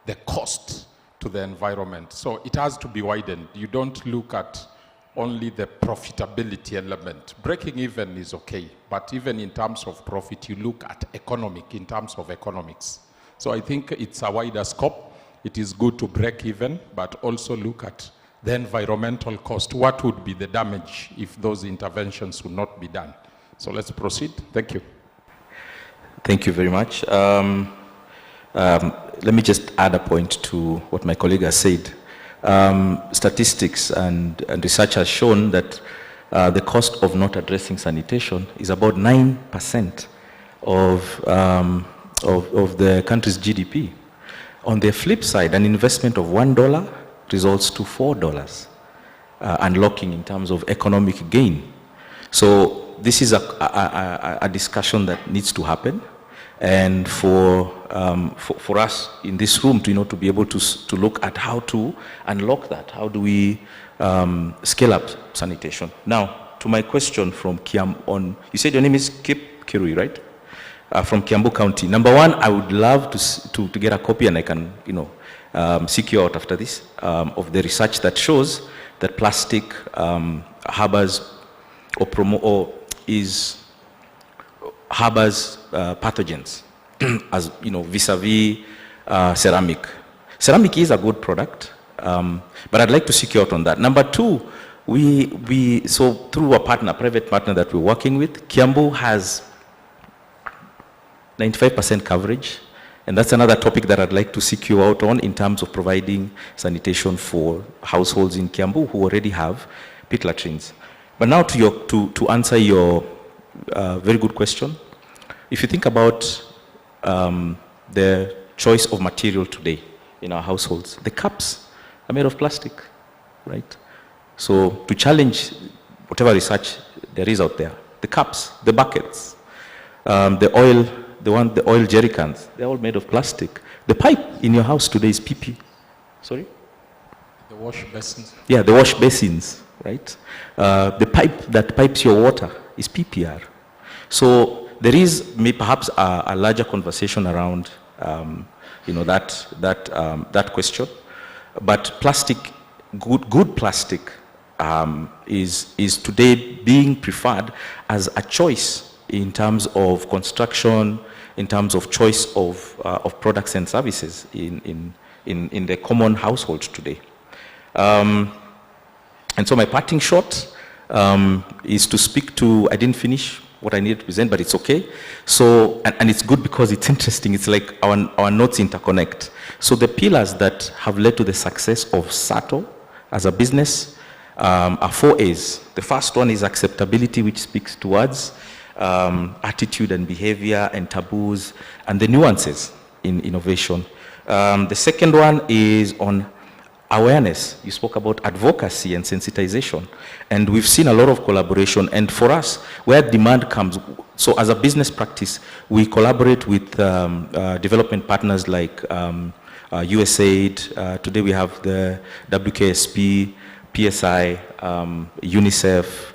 the cost to the environment? So it has to be widened. You don't look at only the profitability element. Breaking even is okay, but even in terms of profit, you look at in terms of economics. So I think it's a wider scope. It is good to break even, but also look at the environmental cost. What would be the damage if those interventions would not be done? So let's proceed. Thank you. Thank you very much. Let me just add a point to what my colleague has said. Statistics and research has shown that the cost of not addressing sanitation is about 9% of the country's GDP. On the flip side, an investment of $1 results to $4 unlocking in terms of economic gain. So this is a discussion that needs to happen, and for us in this room to be able to look at how to unlock that. How do we scale up sanitation? Now, to my question from Kiambu, you said your name is Kirui, right? From Kiambu County. Number one, I would love to get a copy, and I can seek you out after this, of the research that shows that plastic harbors harbors pathogens as vis-a-vis ceramic. Ceramic is a good product, but I'd like to seek you out on that. Number two, so through a private partner that we're working with, Kiambu has 95% coverage, and that's another topic that I'd like to seek you out on in terms of providing sanitation for households in Kiambu who already have pit latrines. But now to answer your very good question, if you think about the choice of material today in our households, the cups are made of plastic, right? So to challenge whatever research there is out there, the cups, the buckets, the oil jerry cans, they're all made of plastic. The pipe in your house today is PP. Sorry? The wash basins. Yeah, the wash basins, right? The pipe that pipes your water is PPR. So there is perhaps a larger conversation around that question. But plastic, good plastic, is today being preferred as a choice in terms of construction, in terms of choice of products and services in the common household today. And so my parting shot is to speak to, I didn't finish what I needed to present, but it's okay. So, and it's good because it's interesting. It's like our notes interconnect. So the pillars that have led to the success of SATO as a business are 4 A's. The first one is acceptability, which speaks towards attitude and behavior and taboos and the nuances in innovation. The second one is on awareness. You spoke about advocacy and sensitization, and we've seen a lot of collaboration. And for us, where demand comes, so as a business practice, we collaborate with development partners like USAID. Today we have the WKSP, PSI, UNICEF,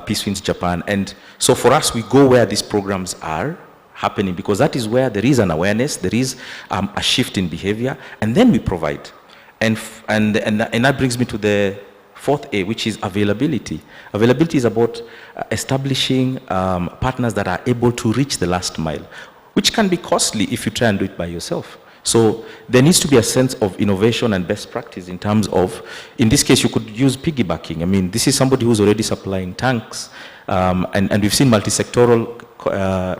Peace Winds Japan. And so for us, we go where these programs are happening, because that is where there is an awareness, there is a shift in behavior, and then we provide. And that brings me to the 4th A, which is availability. Availability is about establishing partners that are able to reach the last mile, which can be costly if you try and do it by yourself. So there needs to be a sense of innovation and best practice in terms of, in this case, you could use piggybacking. I mean, this is somebody who's already supplying tanks, and we've seen multi-sectoral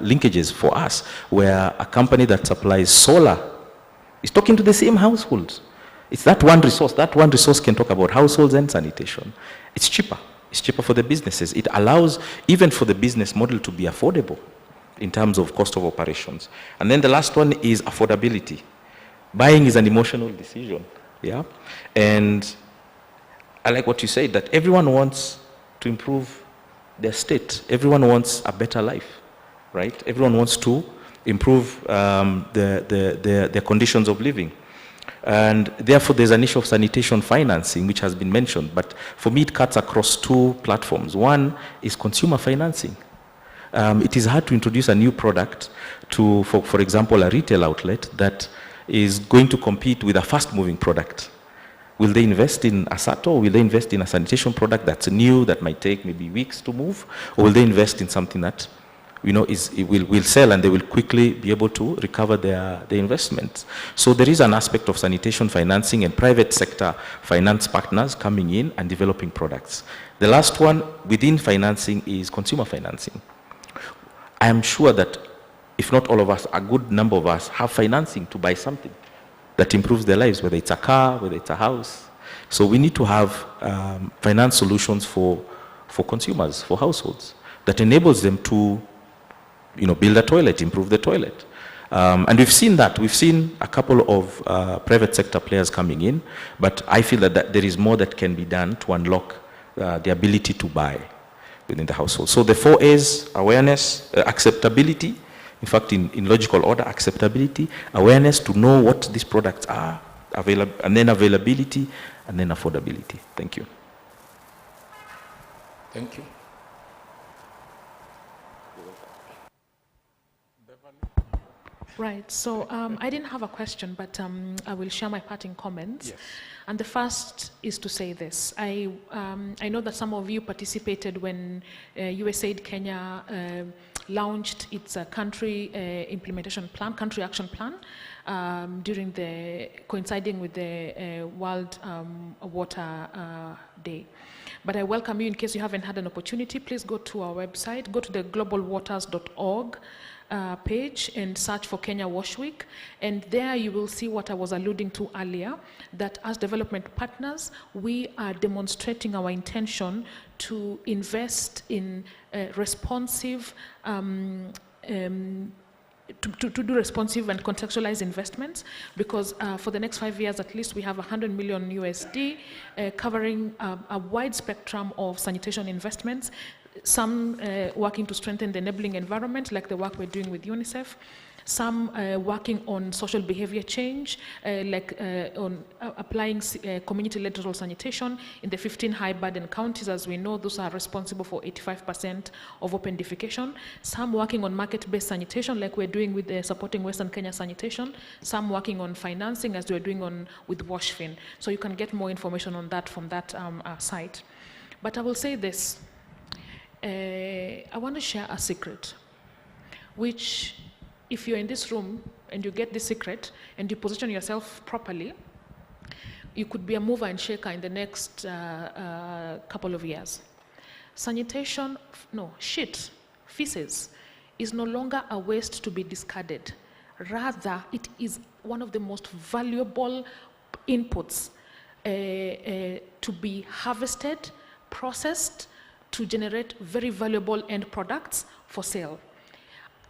linkages for us, where a company that supplies solar is talking to the same households. It's that one resource. That one resource can talk about households and sanitation. It's cheaper. It's cheaper for the businesses. It allows even for the business model to be affordable in terms of cost of operations. And then the last one is affordability. Buying is an emotional decision, yeah? And I like what you said, that everyone wants to improve their state. Everyone wants a better life, right? Everyone wants to improve their conditions of living. And therefore, there's an issue of sanitation financing, which has been mentioned. But for me, it cuts across 2 platforms. One is consumer financing. It is hard to introduce a new product to, for example, a retail outlet that is going to compete with a fast-moving product. Will they invest in Asato, or will they invest in a sanitation product that's new, that might take maybe weeks to move? Or will they invest in something that, you know, will sell and they will quickly be able to recover their investments? So there is an aspect of sanitation financing and private sector finance partners coming in and developing products. The last one within financing is consumer financing. I am sure that if not all of us, a good number of us have financing to buy something that improves their lives, whether it's a car, whether it's a house. So we need to have finance solutions for consumers, for households, that enables them to, you know, build a toilet, improve the toilet. And we've seen that. We've seen a couple of private sector players coming in, but I feel that there is more that can be done to unlock the ability to buy within the household. So the 4 A's: awareness, acceptability, in fact, in logical order: acceptability, awareness to know what these products are, and then availability, and then affordability. Thank you. Thank you. Right, so I didn't have a question, but I will share my parting comments. Yes. And the first is to say this. I know that some of you participated when USAID Kenya launched its country implementation plan, country action plan, coinciding with the World Water Day. But I welcome you. In case you haven't had an opportunity, please go to our website, go to the globalwaters.org page and search for Kenya Wash Week, and there you will see what I was alluding to earlier, that as development partners, we are demonstrating our intention to invest in responsive to do responsive and contextualized investments, because for the next 5 years at least we have $100 million USD covering a wide spectrum of sanitation investments, some working to strengthen the enabling environment, like the work we're doing with UNICEF, some working on social behavior change, like on applying community-led rural sanitation in the 15 high-burden counties. As we know, those are responsible for 85% of open defecation. Some working on market-based sanitation, like we're doing with supporting Western Kenya sanitation. Some working on financing, as we're doing with WashFin. So you can get more information on that from that site. But I will say this. I want to share a secret, which, if you're in this room and you get this secret and you position yourself properly, you could be a mover and shaker in the next couple of years. Sanitation, feces, is no longer a waste to be discarded. Rather, it is one of the most valuable inputs to be harvested, processed, to generate very valuable end products for sale.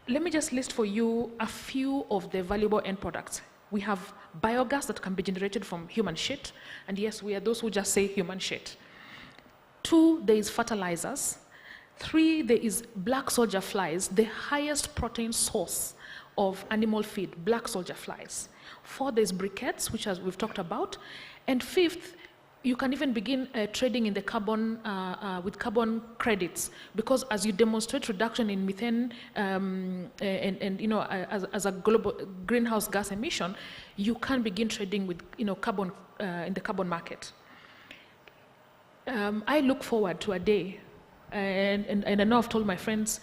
Let me just list for you a few of the valuable end products. We have biogas that can be generated from human shit, and yes, we are those who just say human shit. 2, there is fertilizers. 3, there is black soldier flies, the highest protein source of animal feed, black soldier flies. 4, there's briquettes, which we've talked about. And 5th, you can even begin trading in the carbon with carbon credits, because as you demonstrate reduction in methane and you know, as a global greenhouse gas emission, you can begin trading with, you know, carbon in the carbon market. I look forward to a day, and I know I've told my friends,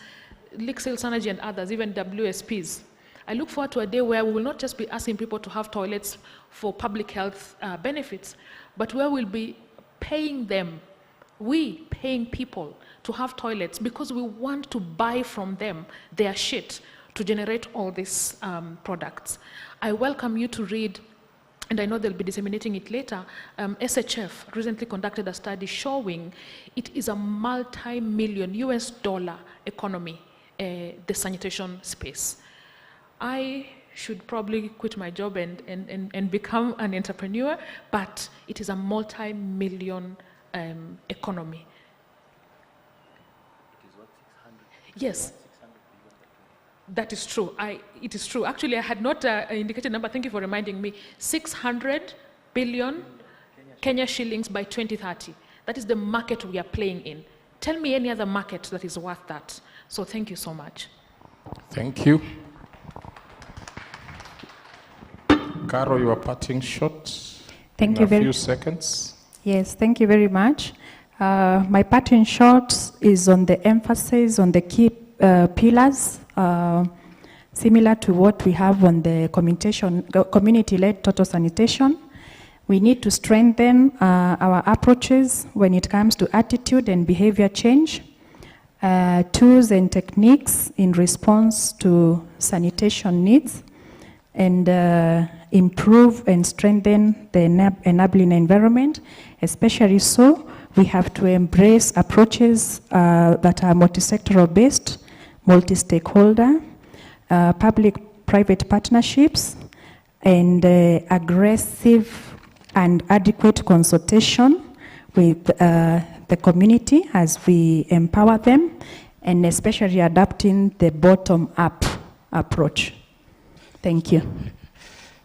Lixil, Synergy, and others, even WSPs. I look forward to a day where we will not just be asking people to have toilets for public health benefits, but where we'll be paying them, paying people to have toilets, because we want to buy from them their shit to generate all these products. I welcome you to read, and I know they'll be disseminating it later, SHF recently conducted a study showing it is a multi-million US dollar economy, the sanitation space. I should probably quit my job and become an entrepreneur, but it is a multi-million economy. It is what, 600? Yes. That is true. It is true. Actually, I had not indicated a number. Thank you for reminding me. 600 billion Kenya shillings by 2030. That is the market we are playing in. Tell me any other market that is worth that. So thank you so much. Thank you. Caro, your parting shot. Thank in you a very few seconds. Yes, thank you very much. My part in short is on the emphasis on the key pillars, similar to what we have on the community-led total sanitation. We need to strengthen our approaches when it comes to attitude and behavior change, tools and techniques in response to sanitation needs, and improve and strengthen the enabling environment. Especially so, we have to embrace approaches that are multi-sectoral based, multi-stakeholder, public-private partnerships, and aggressive and adequate consultation with the community as we empower them, and especially adapting the bottom-up approach. Thank you.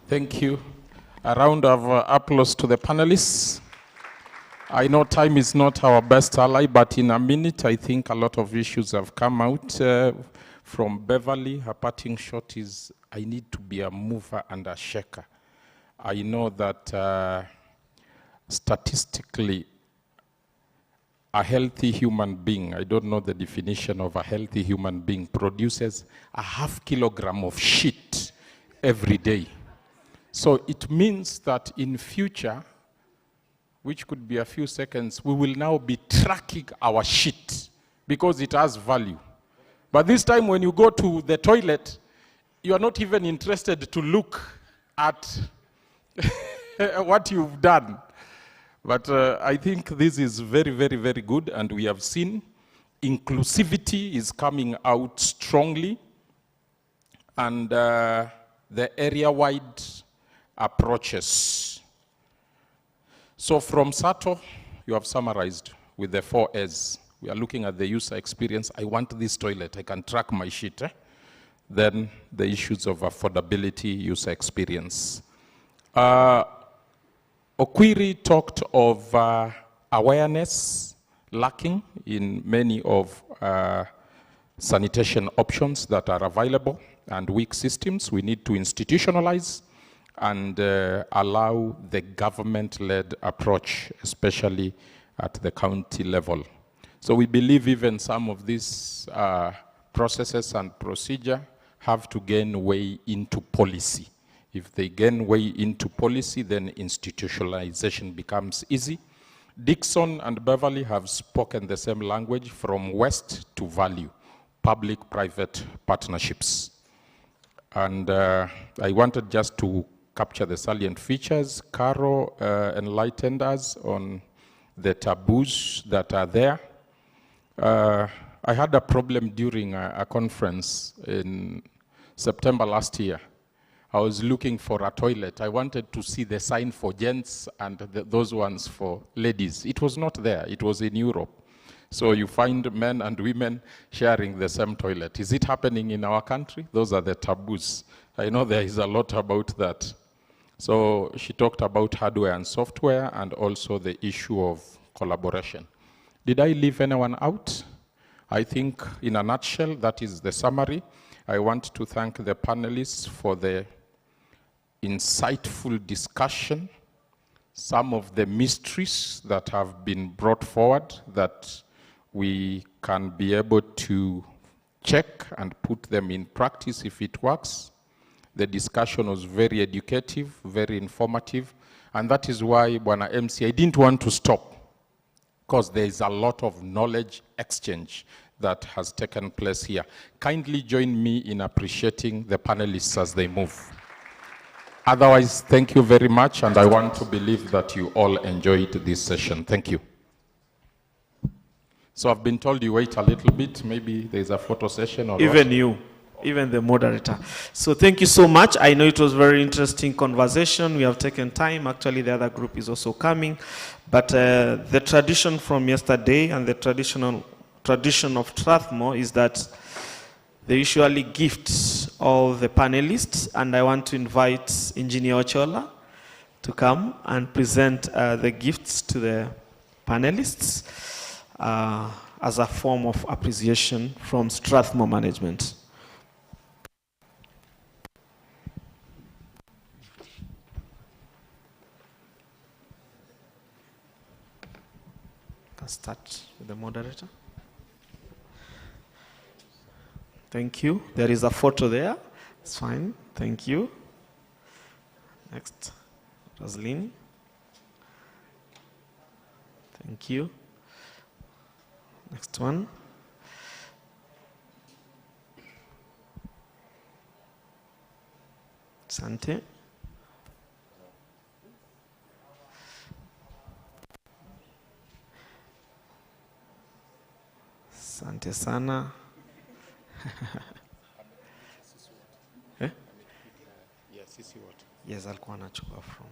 Thank you. A round of applause to the panelists. I know time is not our best ally, but in a minute, I think a lot of issues have come out. From Beverly, her parting shot is, I need to be a mover and a shaker. I know that statistically, a healthy human being, I don't know the definition of a healthy human being, produces a ½ kilogram of shit every day. So it means that in future, which could be a few seconds, we will now be tracking our shit because it has value. But this time when you go to the toilet, you are not even interested to look at what you've done. But I think this is very, very, very good, and we have seen inclusivity is coming out strongly, and the area-wide approaches. So from SATO, you have summarized with the 4 A's. We are looking at the user experience. I want this toilet. I can track my shit. Then the issues of affordability, user experience. Okwiri talked of awareness lacking in many of sanitation options that are available and weak systems. We need to institutionalize and allow the government-led approach, especially at the county level. So we believe even some of these processes and procedure have to gain way into policy. If they gain way into policy, then institutionalization becomes easy. Dixon and Beverly have spoken the same language from waste to value, public-private partnerships. And I wanted just to capture the salient features. Caro enlightened us on the taboos that are there. I had a problem during a conference in September last year. I was looking for a toilet. I wanted to see the sign for gents and those ones for ladies. It was not there. It was in Europe. So you find men and women sharing the same toilet. Is it happening in our country? Those are the taboos. I know there is a lot about that. So she talked about hardware and software and also the issue of collaboration. Did I leave anyone out? I think in a nutshell, that is the summary. I want to thank the panelists for the insightful discussion, some of the mysteries that have been brought forward that we can be able to check and put them in practice if it works. The discussion was very educative, very informative, and that is why, Bwana MC, I didn't want to stop, because there is a lot of knowledge exchange that has taken place here. Kindly join me in appreciating the panelists as they move. Otherwise, thank you very much, and I want to believe that you all enjoyed this session. Thank you. So I've been told you wait a little bit, maybe there's a photo session or even what? You, even the moderator. So thank you so much. I know it was very interesting conversation. We have taken time. Actually, the other group is also coming. But the tradition from yesterday and the tradition of Strathmore is that they usually gift all the panelists, and I want to invite Engineer Ochola to come and present the gifts to the panelists as a form of appreciation from Strathmore management. Let's start with the moderator. Thank you. There is a photo there. It's fine. Thank you. Next, Roslyn. Thank you. Next one. Sante. Asante sana. Eh? Yes, alikuwa anachukua from.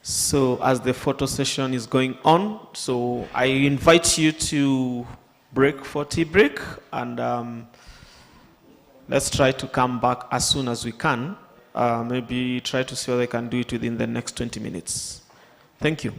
So as the photo session is going on, so I invite you to break for tea break, and let's try to come back as soon as we can. Maybe try to see whether I can do it within the next 20 minutes. Thank you.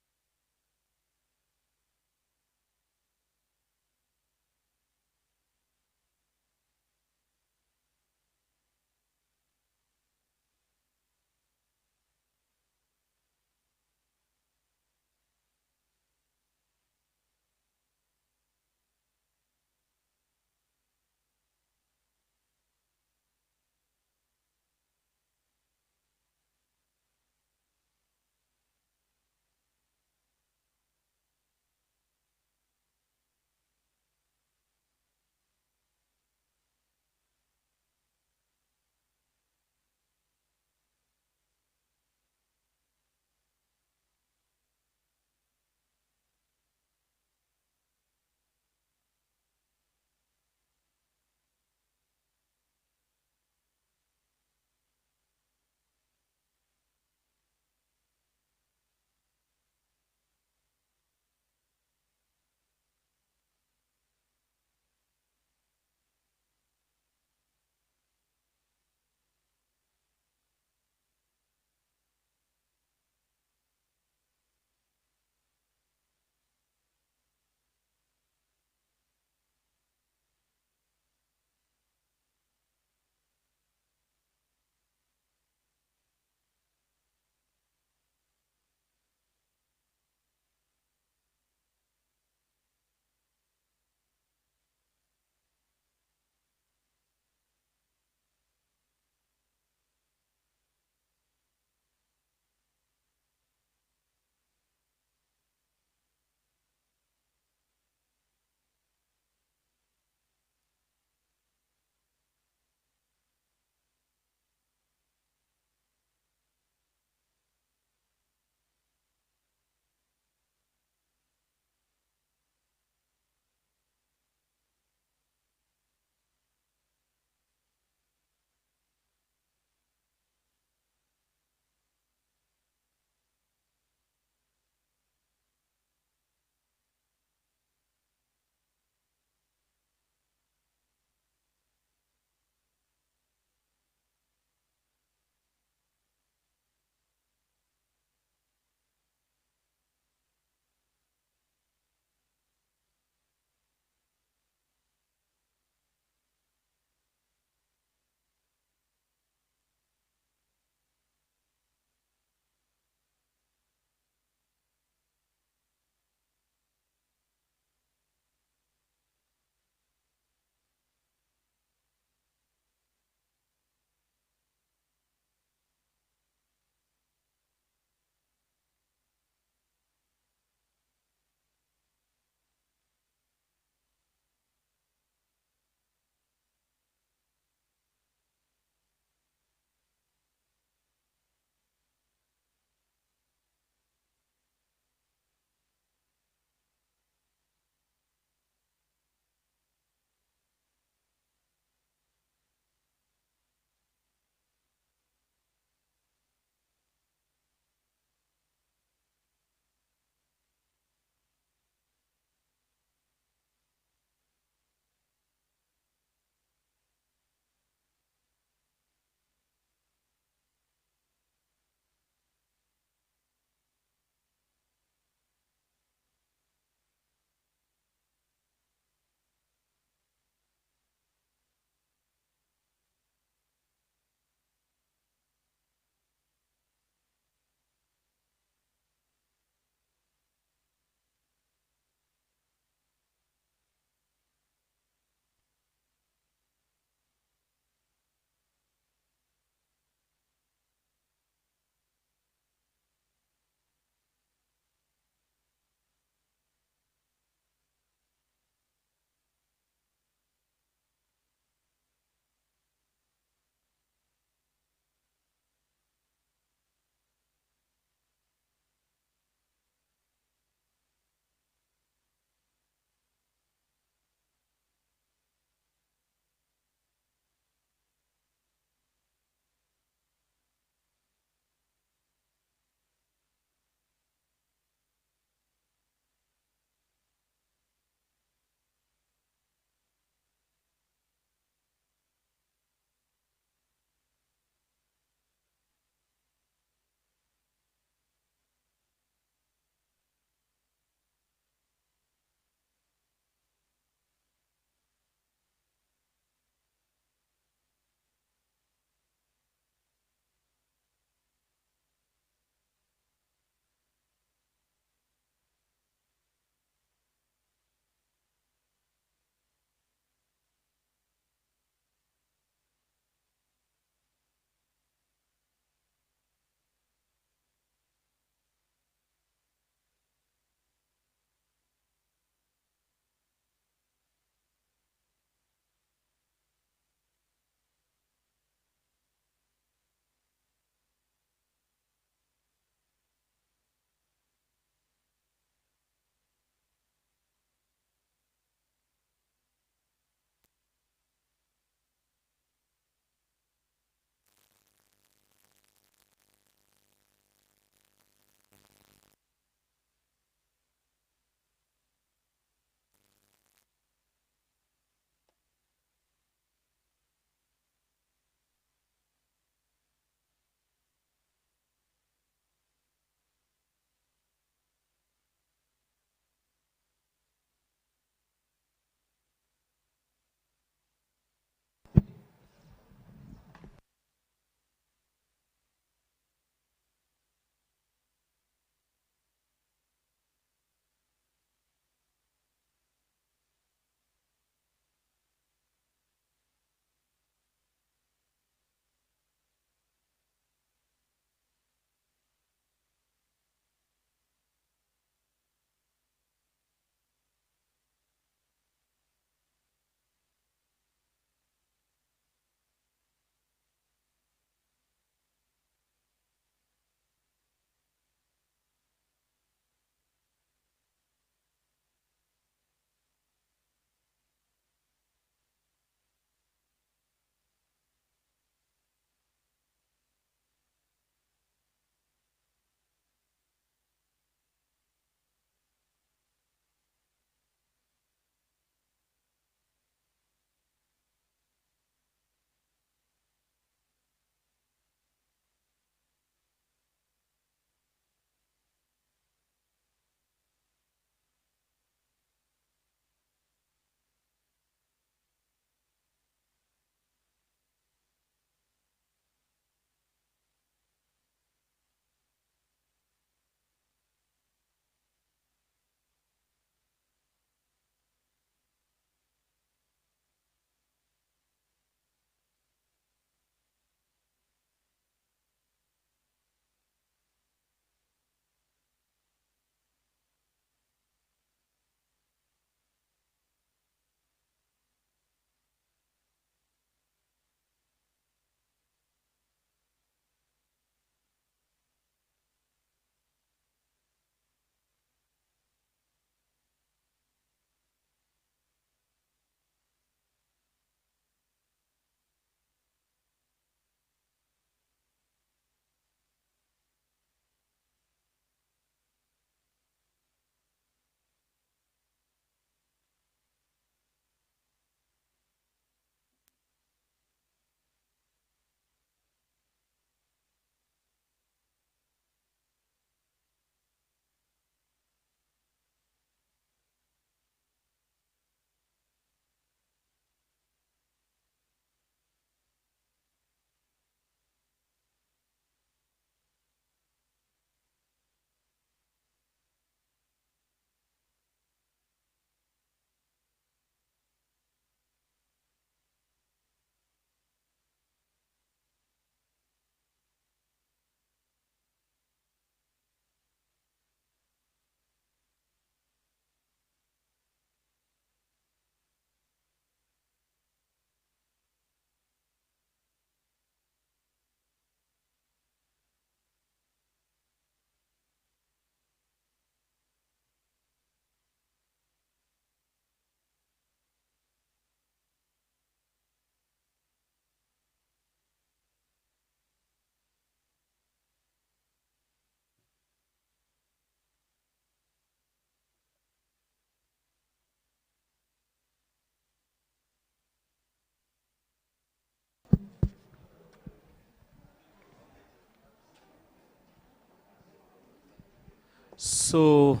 So,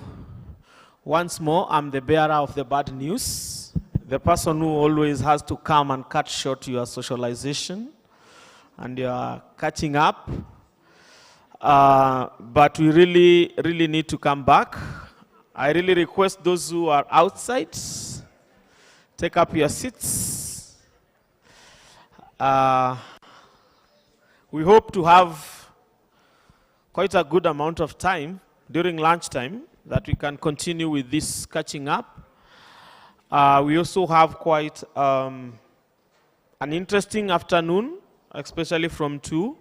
once more, I'm the bearer of the bad news. The person who always has to come and cut short your socialization and your catching up. But we really need to come back. I really request those who are outside, take up your seats. We hope to have quite a good amount of time during lunchtime that we can continue with this catching up. We also have quite an interesting afternoon, especially from 2,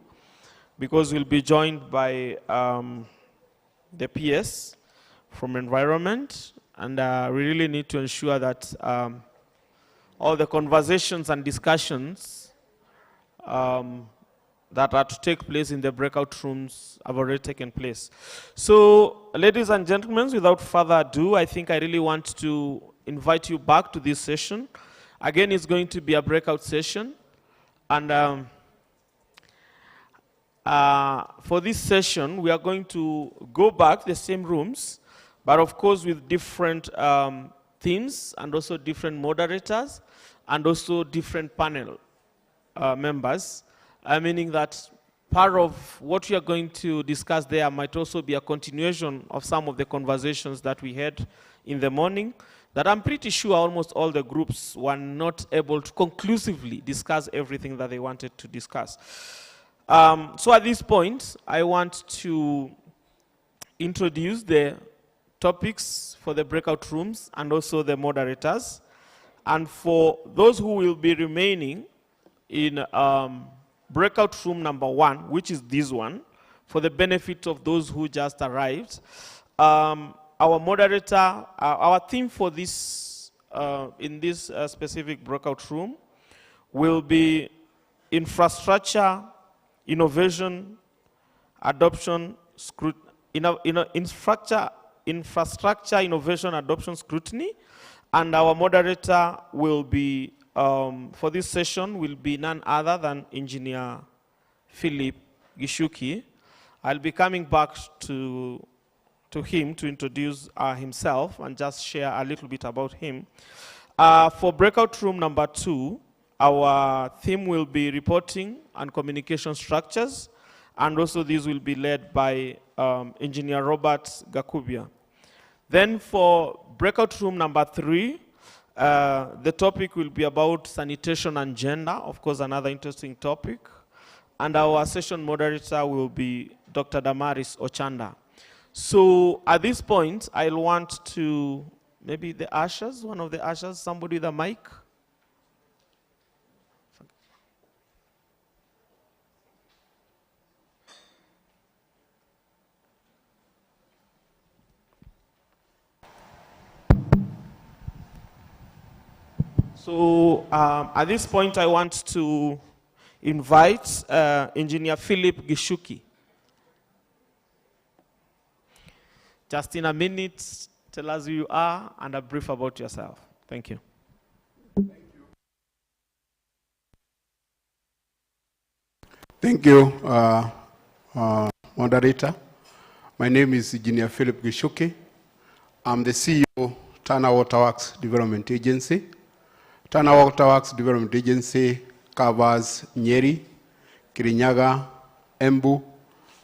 because we'll be joined by the PS from environment, and we really need to ensure that all the conversations and discussions that are to take place in the breakout rooms have already taken place. So, ladies and gentlemen, without further ado, I think I really want to invite you back to this session. Again, it's going to be a breakout session. And for this session, we are going to go back the same rooms, but of course with different themes and also different moderators and also different panel members. Meaning that part of what we are going to discuss there might also be a continuation of some of the conversations that we had in the morning, that I'm pretty sure almost all the groups were not able to conclusively discuss everything that they wanted to discuss. So at this point, I want to introduce the topics for the breakout rooms and also the moderators. And for those who will be remaining in breakout room number 1, which is this one, for the benefit of those who just arrived, our moderator, our theme for this, in this specific breakout room will be infrastructure, innovation, adoption, infrastructure, innovation, adoption, scrutiny. And our moderator will be, for this session, will be none other than Engineer Philip Gishuki. I'll be coming back to him to introduce himself and just share a little bit about him. For breakout room number 2, our theme will be reporting and communication structures, and also these will be led by Engineer Robert Gakubia. Then for breakout room number 3, the topic will be about sanitation and gender, of course another interesting topic. And our session moderator will be Dr. Damaris Ochanda. So at this point, I'll want to, maybe the ushers, one of the ushers, somebody with a mic. So at this point, I want to invite Engineer Philip Gishuki. Just in a minute, tell us who you are and a brief about yourself. Thank you. Thank you, moderator. My name is Engineer Philip Gishuki. I'm the CEO, Tana Waterworks Development Agency. Tana Waterworks Development Agency covers Nyeri, Kirinyaga, Embu,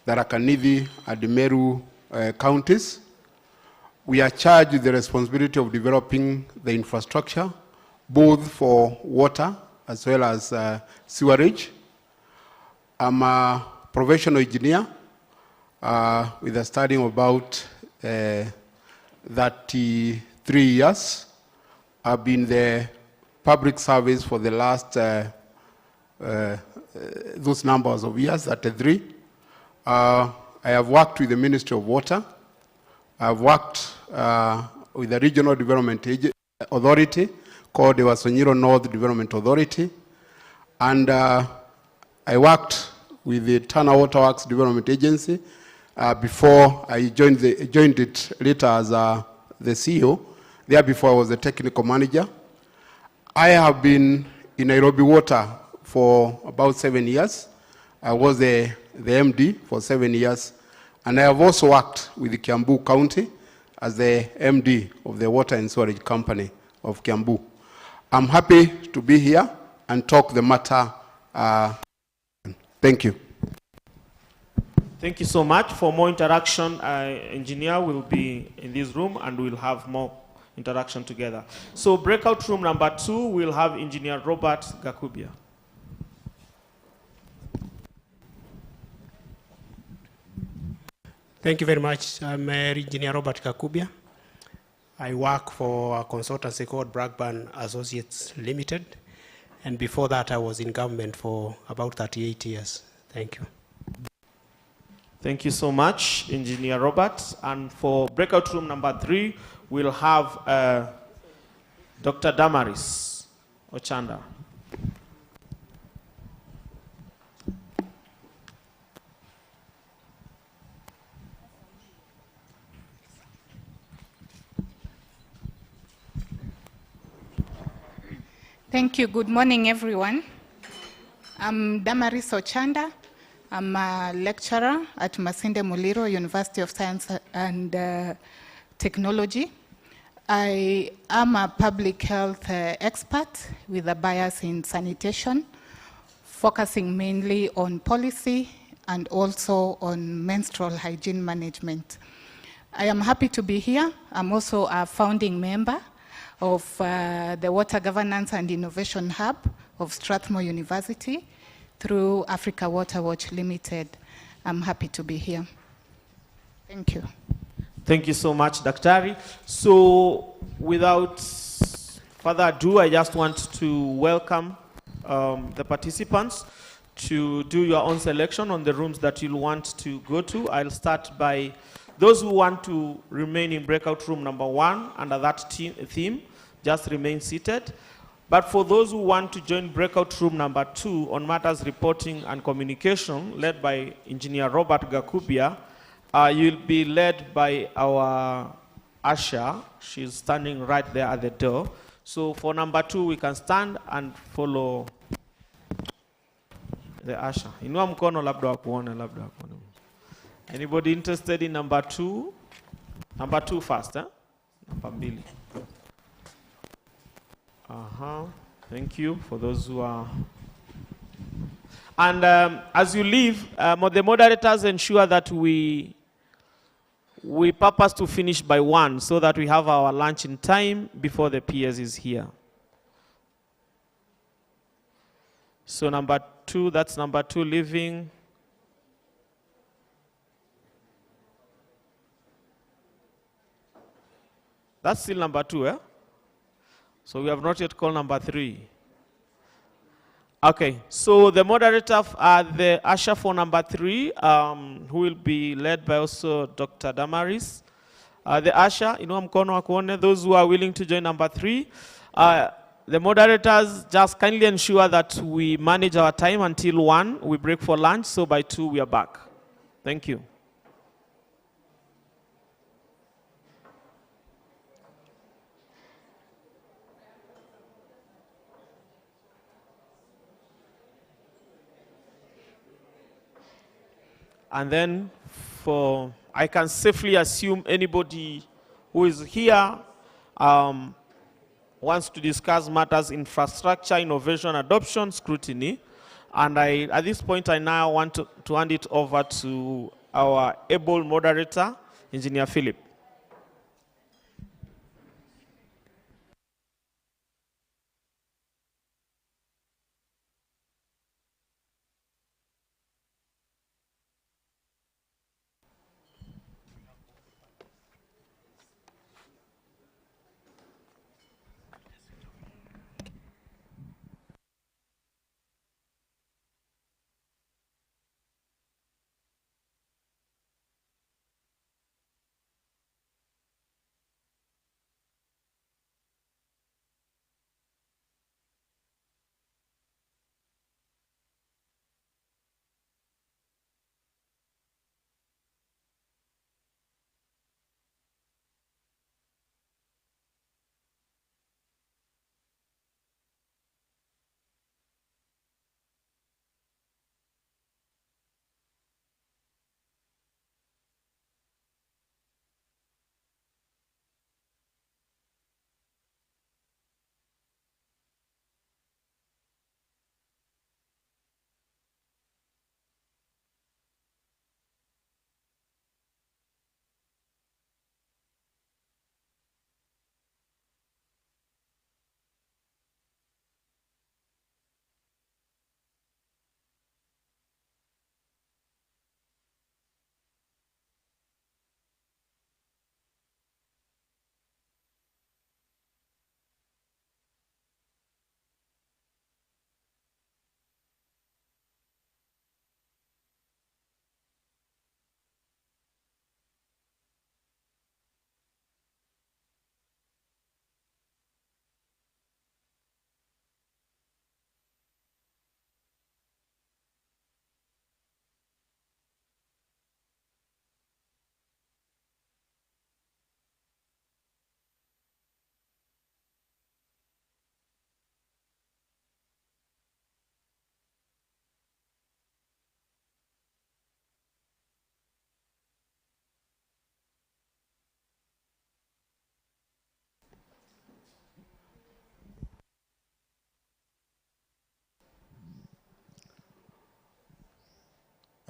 Tharaka Nithi, and Meru counties. We are charged with the responsibility of developing the infrastructure, both for water as well as sewerage. I'm a professional engineer with a study of about 33 years. I've been the public service for the last those numbers of years, 33. I have worked with the Ministry of Water. I've worked with the Regional Development Authority called the Wasonyiro North Development Authority. And I worked with the Tana Waterworks Development Agency before I joined it later as the CEO. There before I was the technical manager. I have been in Nairobi Water for about 7 years. I was the MD for 7 years. And I have also worked with the Kiambu County as the MD of the Water and Sewerage Company of Kiambu. I'm happy to be here and talk the matter. Thank you. Thank you so much. For more interaction, engineer will be in this room and we'll have more interaction together. So breakout room number 2, we'll have engineer Robert Gakubia. Thank you very much. I'm Engineer Robert Kakubia. I work for a consultancy called Blackburn Associates Limited. And before that, I was in government for about 38 years. Thank you. Thank you so much, Engineer Robert. And for breakout room number 3, we'll have Dr. Damaris Ochanda. Thank you. Good morning, everyone. I'm Damaris Ochanda. I'm a lecturer at Masinde Muliro, University of Science and Technology. I am a public health expert with a bias in sanitation, focusing mainly on policy and also on menstrual hygiene management. I am happy to be here. I'm also a founding member of the Water Governance and Innovation Hub of Strathmore University through Africa Water Watch Limited. I'm happy to be here. Thank you. Thank you so much, Daktari. So without further ado, I just want to welcome the participants to do your own selection on the rooms that you'll want to go to. I'll start by those who want to remain in breakout room number 1 under that theme, just remain seated. But for those who want to join breakout room number 2 on matters reporting and communication, led by Engineer Robert Gakubia, you'll be led by our Asha. She's standing right there at the door. So for number 2, we can stand and follow the Asha. Inua mkono labda wakuone, labda wakuone. Anybody interested in number 2? Number 2 first, eh? Number 2. Thank you for those who are. And as you leave, the moderators ensure that we purpose to finish by 1 so that we have our lunch in time before the PS is here. So number 2, that's number 2 leaving. That's still number 2, eh? So we have not yet called number 3. Okay, so the moderator, the usher for number 3, who will be led by also Dr. Damaris. The usher, inua mkono wakuone, those who are willing to join number 3. The moderators just kindly ensure that we manage our time until 1, we break for lunch, so by 2 we are back. Thank you. And then I can safely assume anybody who is here wants to discuss matters infrastructure, innovation, adoption, scrutiny. And at this point, I now want to hand it over to our able moderator, Engineer Philip.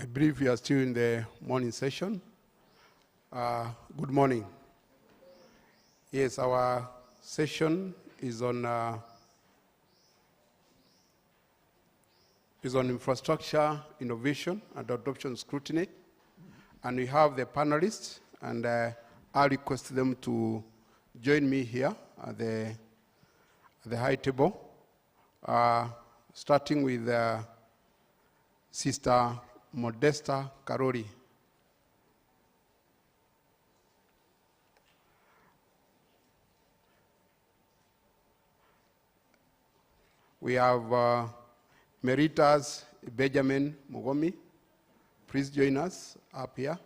I believe we are still in the morning session. Good morning. Yes, our session is on infrastructure, innovation, and adoption scrutiny. And we have the panelists, and I'll request them to join me here at the high table, starting with Sister Modesta Karori. We have Meritas Benjamin Mugomi. Please join us up here.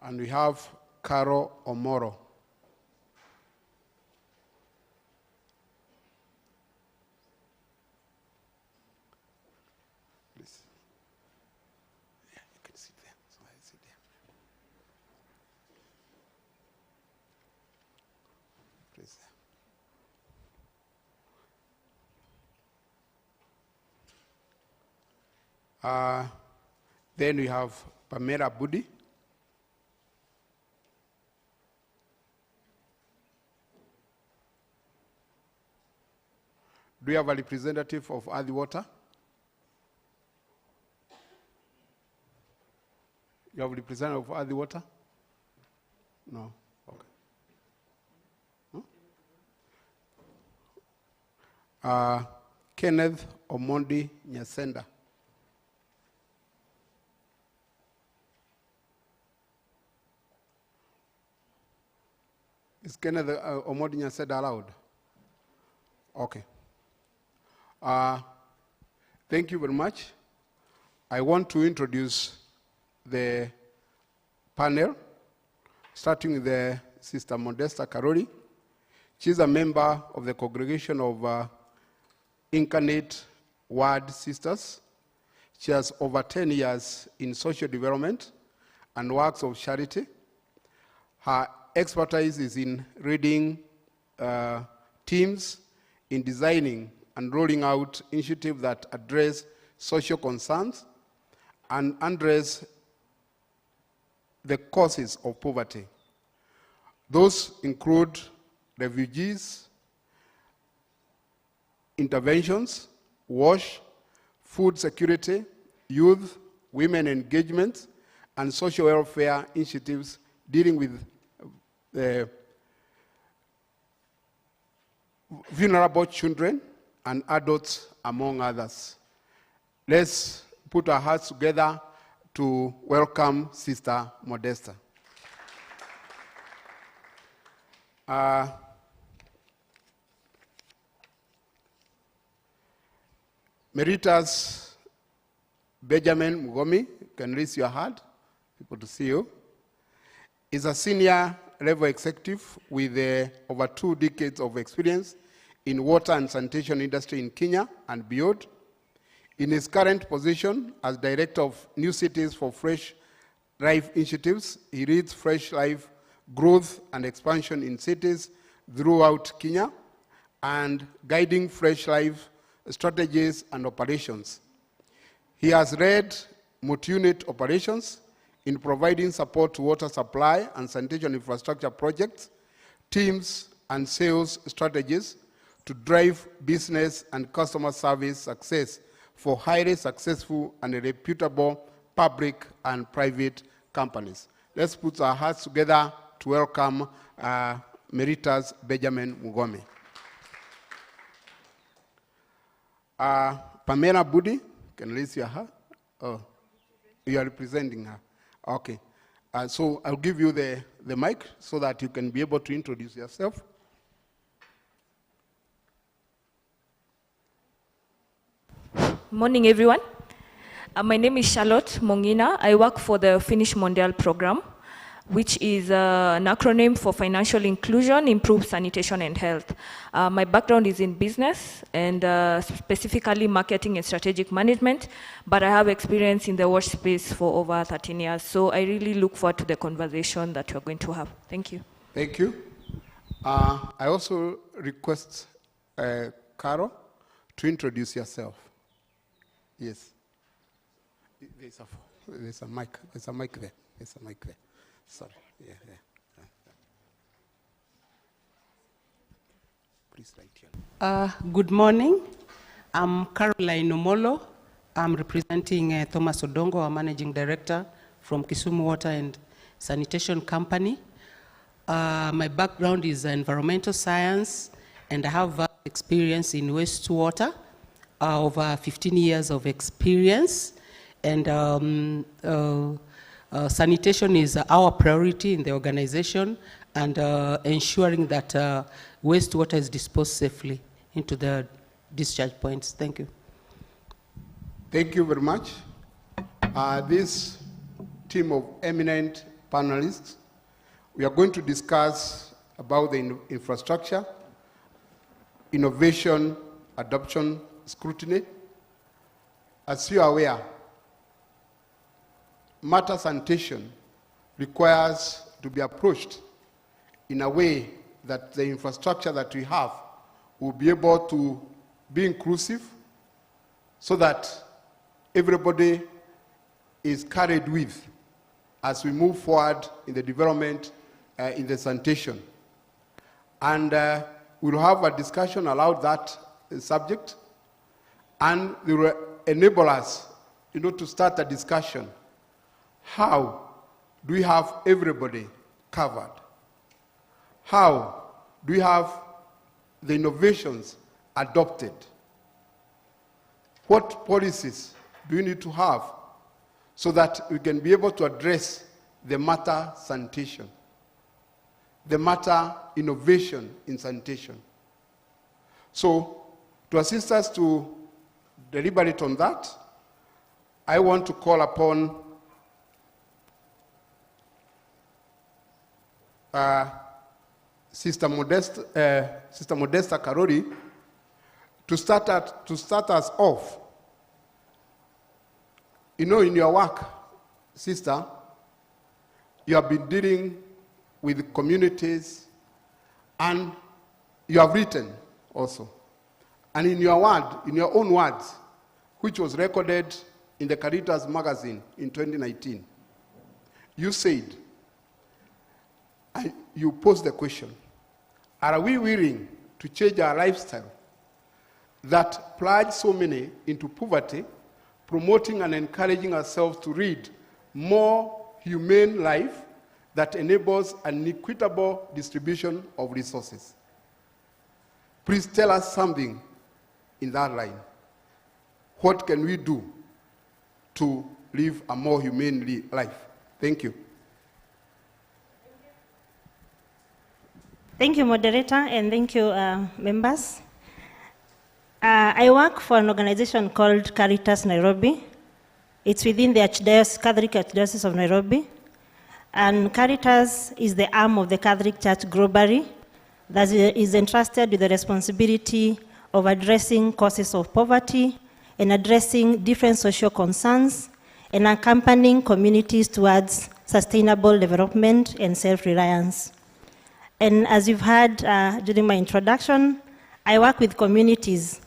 And we have Caro Omoro. Please. Yeah, you can sit there. So I sit there. Please. Then we have Pamela Budi. Do you have a representative of Earthy Water? You have a representative of Earthy Water? No. Okay. Huh? Kenneth Omondi Nyasenda. Is Kenneth Omondi Nyasenda allowed? Okay. Thank you very much. I want to introduce the panel, starting with the Sister Modesta Karori. She's a member of the congregation of Incarnate Word Sisters. She has over 10 years in social development and works of charity. Her expertise is in leading teams in designing and rolling out initiatives that address social concerns and address the causes of poverty. Those include refugees, interventions, WASH, food security, youth, women engagement, and social welfare initiatives dealing with vulnerable children and adults, among others. Let's put our hearts together to welcome Sister Modesta. Meritas Benjamin Mugomi, you can raise your hand, people to see you, is a senior level executive with over 2 decades of experience in water and sanitation industry in Kenya and beyond. In his current position as Director of New Cities for Fresh Life Initiatives, he leads Fresh Life growth and expansion in cities throughout Kenya and guiding Fresh Life strategies and operations. He has led multi-unit operations in providing support to water supply and sanitation infrastructure projects, teams, and sales strategies to drive business and customer service success for highly successful and reputable public and private companies. Let's put our hearts together to welcome Meritas Benjamin Mugomi. Pamela Budi, can you raise your hand? Oh, you are representing her. Okay. So I'll give you the mic so that you can be able to introduce yourself. Morning, everyone. My name is Charlotte Mongina. I work for the Finnish Mondial program, which is an acronym for Financial Inclusion, Improved Sanitation and Health. My background is in business and specifically marketing and strategic management, but I have experience in the WASH space for over 13 years. So I really look forward to the conversation that we're going to have. Thank you. Thank you. I also request Caro to introduce yourself. Yes. There's a mic. There's a mic there. There's a mic there. Sorry. Yeah. Please write here. Good morning. I'm Caroline Omolo. I'm representing Thomas Odongo, our Managing Director from Kisumu Water and Sanitation Company. My background is environmental science, and I have experience in wastewater, over 15 years of experience. And sanitation is our priority in the organization, and ensuring that wastewater is disposed safely into the discharge points. Thank you. Thank you very much. This team of eminent panelists, we are going to discuss about the infrastructure, innovation, adoption, scrutiny. As you are aware, matter sanitation requires to be approached in a way that the infrastructure that we have will be able to be inclusive, so that everybody is carried with as we move forward in the development in the sanitation. And we'll have a discussion about that subject, and it will enable us, to start a discussion. How do we have everybody covered? How do we have the innovations adopted? What policies do we need to have so that we can be able to address the matter sanitation, the matter innovation in sanitation? So, to assist us to deliberate on that, I want to call upon Sister Modesta Karori to start us off. In your work, sister, you have been dealing with communities, and you have written also. And in your own words, which was recorded in the Caritas magazine in 2019, you said, you posed the question, are we willing to change our lifestyle that plunged so many into poverty, promoting and encouraging ourselves to lead more humane life that enables an equitable distribution of resources? Please tell us something in that line. What can we do to live a more humane life? Thank you. Thank you, moderator, and thank you, members. I work for an organization called Caritas Nairobi. It's within the Catholic Archdiocese of Nairobi. And Caritas is the arm of the Catholic Church globally that is entrusted with the responsibility of addressing causes of poverty and addressing different social concerns and accompanying communities towards sustainable development and self-reliance. And as you've heard during my introduction, I work with communities.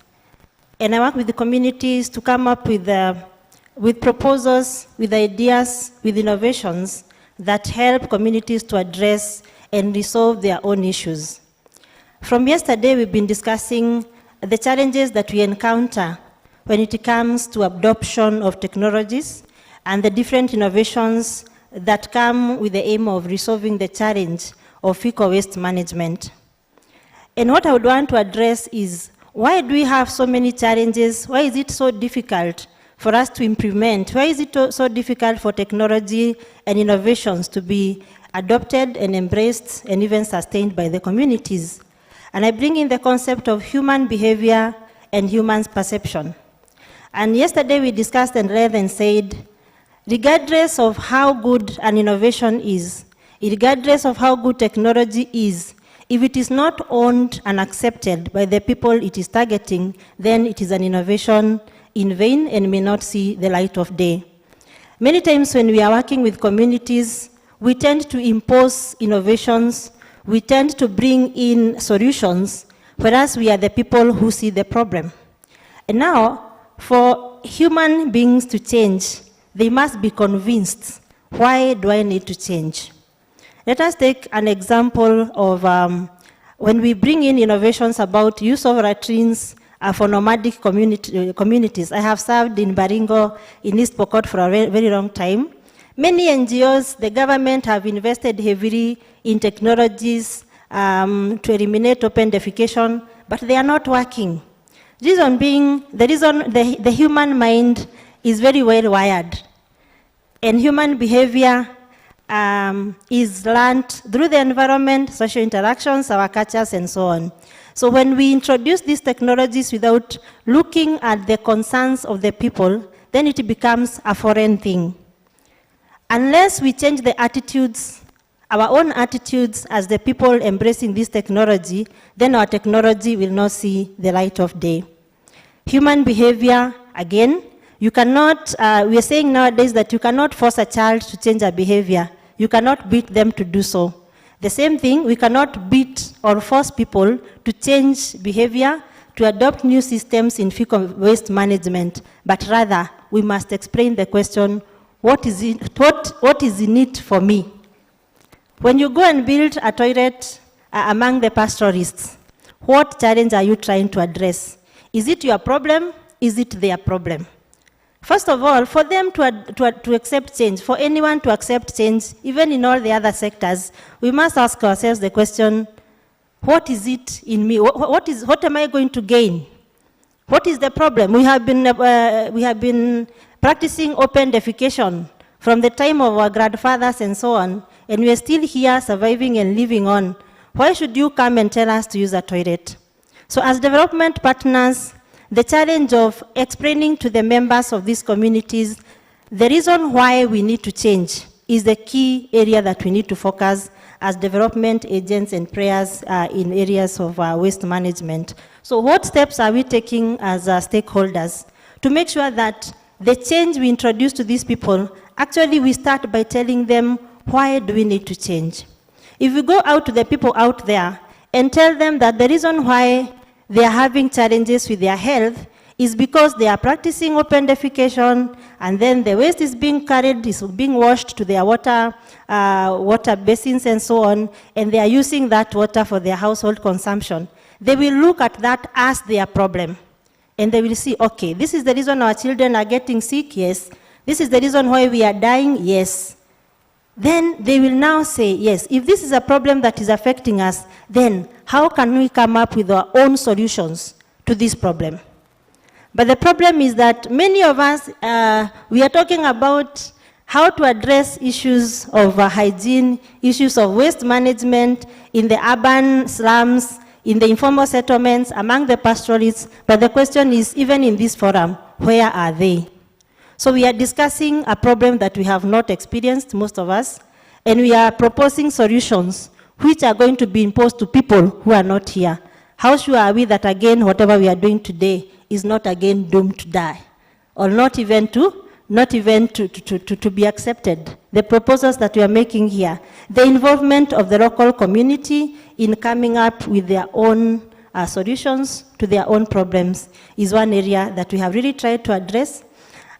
And I work with the communities to come up with proposals, with ideas, with innovations that help communities to address and resolve their own issues. From yesterday, we've been discussing the challenges that we encounter when it comes to adoption of technologies and the different innovations that come with the aim of resolving the challenge of fecal waste management. And what I would want to address is, why do we have so many challenges? Why is it so difficult for us to implement? Why is it so difficult for technology and innovations to be adopted and embraced and even sustained by the communities? And I bring in the concept of human behavior and human perception. And yesterday we discussed and read and said, regardless of how good an innovation is, regardless of how good technology is, if it is not owned and accepted by the people it is targeting, then it is an innovation in vain and may not see the light of day. Many times when we are working with communities, we tend to impose innovations, we tend to bring in solutions, whereas we are the people who see the problem. And now, for for human beings to change, they must be convinced, why do I need to change? Let us take an example of when we bring in innovations about use of latrines for nomadic communities. I have served in Baringo, in East Pokot for a very long time. Many NGOs, the government have invested heavily in technologies to eliminate open defecation, but they are not working. Reason being, the human mind is very well wired, and human behavior is learned through the environment, social interactions, our cultures, and so on. So when we introduce these technologies without looking at the concerns of the people, then it becomes a foreign thing. Unless we change the attitudes, our own attitudes as the people embracing this technology, then our technology will not see the light of day. Human behavior, again, you cannot, we are saying nowadays that you cannot force a child to change their behavior. You cannot beat them to do so. The same thing, we cannot beat or force people to change behavior, to adopt new systems in fecal waste management, but rather we must explain the question, what is in it for me? When you go and build a toilet among the pastoralists, what challenge are you trying to address? Is it your problem? Is it their problem? First of all, for them to accept change, for anyone to accept change, even in all the other sectors, we must ask ourselves the question, what is it in me? What am I going to gain? What is the problem? We have been practicing open defecation from the time of our grandfathers and so on, and we are still here surviving and living on. Why should you come and tell us to use a toilet? So as development partners, the challenge of explaining to the members of these communities the reason why we need to change is the key area that we need to focus as development agents and players in areas of waste management. So what steps are we taking as stakeholders to make sure that the change we introduce to these people, actually we start by telling them, why do we need to change? If we go out to the people out there and tell them that the reason why they are having challenges with their health is because they are practicing open defecation, and then the waste is being carried, is being washed to their water basins and so on, and they are using that water for their household consumption. They will look at that as their problem. And they will see, okay, this is the reason our children are getting sick, yes. This is the reason why we are dying, yes. Then they will now say, yes, if this is a problem that is affecting us, then how can we come up with our own solutions to this problem? But the problem is that many of us, we are talking about how to address issues of hygiene, issues of waste management in the urban slums, in the informal settlements, among the pastoralists, but the question is, even in this forum, where are they? So we are discussing a problem that we have not experienced, most of us, and we are proposing solutions which are going to be imposed to people who are not here. How sure are we that, again, whatever we are doing today is not again doomed to die, or not even to be accepted? The proposals that we are making here, the involvement of the local community in coming up with their own solutions to their own problems is one area that we have really tried to address.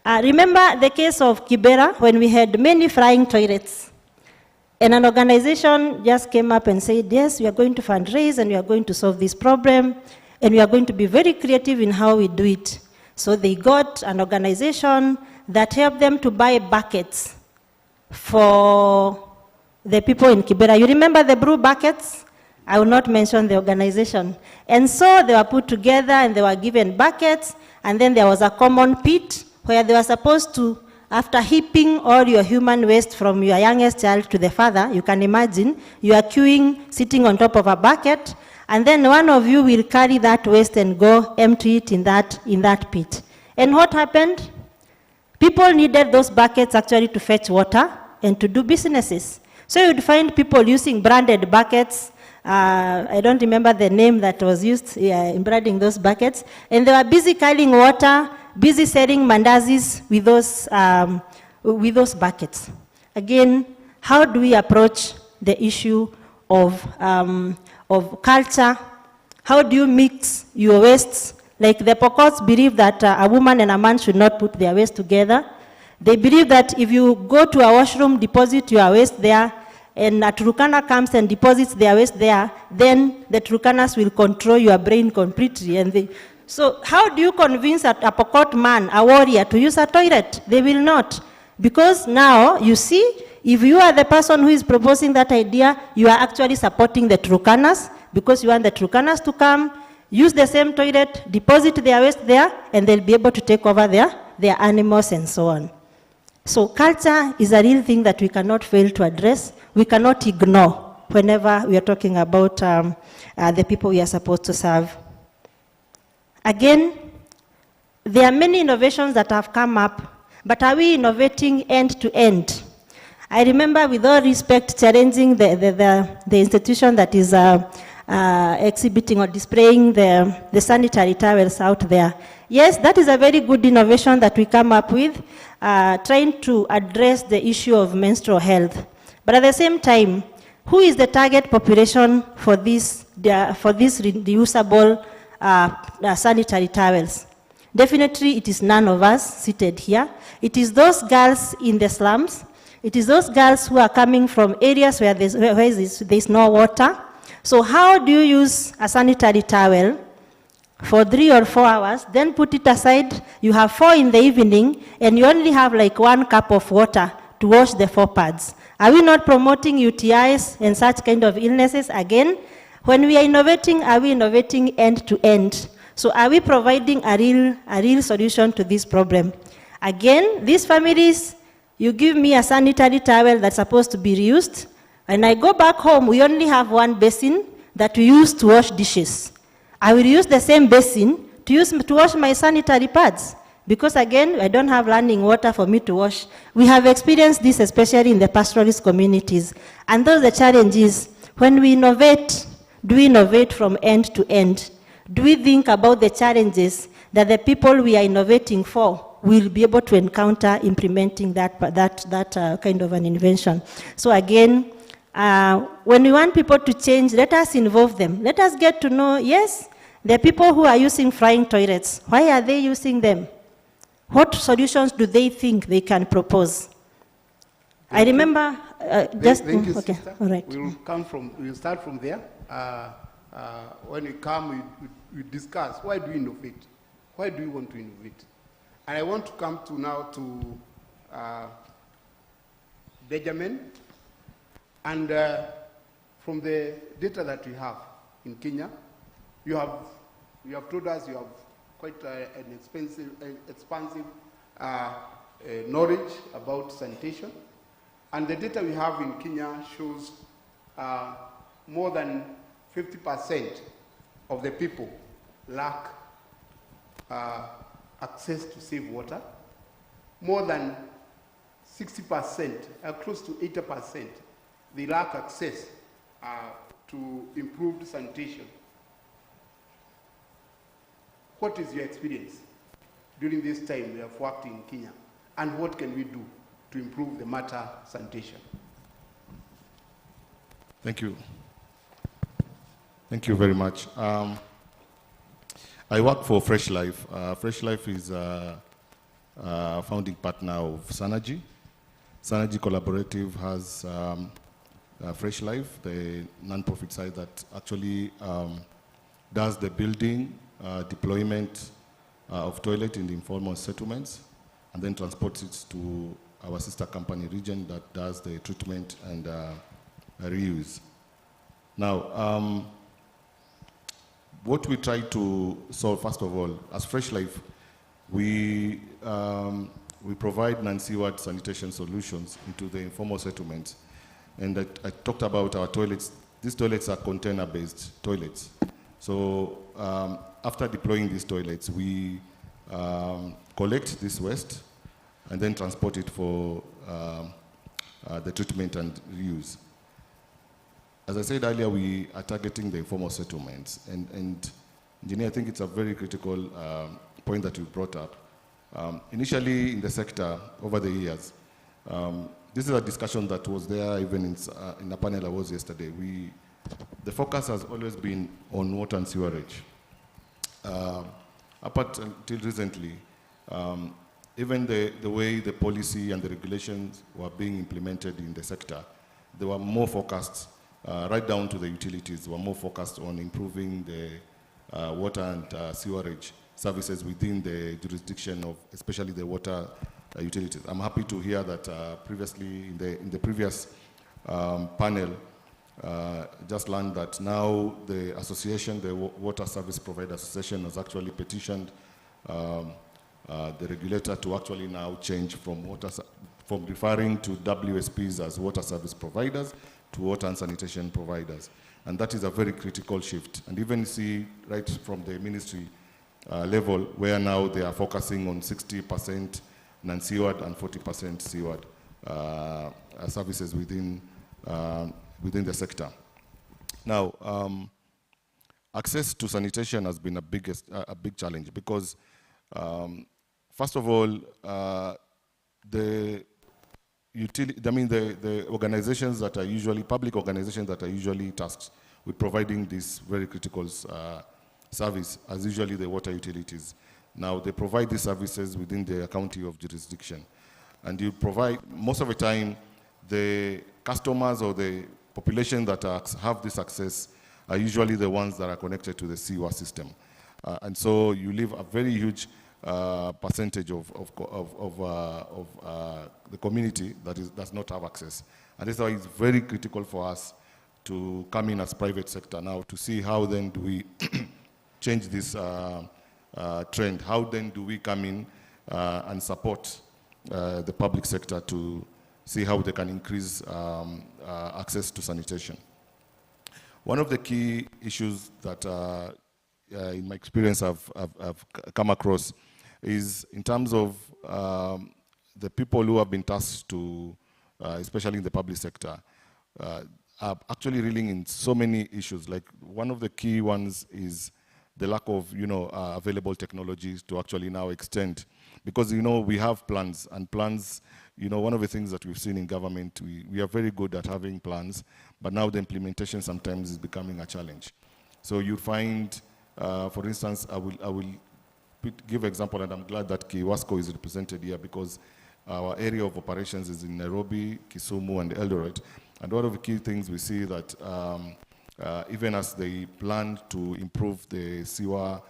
Remember the case of Kibera, when we had many flying toilets, and an organization just came up and said, yes, we are going to fundraise and we are going to solve this problem, and we are going to be very creative in how we do it. So they got an organization that helped them to buy buckets for the people in Kibera. You remember the blue buckets? I will not mention the organization. And so they were put together and they were given buckets, and then there was a common pit where they were supposed to, after heaping all your human waste from your youngest child to the father, you can imagine, you are queuing, sitting on top of a bucket, and then one of you will carry that waste and go empty it in that pit. And what happened? People needed those buckets actually to fetch water and to do businesses. So you would find people using branded buckets. I don't remember the name that was used in branding those buckets. And they were busy carrying water, busy selling mandazis with those buckets. Again, how do we approach the issue of culture? How do you mix your wastes Like the Pokots believe that a woman and a man should not put their waste together. They believe that if you go to a washroom, deposit your waste there, and a Turkana comes and deposits their waste there, then the Turkanas will control your brain completely. So how do you convince a Pokot man, a warrior, to use a toilet? They will not. Because now, you see, if you are the person who is proposing that idea, you are actually supporting the Turkanas, because you want the Turkanas to come, use the same toilet, deposit their waste there, and they'll be able to take over their animals and so on. So culture is a real thing that we cannot fail to address. We cannot ignore whenever we are talking about the people we are supposed to serve. Again, there are many innovations that have come up, but are we innovating end to end? I remember, with all respect, challenging the institution that is exhibiting or displaying the sanitary towels out there. Yes, that is a very good innovation that we come up with, trying to address the issue of menstrual health. But at the same time, who is the target population for these reusable sanitary towels? Definitely, it is none of us seated here. It is those girls in the slums. It is those girls who are coming from areas where there's no water. So how do you use a sanitary towel for 3 or 4 hours, then put it aside? You have 4 in the evening, and you only have like 1 cup of water to wash the 4 pads. Are we not promoting UTIs and such kind of illnesses? Again, when we are innovating, are we innovating end to end? So are we providing a real solution to this problem? Again, these families, you give me a sanitary towel that's supposed to be reused, and I go back home, we only have 1 basin that we use to wash dishes. I will use the same basin to wash my sanitary pads, because again, I don't have running water for me to wash. We have experienced this, especially in the pastoralist communities. And those are the challenges. When we innovate, do we innovate from end to end? Do we think about the challenges that the people we are innovating for will be able to encounter implementing that kind of an invention? So again, when we want people to change, let us involve them. Let us get to know, yes, the people who are using frying toilets, why are they using them? What solutions do they think they can propose? I remember Thank you, okay, sister. all right. We'll start from there. When we come, we discuss, why do we innovate? Why do we want to innovate? And I want to come to Benjamin. And from the data that we have in Kenya, you have told us you have quite an expansive knowledge about sanitation. And the data we have in Kenya shows more than 50% of the people lack access to safe water. More than 60%, close to 80%, they lack access to improved sanitation. What is your experience during this time we have worked in Kenya, and what can we do to improve the matter sanitation? Thank you. Thank you very much. I work for Fresh Life. Fresh Life is a founding partner of Synergy. Synergy Collaborative has Fresh Life, the non-profit side that actually does the building, deployment of toilet in the informal settlements, and then transports it to our sister company Region that does the treatment and reuse. Now, what we try to solve, first of all, as Fresh Life, we provide non-seaward sanitation solutions into the informal settlements. And I talked about our toilets. These toilets are container-based toilets. So after deploying these toilets, we collect this waste and then transport it for the treatment and reuse. As I said earlier, we are targeting the informal settlements. And Engineer, I think it's a very critical point that you brought up. Initially in the sector, over the years, this is a discussion that was there even in a panel I was yesterday. The focus has always been on water and sewerage. Up until recently, even the way the policy and the regulations were being implemented in the sector, they were more focused, right down to the utilities, were more focused on improving the water and sewerage services within the jurisdiction of, especially the water utilities. I'm happy to hear that previously, in the previous panel, just learned that now the association, the Water Service Provider Association, has actually petitioned the regulator to actually now change from referring to WSPs as water service providers to water and sanitation providers. And that is a very critical shift. And even see right from the ministry level, where now they are focusing on 60% non-sewered and 40% sewered services within the sector. Now, access to sanitation has been a big challenge because, first of all, the organizations that are usually, public organizations that are usually tasked with providing this very critical service as usually the water utilities. Now, they provide these services within their county of jurisdiction. And you provide, most of the time, the customers or the population that have this access are usually the ones that are connected to the sewer system. And so you leave a very huge percentage of the community that does not have access. And that's why it's very critical for us to come in as private sector now to see how then do we change this trend. How then do we come in and support the public sector to see how they can increase access to sanitation. One of the key issues that, in my experience, I've come across is in terms of the people who have been tasked to, especially in the public sector, are actually reeling in so many issues. Like one of the key ones is the lack of, available technologies to actually now extend. Because, we have plans, and plans, one of the things that we've seen in government, we are very good at having plans, but now the implementation sometimes is becoming a challenge. So you find, for instance, I will give an example, and I'm glad that Kiwasco is represented here because our area of operations is in Nairobi, Kisumu, and Eldoret. And one of the key things we see that even as they plan to improve the sewer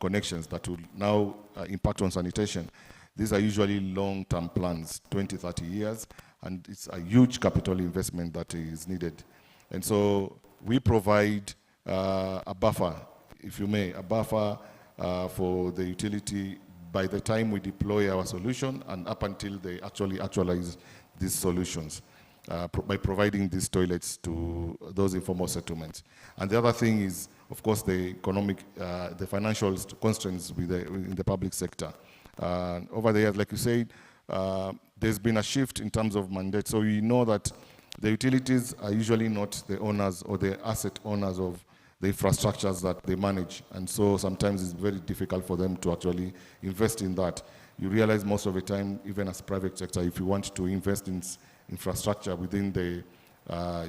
connections that will now impact on sanitation, these are usually long-term plans, 20, 30 years, and it's a huge capital investment that is needed. And so we provide a buffer, if you may, a buffer for the utility by the time we deploy our solution and up until they actually actualize these solutions. By providing these toilets to those informal settlements. And the other thing is, of course, the economic, the financial constraints in the public sector. Over the years, like you said, there's been a shift in terms of mandate. So we know that the utilities are usually not the owners or the asset owners of the infrastructures that they manage. And so sometimes it's very difficult for them to actually invest in that. You realize most of the time, even as private sector, if you want to invest in infrastructure within the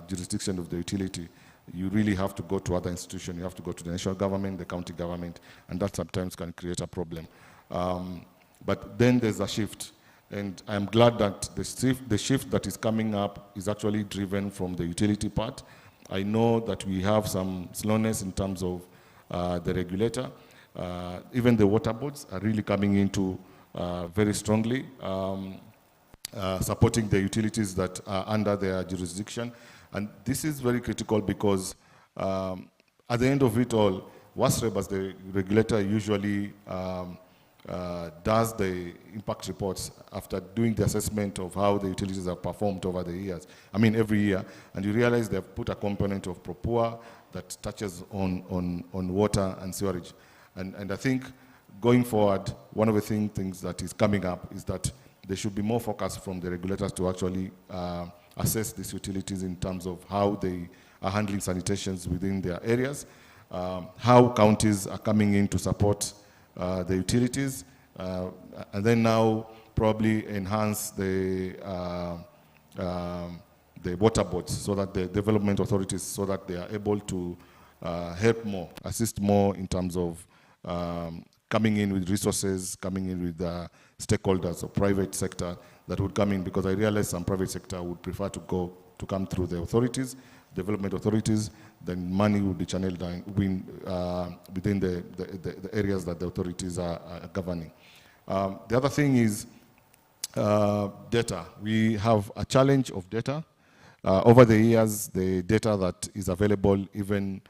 jurisdiction of the utility, you really have to go to other institutions. You have to go to the national government, the county government, and that sometimes can create a problem. But then there's a shift, and I'm glad that the shift that is coming up is actually driven from the utility part. I know that we have some slowness in terms of the regulator. Even the water boards are really coming into very strongly. Supporting the utilities that are under their jurisdiction. And this is very critical because at the end of it all, WASREB as the regulator usually does the impact reports after doing the assessment of how the utilities have performed over the years. I mean, every year. And you realize they've put a component of PROPUA that touches on water and sewerage. And I think going forward, one of the things that is coming up is that there should be more focus from the regulators to actually assess these utilities in terms of how they are handling sanitations within their areas, how counties are coming in to support the utilities, and then now probably enhance the water boards so that the development authorities, so that they are able to help more, assist more in terms of coming in with resources, coming in with stakeholders or private sector that would come in, because I realize some private sector would prefer to come through the authorities, development authorities, then money would be channeled down within the areas that the authorities are governing. The other thing is data. We have a challenge of data. Over the years, the data that is available, even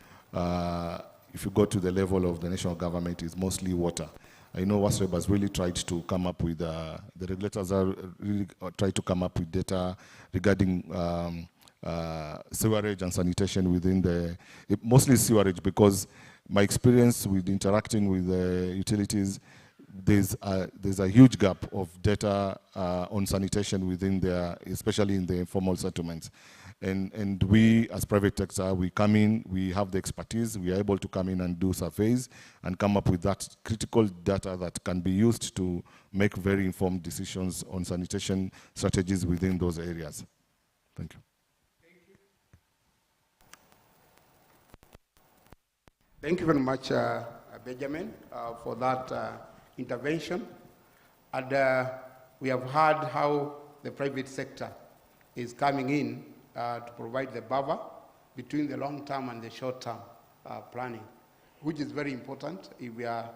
if you go to the level of the national government, is mostly water. I know WASREB has really tried to come up with, the regulators are really tried to come up with data regarding sewerage and sanitation within mostly sewerage, because my experience with interacting with the utilities, there's a huge gap of data on sanitation within there, especially in the informal settlements. And we, as private sector, we come in, we have the expertise, we are able to come in and do surveys and come up with that critical data that can be used to make very informed decisions on sanitation strategies within those areas. Thank you. Thank you very much, Benjamin, for that intervention. And we have heard how the private sector is coming in to provide the buffer between the long-term and the short-term planning, which is very important if we are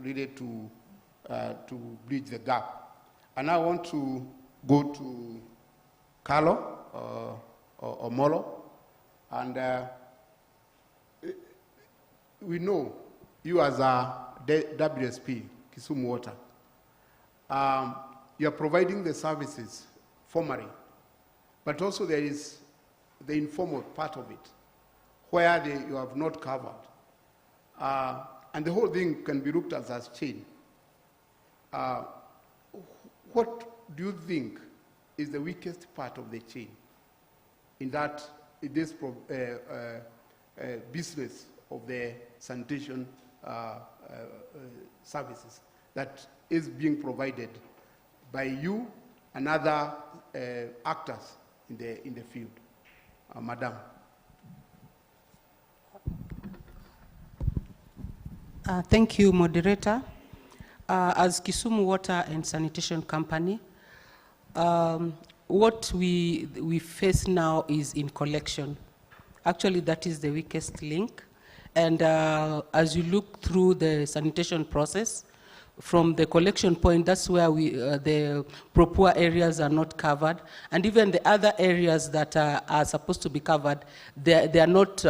really to bridge the gap. And I want to go to Carlo or Molo, and we know you as a WSP, Kisumu Water, you are providing the services formally, but also there is the informal part of it, where you have not covered. And the whole thing can be looked at as chain. What do you think is the weakest part of the chain in this business of the sanitation services that is being provided by you and other actors in the field? Madam. Thank you, moderator. As Kisumu Water and Sanitation Company, what we face now is in collection. Actually, that is the weakest link. And as you look through the sanitation process, from the collection point, that's where the poor areas are not covered. And even the other areas that are supposed to be covered, they are not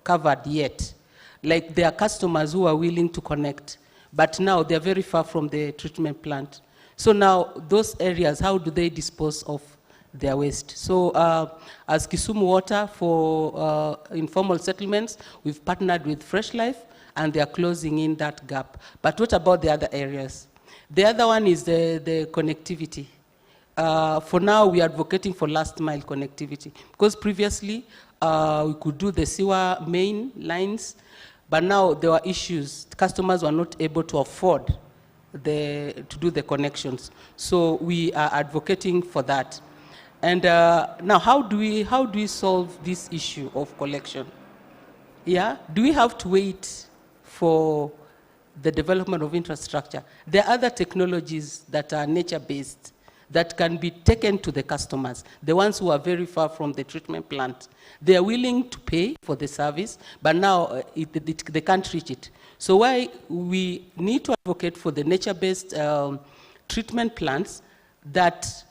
covered yet. Like there are customers who are willing to connect, but now they're very far from the treatment plant. So now those areas, how do they dispose of their waste? So as Kisumu Water for informal settlements, we've partnered with Fresh Life, and they are closing in that gap. But what about the other areas? The other one is the connectivity. For now, we are advocating for last mile connectivity, because previously we could do the sewer main lines, but now there were issues. Customers were not able to afford to do the connections. So we are advocating for that. And now, how do we solve this issue of collection? Yeah, do we have to wait for the development of infrastructure? There are other technologies that are nature-based that can be taken to the customers, the ones who are very far from the treatment plant. They are willing to pay for the service, but now they can't reach it. So why we need to advocate for the nature-based treatment plants that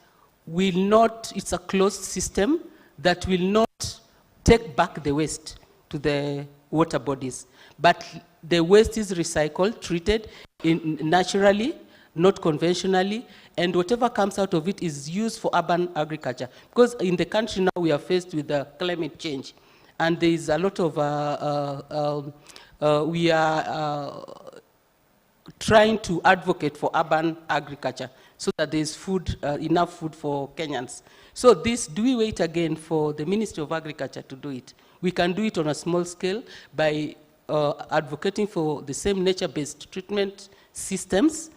will not, it's a closed system that will not take back the waste to the water bodies, but the waste is recycled, treated naturally, not conventionally, and whatever comes out of it is used for urban agriculture. Because in the country now we are faced with climate change, and there is a lot of, we are trying to advocate for urban agriculture so that there is food, enough food for Kenyans. So do we wait again for the Ministry of Agriculture to do it? We can do it on a small scale by advocating for the same nature-based treatment systems,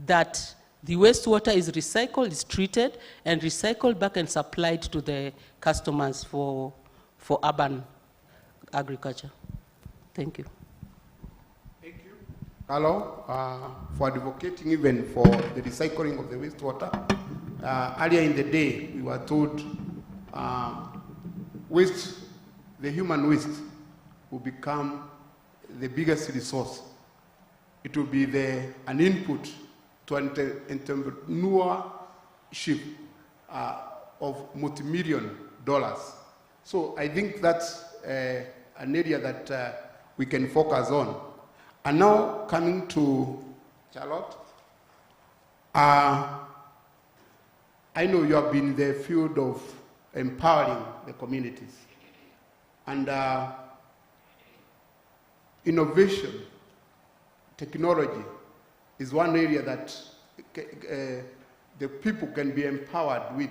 that the wastewater is recycled, is treated, and recycled back and supplied to the customers for urban agriculture. Thank you. Thank you. Hello, for advocating even for the recycling of the wastewater. Earlier in the day, we were told waste, the human waste, will become the biggest resource. It will be an input to entrepreneurship of multi-million dollars. So I think that's an area that we can focus on. And now coming to Charlotte, I know you have been in the field of empowering the communities. And innovation, technology is one area that the people can be empowered with.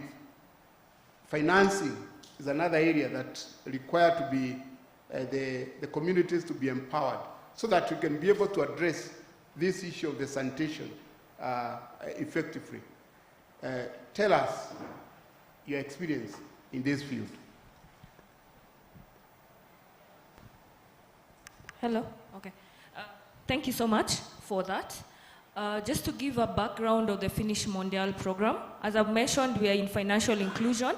Financing is another area that requires to be the communities to be empowered so that we can be able to address this issue of the sanitation effectively. Tell us your experience in this field. Hello. Okay. Thank you so much for that. Just to give a background of the Finnish Mondial program, as I've mentioned, we are in financial inclusion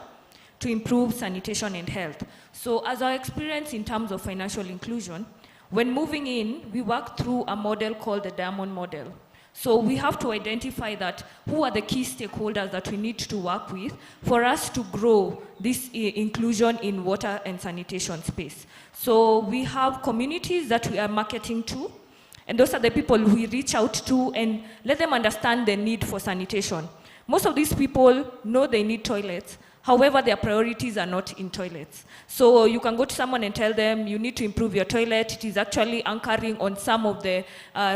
to improve sanitation and health. So as our experience in terms of financial inclusion, when moving in, we work through a model called the Diamond Model. So we have to identify that who are the key stakeholders that we need to work with for us to grow this inclusion in water and sanitation space. So we have communities that we are marketing to, and those are the people we reach out to and let them understand the need for sanitation. Most of these people know they need toilets. However, their priorities are not in toilets. So you can go to someone and tell them you need to improve your toilet. It is actually anchoring on some of the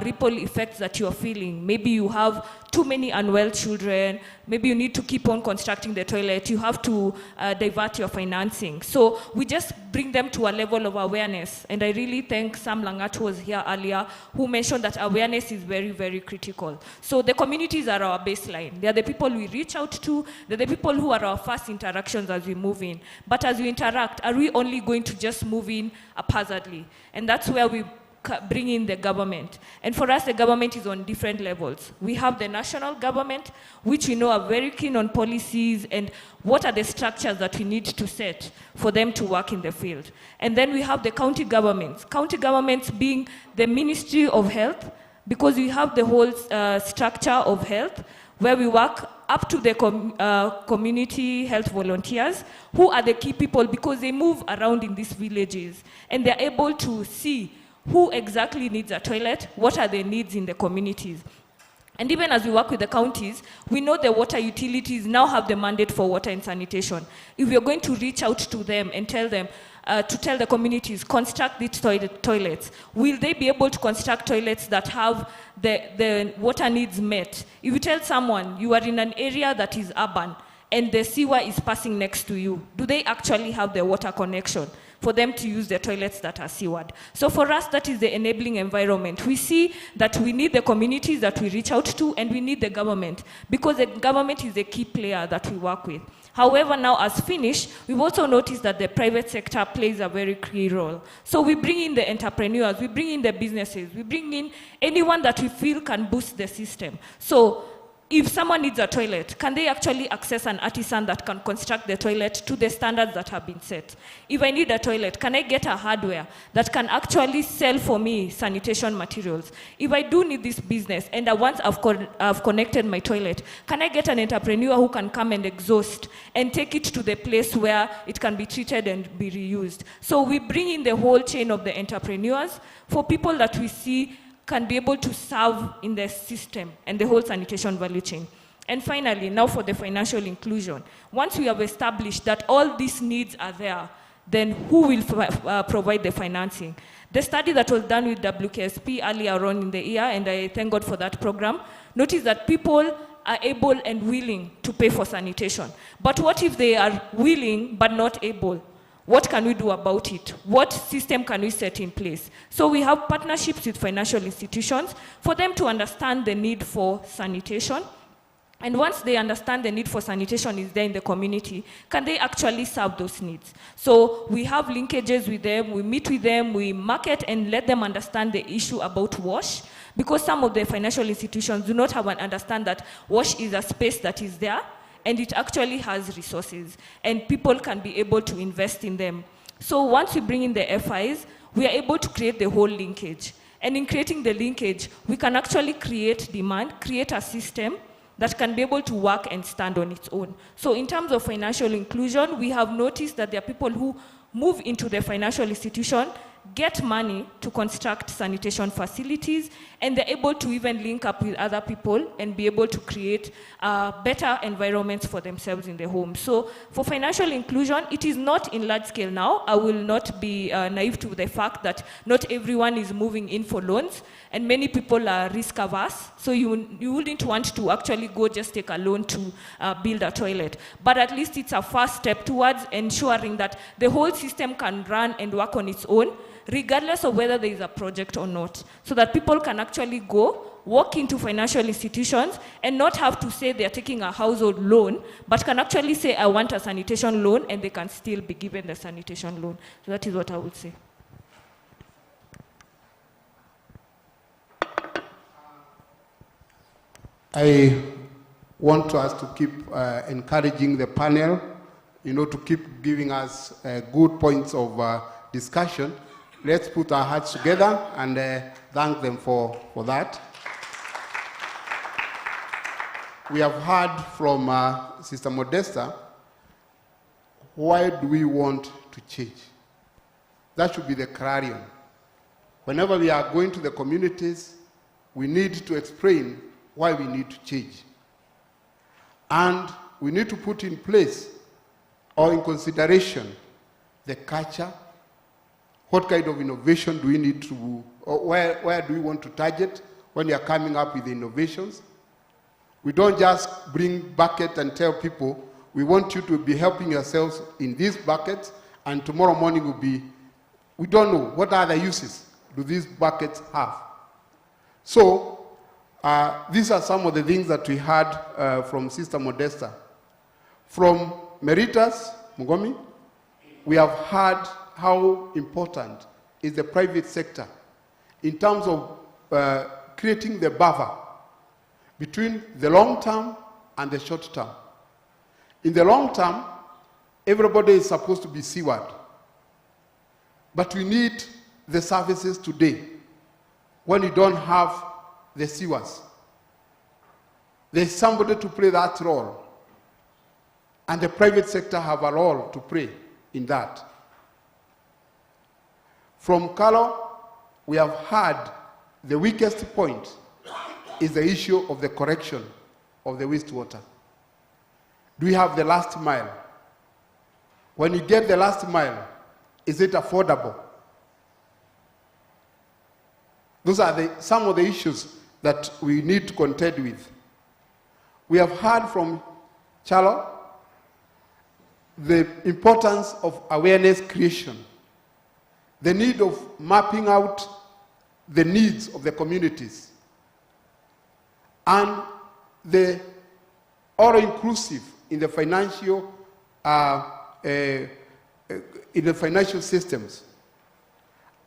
ripple effects that you are feeling. Maybe you have too many unwell children. Maybe you need to keep on constructing the toilet. You have to divert your financing. So we just bring them to a level of awareness. And I really thank Sam Langat, who was here earlier, who mentioned that awareness is very, very critical. So the communities are our baseline. They are the people we reach out to. They're the people who are our first interactions as we move in. But as we interact, are we only going to just move in haphazardly? And that's where we bring in the government. And for us, the government is on different levels. We have the national government, which we know are very keen on policies and what are the structures that we need to set for them to work in the field. And then we have the county governments being the Ministry of Health, because we have the whole structure of health, where we work up to the community health volunteers, who are the key people because they move around in these villages and they're able to see who exactly needs a toilet, what are the needs in the communities. And even as we work with the counties, we know the water utilities now have the mandate for water and sanitation. If we are going to reach out to them and tell them, to tell the communities, construct these toilets, will they be able to construct toilets that have the water needs met? If you tell someone you are in an area that is urban and the sewer is passing next to you, do they actually have the water connection for them to use the toilets that are sewered? So for us, that is the enabling environment. We see that we need the communities that we reach out to, and we need the government, because the government is the key player that we work with. However, now as Finnish, we've also noticed that the private sector plays a very key role. So we bring in the entrepreneurs, we bring in the businesses, we bring in anyone that we feel can boost the system. So if someone needs a toilet, can they actually access an artisan that can construct the toilet to the standards that have been set? If I need a toilet, can I get a hardware that can actually sell for me sanitation materials? If I do need this business and once I've connected my toilet, can I get an entrepreneur who can come and exhaust and take it to the place where it can be treated and be reused? So we bring in the whole chain of the entrepreneurs for people that we see can be able to serve in the system and the whole sanitation value chain. And finally, now for the financial inclusion. Once we have established that all these needs are there, then who will provide the financing? The study that was done with WKSP earlier on in the year, and I thank God for that program, noticed that people are able and willing to pay for sanitation. But what if they are willing but not able? What can we do about it? What system can we set in place? So we have partnerships with financial institutions for them to understand the need for sanitation And once they understand the need for sanitation is there in the community, can they actually serve those needs? So we have linkages with them, we meet with them, we market and let them understand the issue about WASH, because some of the financial institutions do not have an understand that WASH is a space that is there, and it actually has resources, and people can be able to invest in them. So once we bring in the FIs, we are able to create the whole linkage. And in creating the linkage, we can actually create demand, create a system that can be able to work and stand on its own. So in terms of financial inclusion, we have noticed that there are people who move into the financial institution, get money to construct sanitation facilities, and they're able to even link up with other people and be able to create better environments for themselves in the home. So for financial inclusion, it is not in large scale now. I will not be naive to the fact that not everyone is moving in for loans, and many people are risk averse, so you wouldn't want to actually go just take a loan to build a toilet. But at least it's a first step towards ensuring that the whole system can run and work on its own, regardless of whether there is a project or not, so that people can actually go, walk into financial institutions and not have to say they're taking a household loan, but can actually say, I want a sanitation loan, and they can still be given the sanitation loan. So that is what I would say. I want us to keep encouraging the panel, to keep giving us good points of discussion. Let's put our hearts together and thank them for that. We have heard from Sister Modesta, why do we want to change? That should be the clarion. Whenever we are going to the communities, we need to explain why we need to change. And we need to put in place or in consideration the culture. What kind of innovation do we need to, or where do we want to target when we are coming up with innovations? We don't just bring bucket and tell people, we want you to be helping yourselves in these buckets, and tomorrow morning will be, we don't know what other uses do these buckets have. So these are some of the things that we heard from Sister Modesta. From Meritas Mugomi, we have heard how important is the private sector in terms of creating the buffer between the long term and the short term. In the long term, everybody is supposed to be seaward. But we need the services today when you don't have the sewers. There's somebody to play that role. And the private sector have a role to play in that. From Carlo, we have heard the weakest point is the issue of the correction of the wastewater. Do we have the last mile? When you get the last mile, is it affordable? Those are some of the issues that we need to contend with. We have heard from Charlo the importance of awareness creation, the need of mapping out the needs of the communities, and the all-inclusive in the financial systems,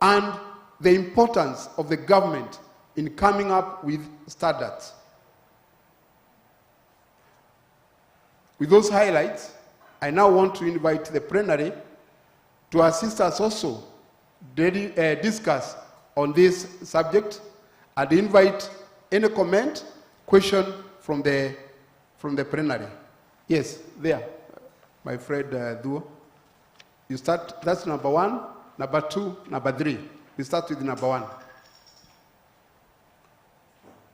and the importance of the government in coming up with standards. With those highlights, I now want to invite the plenary to assist us also discuss on this subject, and invite any comment, question from the plenary. Yes, there, my friend Duo. You start, that's number 1, number 2, number 3. We start with number 1.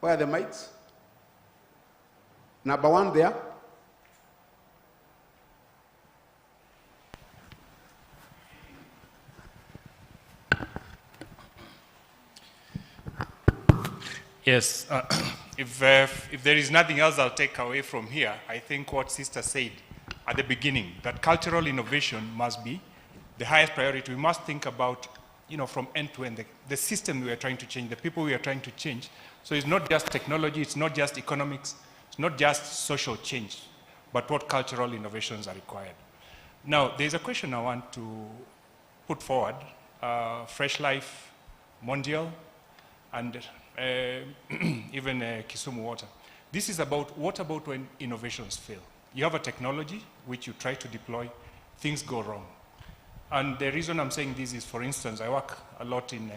Where are the mics? Number 1 there. Yes, if there is nothing else I'll take away from here, I think what Sister said at the beginning, that cultural innovation must be the highest priority. We must think about, from end to end, the system we are trying to change, the people we are trying to change. So it's not just technology, it's not just economics, it's not just social change, but what cultural innovations are required. Now, there's a question I want to put forward. Fresh Life, Mondial, and even Kisumu Water. This is about, what about when innovations fail? You have a technology which you try to deploy, things go wrong. And the reason I'm saying this is, for instance, I work a lot in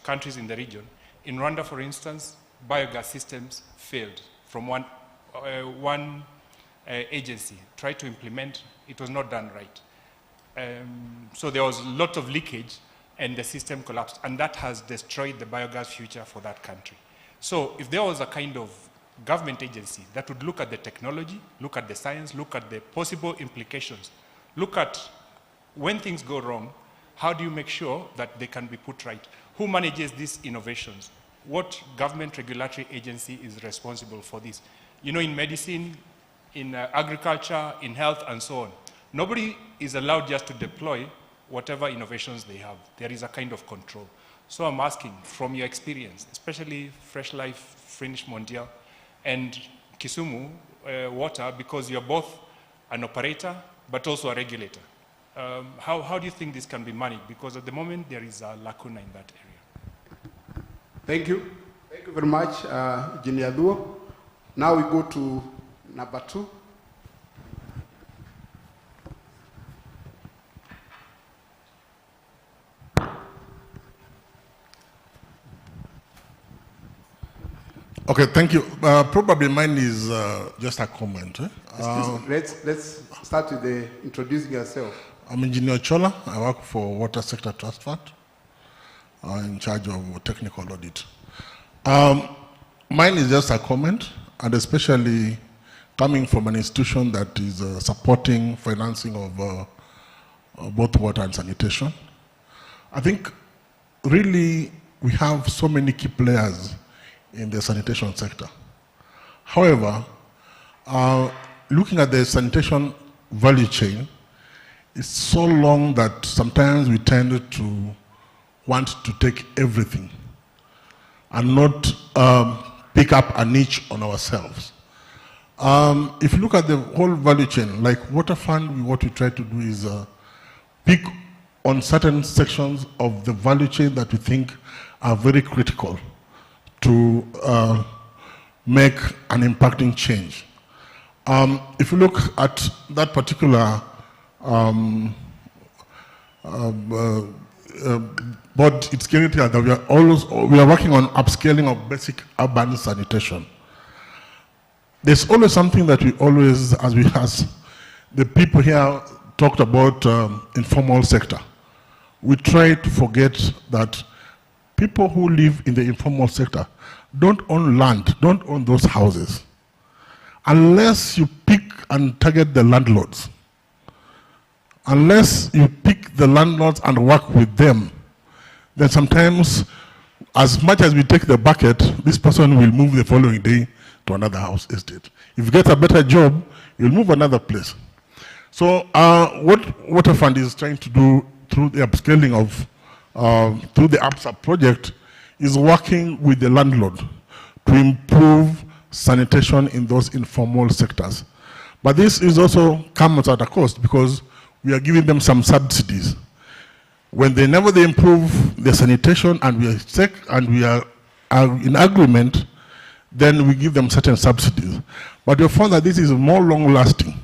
countries in the region. In Rwanda, for instance, biogas systems failed from one agency, tried to implement, it was not done right. So there was a lot of leakage and the system collapsed, and that has destroyed the biogas future for that country. So if there was a kind of government agency that would look at the technology, look at the science, look at the possible implications, look at when things go wrong, how do you make sure that they can be put right? Who manages these innovations? What government regulatory agency is responsible for this? You know, in medicine, in agriculture, in health, and so on, nobody is allowed just to deploy whatever innovations they have. There is a kind of control. So I'm asking, from your experience, especially Fresh Life, Finish Mondial, and Kisumu Water, because you're both an operator, but also a regulator. How do you think this can be managed? Because at the moment, there is a lacuna in that area. Thank you. Thank you very much, Engineer Duo. Now we go to number 2. Okay, thank you. Probably mine is just a comment. Let's start with the introducing yourself. I'm Engineer Chola. I work for Water Sector Trust Fund. I'm in charge of technical audit. Mine is just a comment, and especially coming from an institution that is supporting financing of both water and sanitation. I think really we have so many key players in the sanitation sector. However, looking at the sanitation value chain, it's so long that sometimes we tend to want to take everything and not pick up a niche on ourselves. If you look at the whole value chain, like Water Fund, what we try to do is pick on certain sections of the value chain that we think are very critical to make an impacting change. If you look at that particular but it's critical that we are working on upscaling of basic urban sanitation. There's always something that we always, as the people here talked about informal sector. We try to forget that people who live in the informal sector don't own land, don't own those houses. Unless you pick and target the landlords, unless you pick the landlords and work with them, then sometimes, as much as we take the bucket, this person will move the following day to another house estate. If you get a better job, you'll move another place. So what Water Fund is trying to do through the upscaling of, through the APSA project, is working with the landlord to improve sanitation in those informal sectors. But this is also comes at a cost because we are giving them some subsidies. Whenever they improve the sanitation and we are check and we are in agreement, then we give them certain subsidies. But we found that this is more long-lasting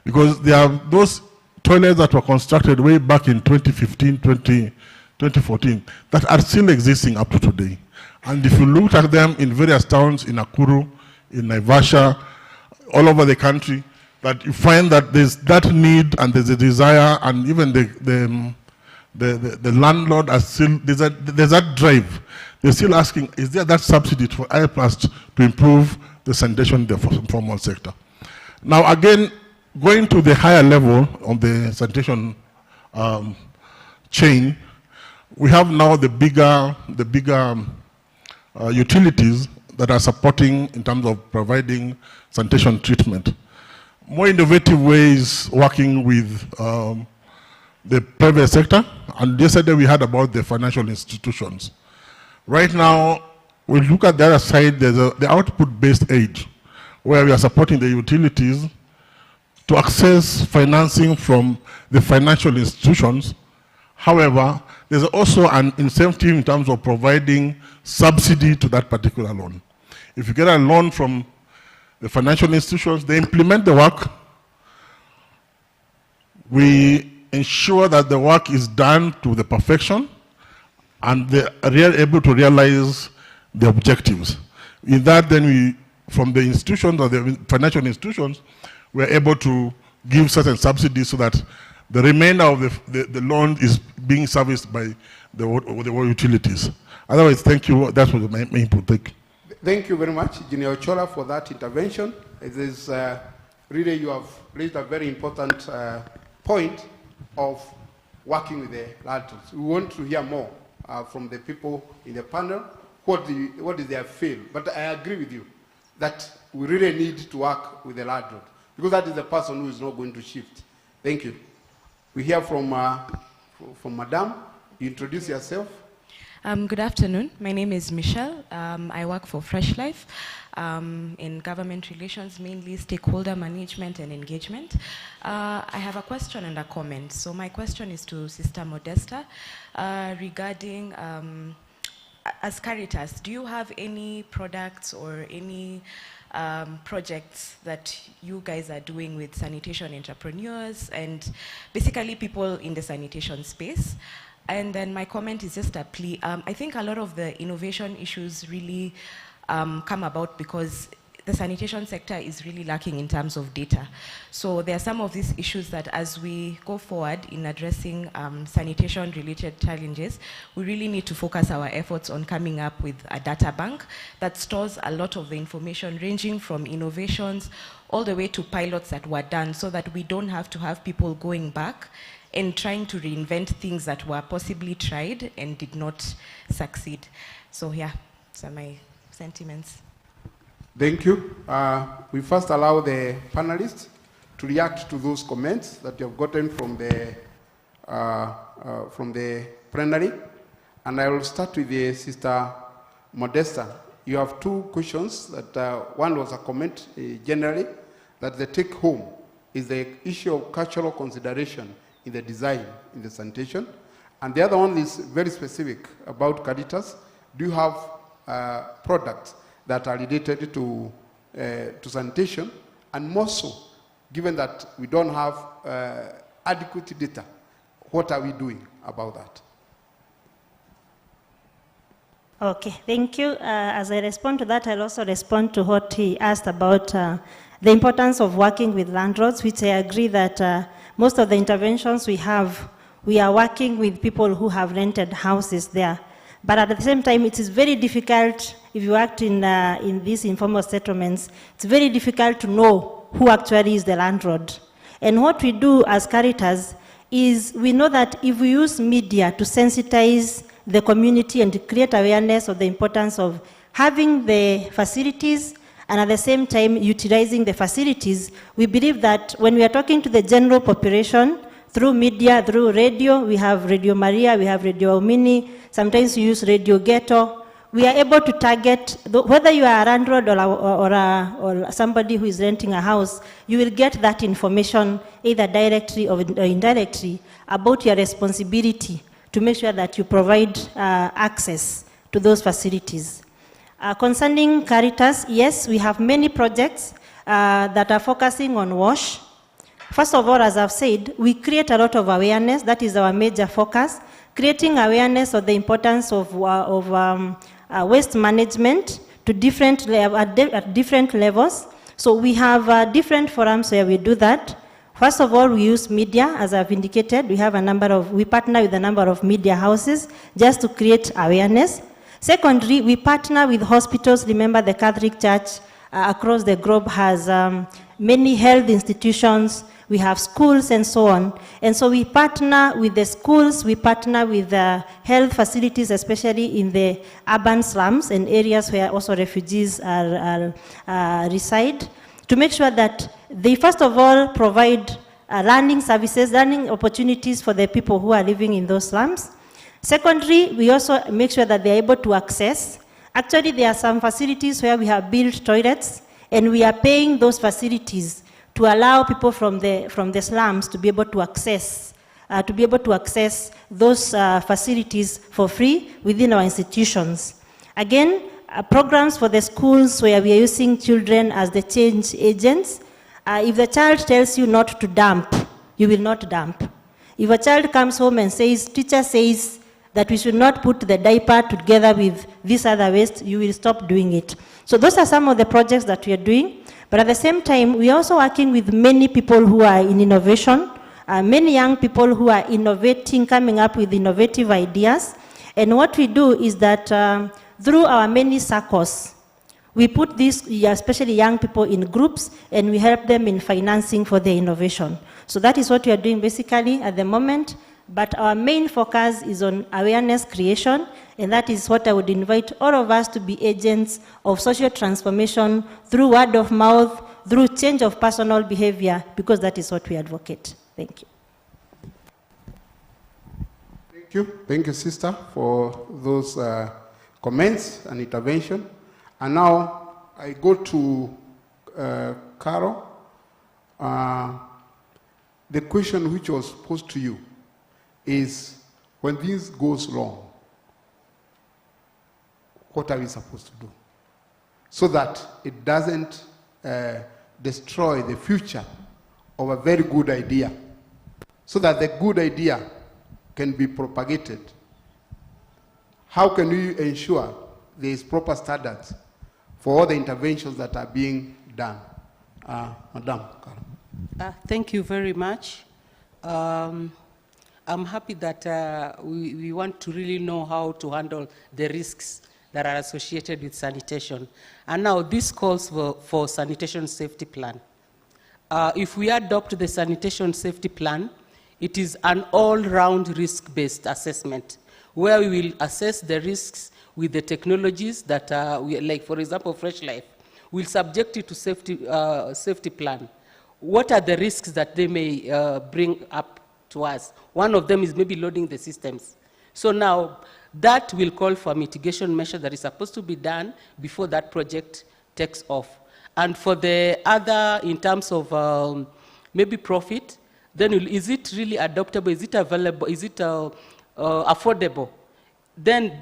because there are those toilets that were constructed way back in 2015, 2014 that are still existing up to today. And if you look at them in various towns, in Nakuru, in Naivasha, all over the country, that you find that there's that need and there's a desire, and even the landlord are still, there's that drive. They're still asking, is there that subsidy for IPLAS to improve the sanitation in the informal sector? Now again, going to the higher level of the sanitation chain, we have now the bigger utilities that are supporting in terms of providing sanitation treatment. More innovative ways working with the private sector, and yesterday we heard about the financial institutions. Right now, we look at the other side, there's the output-based aid, where we are supporting the utilities to access financing from the financial institutions. However, there's also an incentive in terms of providing subsidy to that particular loan. If you get a loan from the financial institutions, they implement the work. We ensure that the work is done to the perfection and they are able to realize the objectives. In that, then we, from the institutions or the financial institutions, we're able to give certain subsidies so that the remainder of the loan is being serviced by the utilities. Otherwise, thank you. That's what my input. Thank you. Thank you very much, Engineer Ochola, for that intervention. It is really, you have raised a very important point of working with the landlords. We want to hear more from the people in the panel. What is their feel? But I agree with you that we really need to work with the landlord because that is the person who is not going to shift. Thank you. We hear from Madam. You introduce yourself. Good afternoon. My name is Michelle. I work for Fresh Life in government relations, mainly stakeholder management and engagement. I have a question and a comment. So my question is to Sister Modesta regarding, as Caritas, do you have any products or any projects that you guys are doing with sanitation entrepreneurs and basically people in the sanitation space? And then my comment is just a plea. I think a lot of the innovation issues really come about because the sanitation sector is really lacking in terms of data. So there are some of these issues that as we go forward in addressing sanitation-related challenges, we really need to focus our efforts on coming up with a data bank that stores a lot of the information ranging from innovations all the way to pilots that were done so that we don't have to have people going back and trying to reinvent things that were possibly tried and did not succeed. So yeah, those are my sentiments. Thank you. We first allow the panelists to react to those comments that you have gotten from the plenary. And I will start with the Sister Modesta. You have two questions. That one was a comment generally that the take home is the issue of cultural consideration in the design, in the sanitation. And the other one is very specific about Caritas. Do you have products that are related to sanitation? And more so, given that we don't have adequate data, what are we doing about that? Okay, thank you. As I respond to that, I'll also respond to what he asked about the importance of working with landlords, which I agree that most of the interventions we are working with people who have rented houses there. But at the same time, it is very difficult, if you act in these informal settlements, it's very difficult to know who actually is the landlord. And what we do as Caritas is we know that if we use media to sensitize the community and to create awareness of the importance of having the facilities and at the same time utilizing the facilities, we believe that when we are talking to the general population, through media, through radio, we have Radio Maria, we have Radio Omini, sometimes we use Radio Ghetto, we are able to target, whether you are a landlord or somebody who is renting a house, you will get that information either directly or indirectly about your responsibility to make sure that you provide access to those facilities. Concerning Caritas, yes, we have many projects that are focusing on WASH. First of all, as I've said, we create a lot of awareness. That is our major focus, creating awareness of the importance of waste management to at different levels. So we have different forums where we do that. First of all, we use media, as I've indicated. We partner with a number of media houses just to create awareness. Secondly, we partner with hospitals. Remember, the Catholic Church across the globe has many health institutions. We have schools and so on. And so we partner with the schools, we partner with the health facilities, especially in the urban slums and areas where also refugees reside, to make sure that they first of all provide learning services, learning opportunities for the people who are living in those slums. Secondly, we also make sure that they're able to access. Actually, there are some facilities where we have built toilets And we are paying those facilities to allow people from the slums to be able to access those facilities for free within our institutions. Again, programs for the schools where we are using children as the change agents. If the child tells you not to dump, you will not dump. If a child comes home and says, teacher says that we should not put the diaper together with this other waste, you will stop doing it. So those are some of the projects that we are doing. But at the same time, we are also working with many people who are in innovation, many young people who are innovating, coming up with innovative ideas. And what we do is that through our many circles, we put these, especially young people, in groups, and we help them in financing for their innovation. So that is what we are doing basically at the moment. But our main focus is on awareness creation, and that is what I would invite all of us to be agents of social transformation through word of mouth, through change of personal behavior, because that is what we advocate. Thank you. Thank you. Thank you, sister, for those comments and intervention. And now I go to Carol. The question which was posed to you is, when this goes wrong, what are we supposed to do? So that it doesn't destroy the future of a very good idea, so that the good idea can be propagated. How can we ensure there is proper standards for all the interventions that are being done? Madam. Thank you very much. I'm happy that we want to really know how to handle the risks that are associated with sanitation. And now this calls for sanitation safety plan. If we adopt the sanitation safety plan, it is an all-round risk-based assessment where we will assess the risks with the technologies that like, for example, Fresh Life. We'll subject it to safety plan. What are the risks that they may bring up to us? One of them is maybe loading the systems. So now that will call for a mitigation measure that is supposed to be done before that project takes off. And for the other, in terms of maybe profit, then is it really adoptable? Is it available? Is it affordable? Then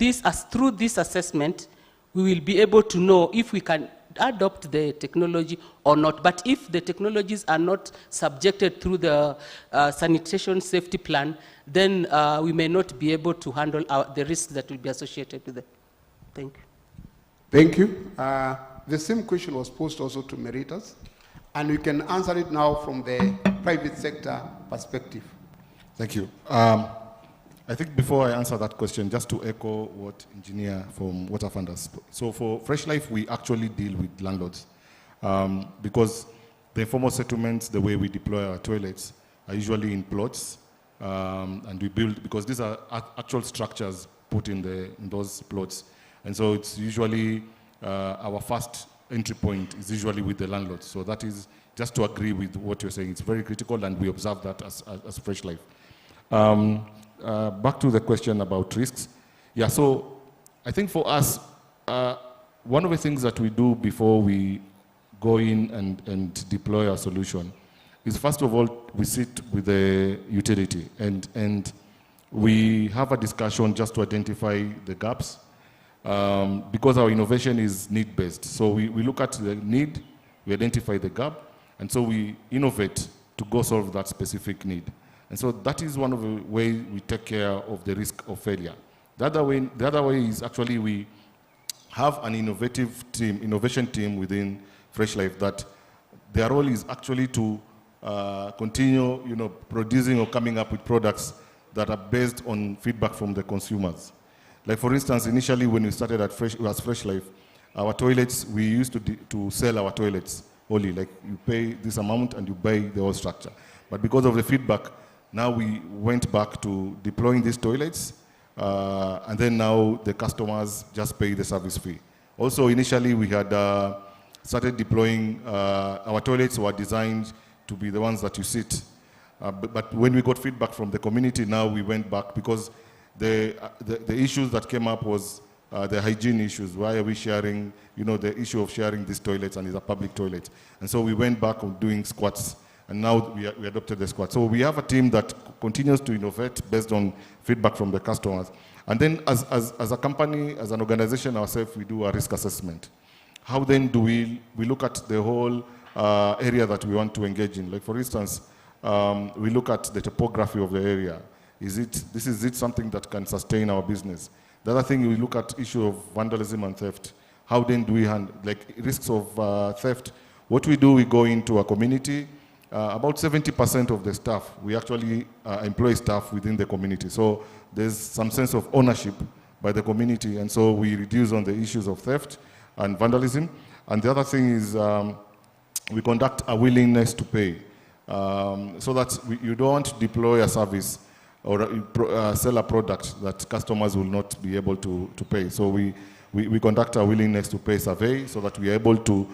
through this assessment, we will be able to know if we can adopt the technology or not. But if the technologies are not subjected through the sanitation safety plan, then we may not be able to handle the risks that will be associated with it. Thank you. Thank you. The same question was posed also to Meritas, and we can answer it now from the private sector perspective. Thank you. I think before I answer that question, just to echo what engineer from Waterfund has. So for Fresh Life, we actually deal with landlords because the informal settlements, the way we deploy our toilets, are usually in plots, and we build, because these are actual structures put in those plots. And so it's usually, our first entry point is usually with the landlords. So that is just to agree with what you're saying. It's very critical, and we observe that as Fresh Life. Back to the question about risks. Yeah, so I think for us, one of the things that we do before we go in and deploy our solution is, first of all, we sit with the utility and we have a discussion just to identify the gaps, because our innovation is need-based. So we look at the need, we identify the gap, and so we innovate to go solve that specific need. And so that is one of the ways we take care of the risk of failure. The other way is actually we have an innovation team within Fresh Life that their role is actually to continue, producing or coming up with products that are based on feedback from the consumers. Like, for instance, initially when we started as Fresh Life, our toilets, we used to sell our toilets only. Like, you pay this amount and you buy the whole structure. But because of the feedback, now we went back to deploying these toilets, and then now the customers just pay the service fee. Also, initially we had started deploying, our toilets were designed to be the ones that you sit. But when we got feedback from the community, now we went back because the issues that came up was the hygiene issues. Why are we sharing, the issue of sharing these toilets, and it's a public toilet. And so we went back on doing squats, and now we adopted the squat. So we have a team that continues to innovate based on feedback from the customers. And then as a company, as an organization ourselves, we do a risk assessment. How then do we look at the whole area that we want to engage in? Like for instance, we look at the topography of the area. Is it something that can sustain our business? The other thing, we look at issue of vandalism and theft. How then do we handle, like risks of theft? What we do, we go into a community. About 70% of the staff, we actually employ staff within the community. So there's some sense of ownership by the community, and so we reduce on the issues of theft and vandalism. And the other thing is we conduct a willingness to pay, so that you don't want to deploy a service or sell a product that customers will not be able to pay. So we conduct a willingness to pay survey so that we are able to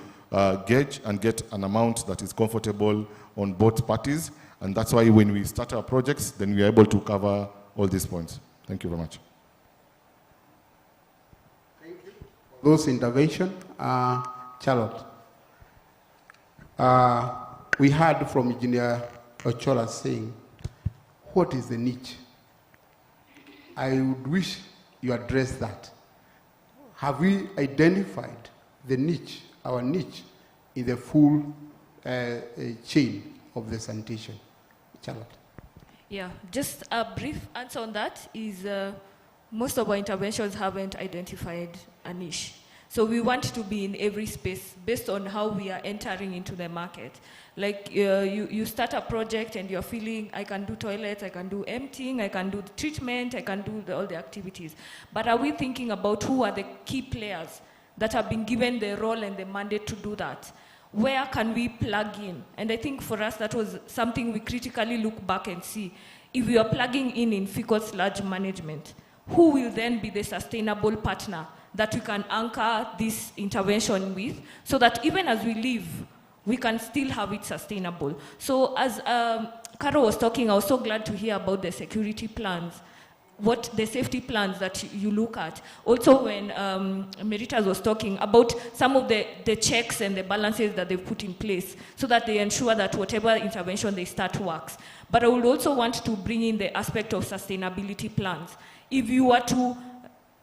gauge and get an amount that is comfortable on both parties. And that's why when we start our projects, then we are able to cover all these points. Thank you very much. Thank you for those interventions. Charlotte, we heard from Engineer Ochola saying, what is the niche? I would wish you address that. Have we identified the niche, our niche, in the full chain of the sanitation? Charlotte. Yeah, just a brief answer on that is most of our interventions haven't identified a niche. So we want to be in every space based on how we are entering into the market. Like you start a project and you're feeling, I can do toilets, I can do emptying, I can do the treatment, I can do all the activities. But are we thinking about who are the key players that have been given the role and the mandate to do that? Where can we plug in? And I think for us that was something we critically look back and see. If we are plugging in FECAL sludge management, who will then be the sustainable partner that we can anchor this intervention with, so that even as we leave, we can still have it sustainable. So as Carol was talking, I was so glad to hear about the security plans, what the safety plans that you look at. Also when Meritas was talking about some of the checks and the balances that they've put in place so that they ensure that whatever intervention they start works. But I would also want to bring in the aspect of sustainability plans. If you were to,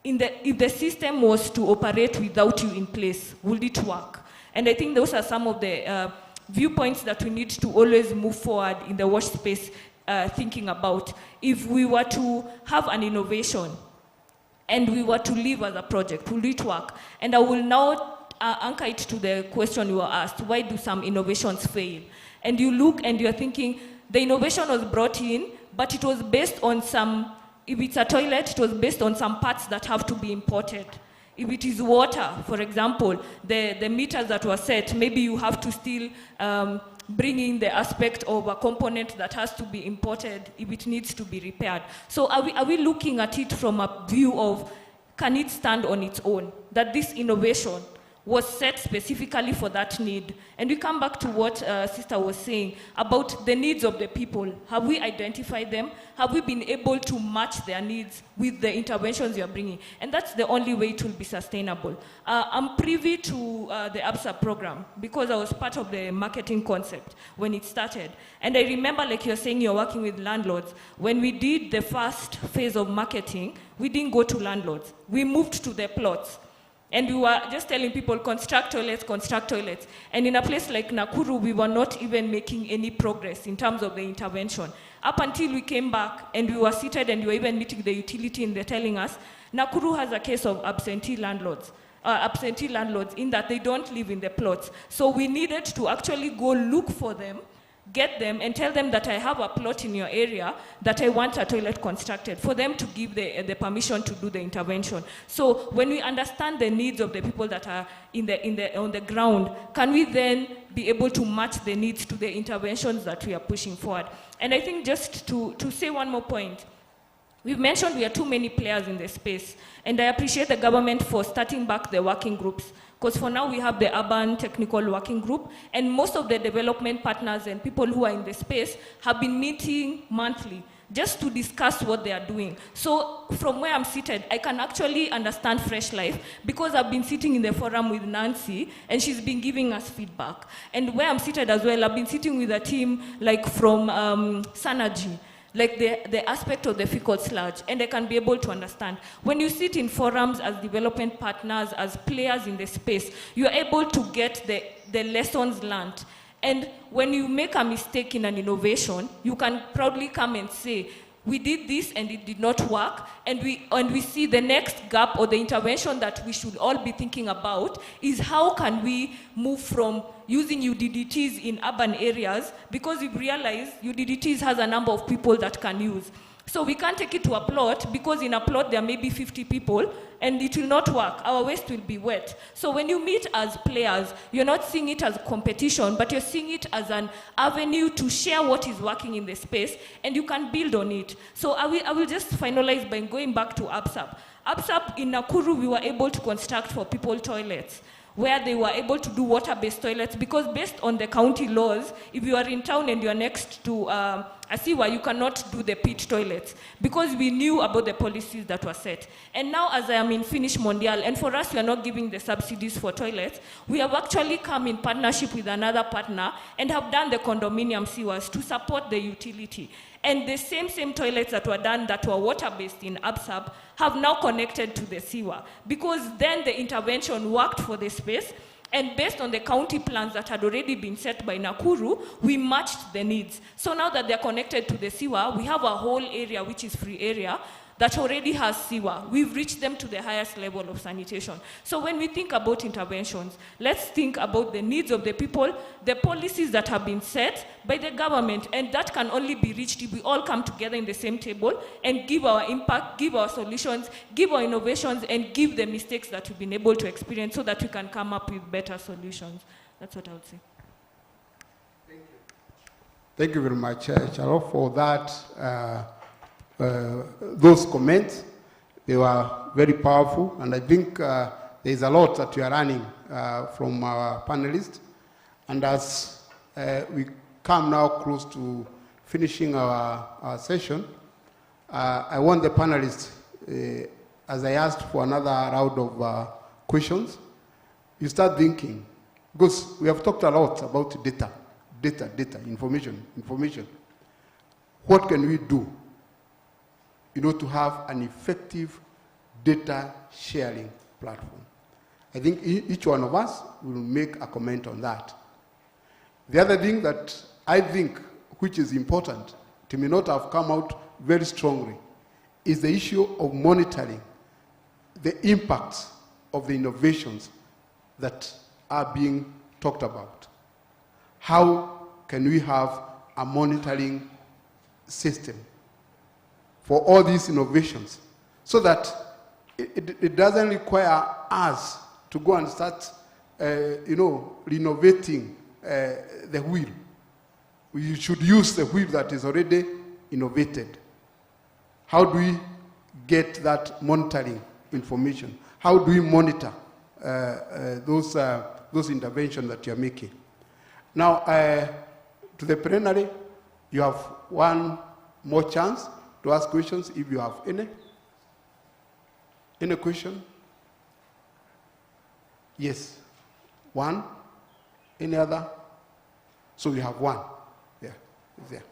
if the system was to operate without you in place, would it work? And I think those are some of the viewpoints that we need to always move forward in the wash space, thinking about. If we were to have an innovation and we were to live as a project, will it work? And I will now anchor it to the question you were asked, why do some innovations fail? And you look and you're thinking, the innovation was brought in, but it was based on some, if it's a toilet, it was based on some parts that have to be imported. If it is water, for example, the meters that were set, maybe you have to still bring in the aspect of a component that has to be imported if it needs to be repaired. So are we looking at it from a view of, can it stand on its own? That this innovation was set specifically for that need. And we come back to what Sister was saying about the needs of the people. Have we identified them? Have we been able to match their needs with the interventions you're bringing? And that's the only way it will be sustainable. I'm privy to the ABSA program because I was part of the marketing concept when it started. And I remember, like you're saying, you're working with landlords. When we did the first phase of marketing, we didn't go to landlords. We moved to the plots. And we were just telling people, construct toilets, construct toilets. And in a place like Nakuru, we were not even making any progress in terms of the intervention. Up until we came back and we were seated and we were even meeting the utility and they're telling us, Nakuru has a case of absentee landlords in that they don't live in the plots. So we needed to actually go look for them, get them and tell them that I have a plot in your area that I want a toilet constructed, for them to give the permission to do the intervention. So when we understand the needs of the people that are on the ground, can we then be able to match the needs to the interventions that we are pushing forward? And I think just to say one more point, we've mentioned we are too many players in the space, and I appreciate the government for starting back the working groups. Because for now we have the urban technical working group, and most of the development partners and people who are in the space have been meeting monthly just to discuss what they are doing. So from where I'm seated, I can actually understand Fresh Life because I've been sitting in the forum with Nancy and she's been giving us feedback. And where I'm seated as well, I've been sitting with a team like from Synergy, like the aspect of the FECAL sludge, and I can be able to understand. When you sit in forums as development partners, as players in the space, you are able to get the lessons learned. And when you make a mistake in an innovation, you can proudly come and say, we did this and it did not work, and we see the next gap or the intervention that we should all be thinking about is how can we move from using UDDTs in urban areas, because we've realized UDDTs has a number of people that can use. So we can't take it to a plot because in a plot there may be 50 people and it will not work. Our waste will be wet. So when you meet as players, you're not seeing it as competition, but you're seeing it as an avenue to share what is working in the space and you can build on it. So I will just finalize by going back to APSAP. APSAP in Nakuru, we were able to construct for people toilets, where they were able to do water-based toilets, because based on the county laws, if you are in town and you are next to a sewer, you cannot do the pit toilets, because we knew about the policies that were set. And now as I am in Finish Mondial, and for us we are not giving the subsidies for toilets, we have actually come in partnership with another partner and have done the condominium sewers to support the utility. And the same toilets that were done that were water-based in APSAP have now connected to the sewer, because then the intervention worked for the space, and based on the county plans that had already been set by Nakuru, we matched the needs. So now that they're connected to the sewer, we have a whole area which is free area that already has sewer. We've reached them to the highest level of sanitation. So when we think about interventions, let's think about the needs of the people, the policies that have been set by the government, and that can only be reached if we all come together in the same table and give our impact, give our solutions, give our innovations, and give the mistakes that we've been able to experience so that we can come up with better solutions. That's what I would say. Thank you very much, Charo, for that. Those comments, they were very powerful, and I think there's a lot that we are learning from our panelists. And as we come now close to finishing our session, I want the panelists, as I asked for another round of questions, you start thinking, because we have talked a lot about data, information. What can we do in order to have an effective data sharing platform? I think each one of us will make a comment on that. The other thing that I think, which is important, it may not have come out very strongly, is the issue of monitoring the impacts of the innovations that are being talked about. How can we have a monitoring system for all these innovations, so that it doesn't require us to go and start, renovating the wheel. We should use the wheel that is already innovated. How do we get that monitoring information? How do we monitor those interventions that you're making? Now, to the plenary, you have one more chance to ask questions if you have any. Any question? Yes. One? Any other? So we have one. Yeah, it's there.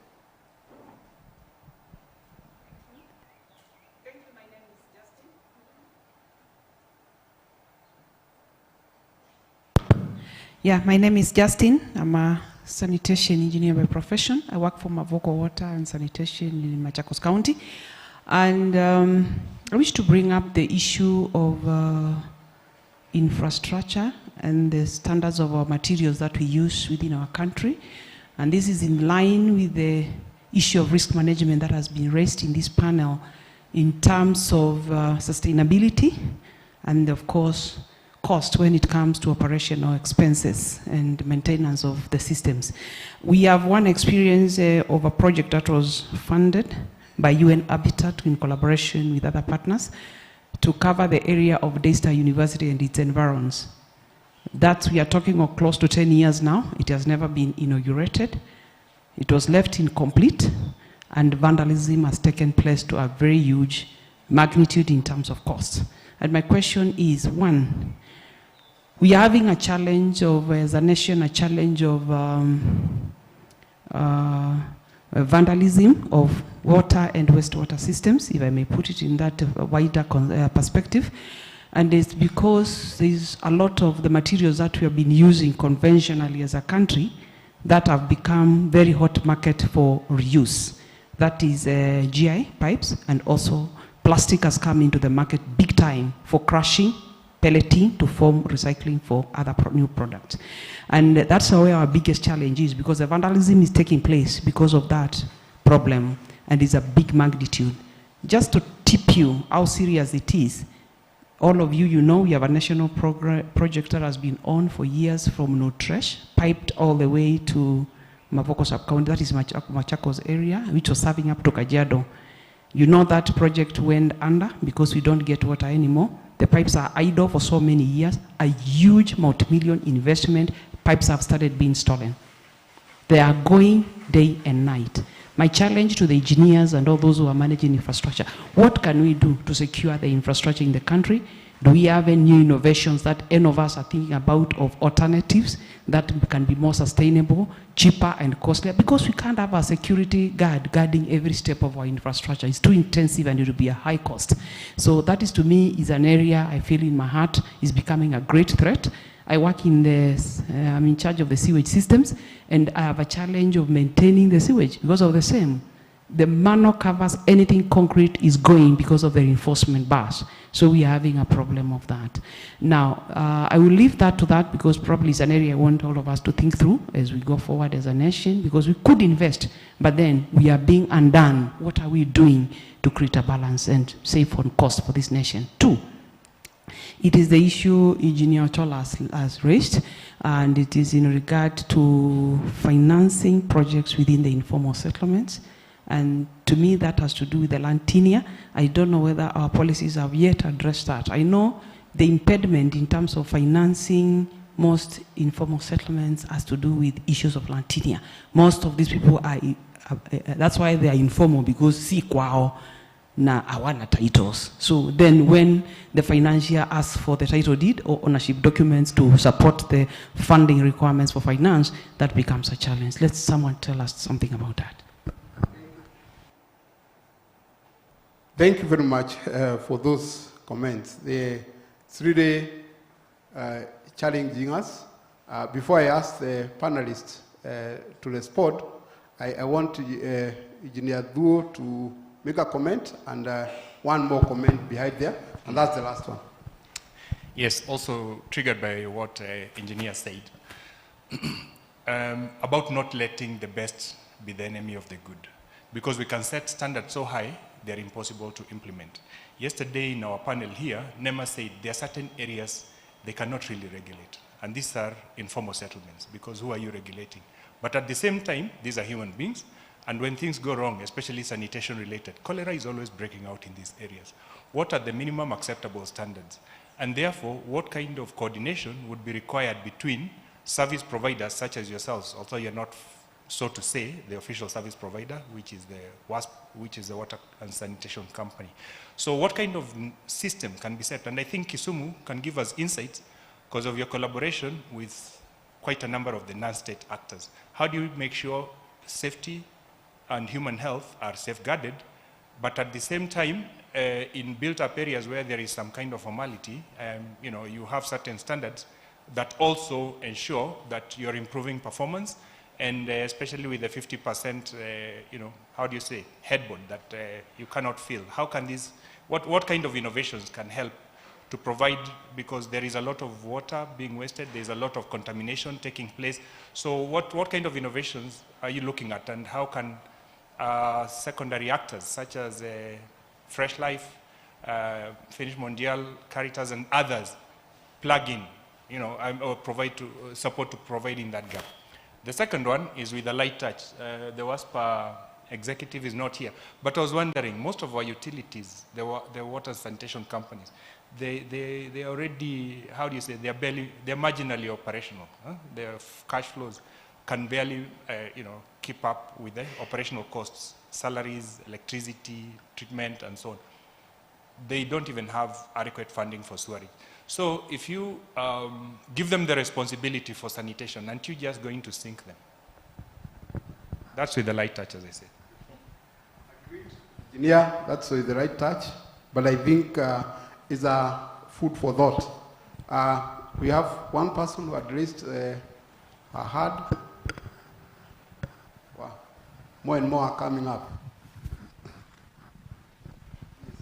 Thank you. My name is Justin. Yeah, my name is Justin. I'm a sanitation engineer by profession. I work for Mavoko Water and Sanitation in Machakos County. And I wish to bring up the issue of infrastructure and the standards of our materials that we use within our country. And this is in line with the issue of risk management that has been raised in this panel in terms of sustainability and, of course, cost when it comes to operational expenses and maintenance of the systems. We have one experience of a project that was funded by UN Habitat in collaboration with other partners to cover the area of Daystar University and its environs. That we are talking of close to 10 years now. It has never been inaugurated. It was left incomplete. and vandalism has taken place to a very huge magnitude in terms of cost. And my question is, one, we are having a challenge of, as a nation, a challenge of vandalism of water and wastewater systems, if I may put it in that wider perspective. And it's because there's a lot of the materials that we have been using conventionally as a country that have become very hot market for reuse. That is GI pipes, and also plastic has come into the market big time for crushing, pelleting to form recycling for other new products. And that's where our biggest challenge is, because the vandalism is taking place because of that problem, and it's a big magnitude. Just to tip you how serious it is, all of you, you know, we have a national project that has been on for years from Nutresh, piped all the way to Mavoko sub-county, that is Machakos area, which was serving up to Kajiado. You know that project went under because we don't get water anymore. The pipes are idle for so many years. A huge multi-million investment. Pipes have started being stolen. They are going day and night. My challenge to the engineers and all those who are managing infrastructure, what can we do to secure the infrastructure in the country? Do we have any new innovations that any of us are thinking about, of alternatives that can be more sustainable, cheaper and costlier? Because we can't have a security guard guarding every step of our infrastructure. It's too intensive and it will be a high cost. So that is, to me, is an area I feel in my heart is becoming a great threat. I work in the, I'm in charge of the sewage systems, and I have a challenge of maintaining the sewage because of the same. The manhole covers, anything concrete is going because of the reinforcement bars. So we are having a problem of that. Now, I will leave that to that because probably it's an area I want all of us to think through as we go forward as a nation, because we could invest, but then we are being undone. What are we doing to create a balance and save on cost for this nation? Two, it is the issue Engineer Chola has raised, and it is in regard to financing projects within the informal settlements. And to me, that has to do with the land tenure. I don't know whether our policies have yet addressed that. I know the impediment in terms of financing most informal settlements has to do with issues of land tenure. Most of these people are, that's why they are informal, because si kwao na hawana titles. So then when the financier asks for the title deed or ownership documents to support the funding requirements for finance, that becomes a challenge. Let someone tell us something about that. Thank you very much for those comments. It's really challenging us. Before I ask the panelists to respond, I want Engineer Duo to make a comment and one more comment behind there, and that's the last one. Yes, also triggered by what engineer said about not letting the best be the enemy of the good, because we can set standards so high they're impossible to implement. Yesterday in our panel here, NEMA said there are certain areas they cannot really regulate, and these are informal settlements, because who are you regulating? But at the same time, these are human beings, and when things go wrong, especially sanitation related, cholera is always breaking out in these areas. What are the minimum acceptable standards? And therefore, what kind of coordination would be required between service providers such as yourselves, although you're not, so to say, the official service provider, which is the WASP, which is the Water and Sanitation Company. So what kind of system can be set? And I think Kisumu can give us insights because of your collaboration with quite a number of the non-state actors. How do you make sure safety and human health are safeguarded, but at the same time, in built-up areas where there is some kind of formality, you know, you have certain standards that also ensure that you're improving performance, and especially with the 50%, you know, how do you say, headboard that you cannot fill. How can these, what kind of innovations can help to provide, because there is a lot of water being wasted, there's a lot of contamination taking place. So what kind of innovations are you looking at, and how can secondary actors such as Fresh Life, Finish Mondial, Caritas, and others plug in, you know, or provide to support to provide in that gap? The second one is with a light touch. The WASP executive is not here, but I was wondering, most of our utilities, the water sanitation companies, they already, how do you say, they're marginally operational. Huh? Their cash flows can barely, you know, keep up with the operational costs. salaries, electricity, treatment, and so on. They don't even have adequate funding for sewerage. So if you give them the responsibility for sanitation, aren't you just going to sink them? That's with the light touch, as I said. Yeah, that's with the right touch, but I think it's a food for thought. We have one person who had raised her hand. Wow. More and more are coming up.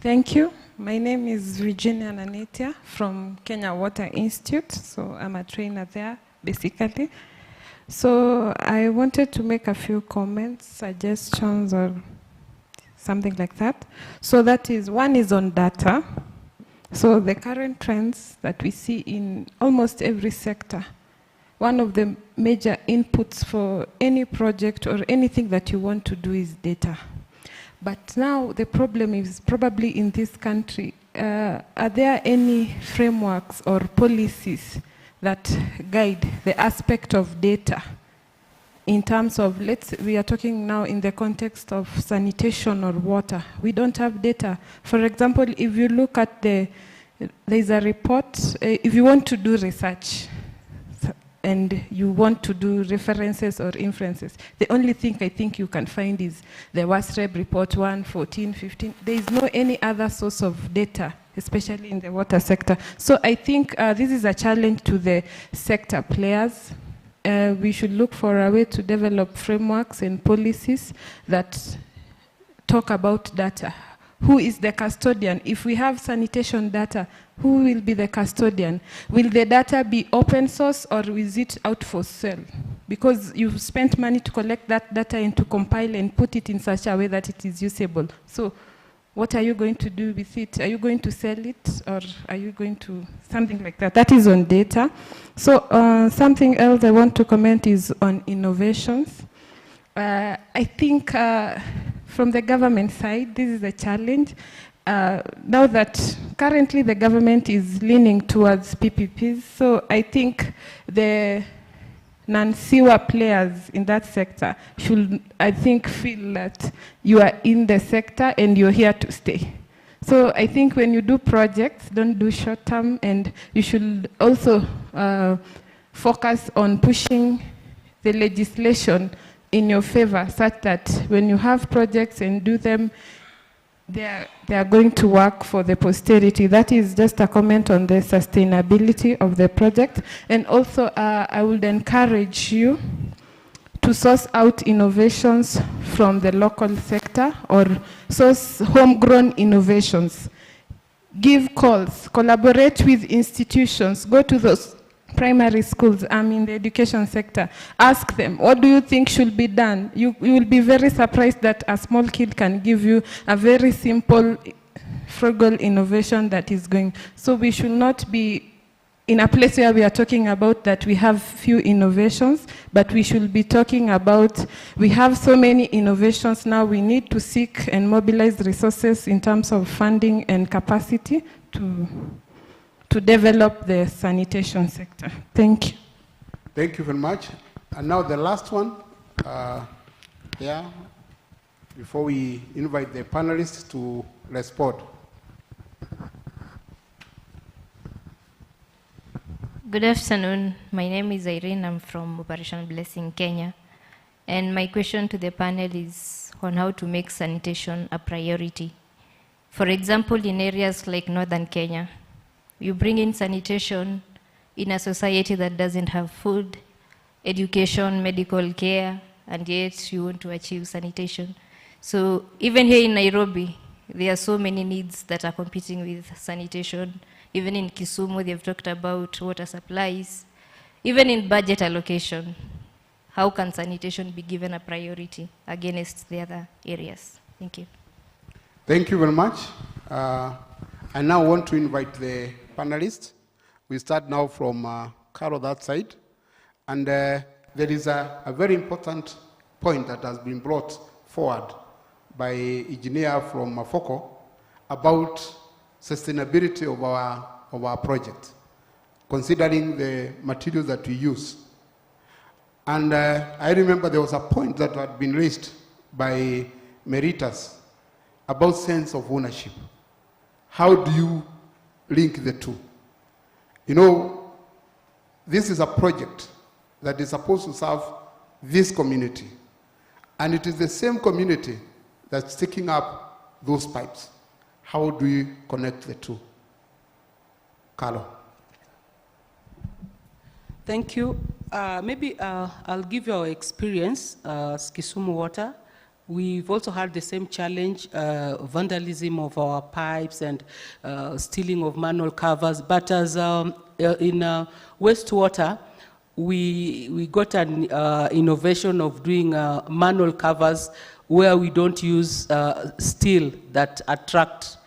Thank you. My name is Virginia Nanetia from Kenya Water Institute. So I'm a trainer there, basically. So I wanted to make a few comments, suggestions, or something like that. So that is, one is on data. So the current trends that we see in almost every sector, one of the major inputs for any project or anything that you want to do is data. But now the problem is probably in this country, are there any frameworks or policies that guide the aspect of data in terms of, we are talking now in the context of sanitation or water. We don't have data. For example, if you look at there's a report, if you want to do research, and you want to do references or inferences, the only thing I think you can find is the WASREB report 1, 14, 15. There is no any other source of data, especially in the water sector. So I think this is a challenge to the sector players. We should look for a way to develop frameworks and policies that talk about data. Who is the custodian? If we have sanitation data, who will be the custodian? Will the data be open source or is it out for sale? Because you've spent money to collect that data and to compile and put it in such a way that it is usable. So what are you going to do with it? Are you going to sell it or are you going to, something like that? That is on data. So something else I want to comment is on innovations. I think from the government side, this is a challenge. Now that currently the government is leaning towards PPPs, so I think the non-sewer players in that sector should, I think, feel that you are in the sector and you're here to stay. So I think when you do projects, don't do short-term, and you should also focus on pushing the legislation in your favor, such that when you have projects and do them, they are going to work for the posterity. That is just a comment on the sustainability of the project. And also, I would encourage you to source out innovations from the local sector or source homegrown innovations. Give calls, collaborate with institutions, go to those primary schools, in the education sector, ask them, what do you think should be done? You will be very surprised that a small kid can give you a very simple, frugal innovation that is going. So we should not be in a place where we are talking about that we have few innovations, but we should be talking about, we have so many innovations now, we need to seek and mobilize resources in terms of funding and capacity to develop the sanitation sector. Thank you. Thank you very much. And now the last one, before we invite the panelists to respond. Good afternoon. My name is Irene. I'm from Operation Blessing, Kenya. And my question to the panel is on how to make sanitation a priority. For example, in areas like northern Kenya, you bring in sanitation in a society that doesn't have food, education, medical care, and yet you want to achieve sanitation. So even here in Nairobi, there are so many needs that are competing with sanitation. Even in Kisumu, they've talked about water supplies. Even in budget allocation, how can sanitation be given a priority against the other areas? Thank you. Thank you very much. I now want to invite the panelists. We start now from Carol, that side. And there is a very important point that has been brought forward by engineer from FECAL about sustainability of our project, considering the materials that we use. And I remember there was a point that had been raised by Meritas, about sense of ownership. How do you link the two? You know, this is a project that is supposed to serve this community. And it is the same community that's taking up those pipes. How do we connect the two? Carlo. Thank you. Maybe I'll give you our experience as Kisumu Water. We've also had the same challenge, vandalism of our pipes and stealing of manhole covers. But as in wastewater, we got an innovation of doing manhole covers where we don't use steel that attract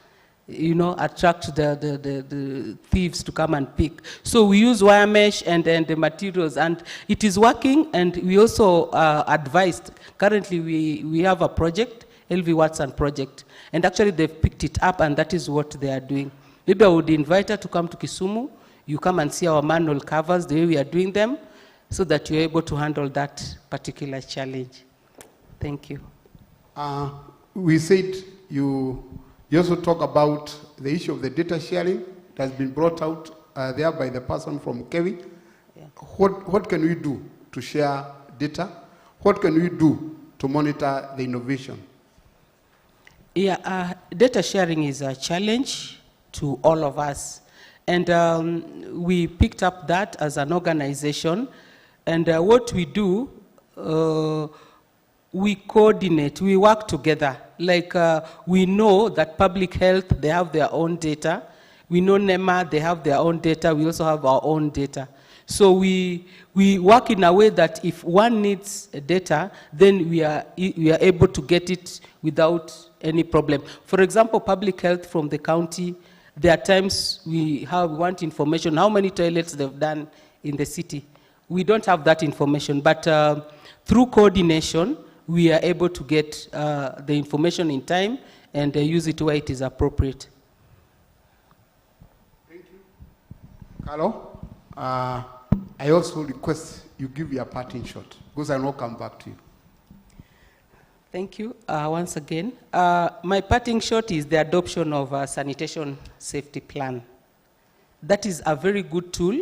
the thieves to come and pick. So we use wire mesh and the materials, and it is working. And we also advised, currently we have a project, LV Watson project, and actually they've picked it up, and that is what they are doing. Maybe I would invite her to come to Kisumu. You come and see our manhole covers, the way we are doing them, so that you're able to handle that particular challenge. Thank you. We said you also talk about the issue of the data sharing that has been brought out there by the person from Kewi. Yeah. What can we do to share data? What can we do to monitor the innovation? Yeah, data sharing is a challenge to all of us. And we picked up that as an organization. And what we do, we coordinate, we work together. Like we know that public health, they have their own data. We know NEMA, they have their own data. We also have our own data. So we work in a way that if one needs data, then we are able to get it without any problem. For example, public health from the county, there are times we want information, how many toilets they've done in the city. We don't have that information, but through coordination, we are able to get the information in time and use it where it is appropriate. Thank you. Carlo, I also request you give your parting shot, because I will come back to you. Thank you once again. My parting shot is the adoption of a sanitation safety plan. That is a very good tool.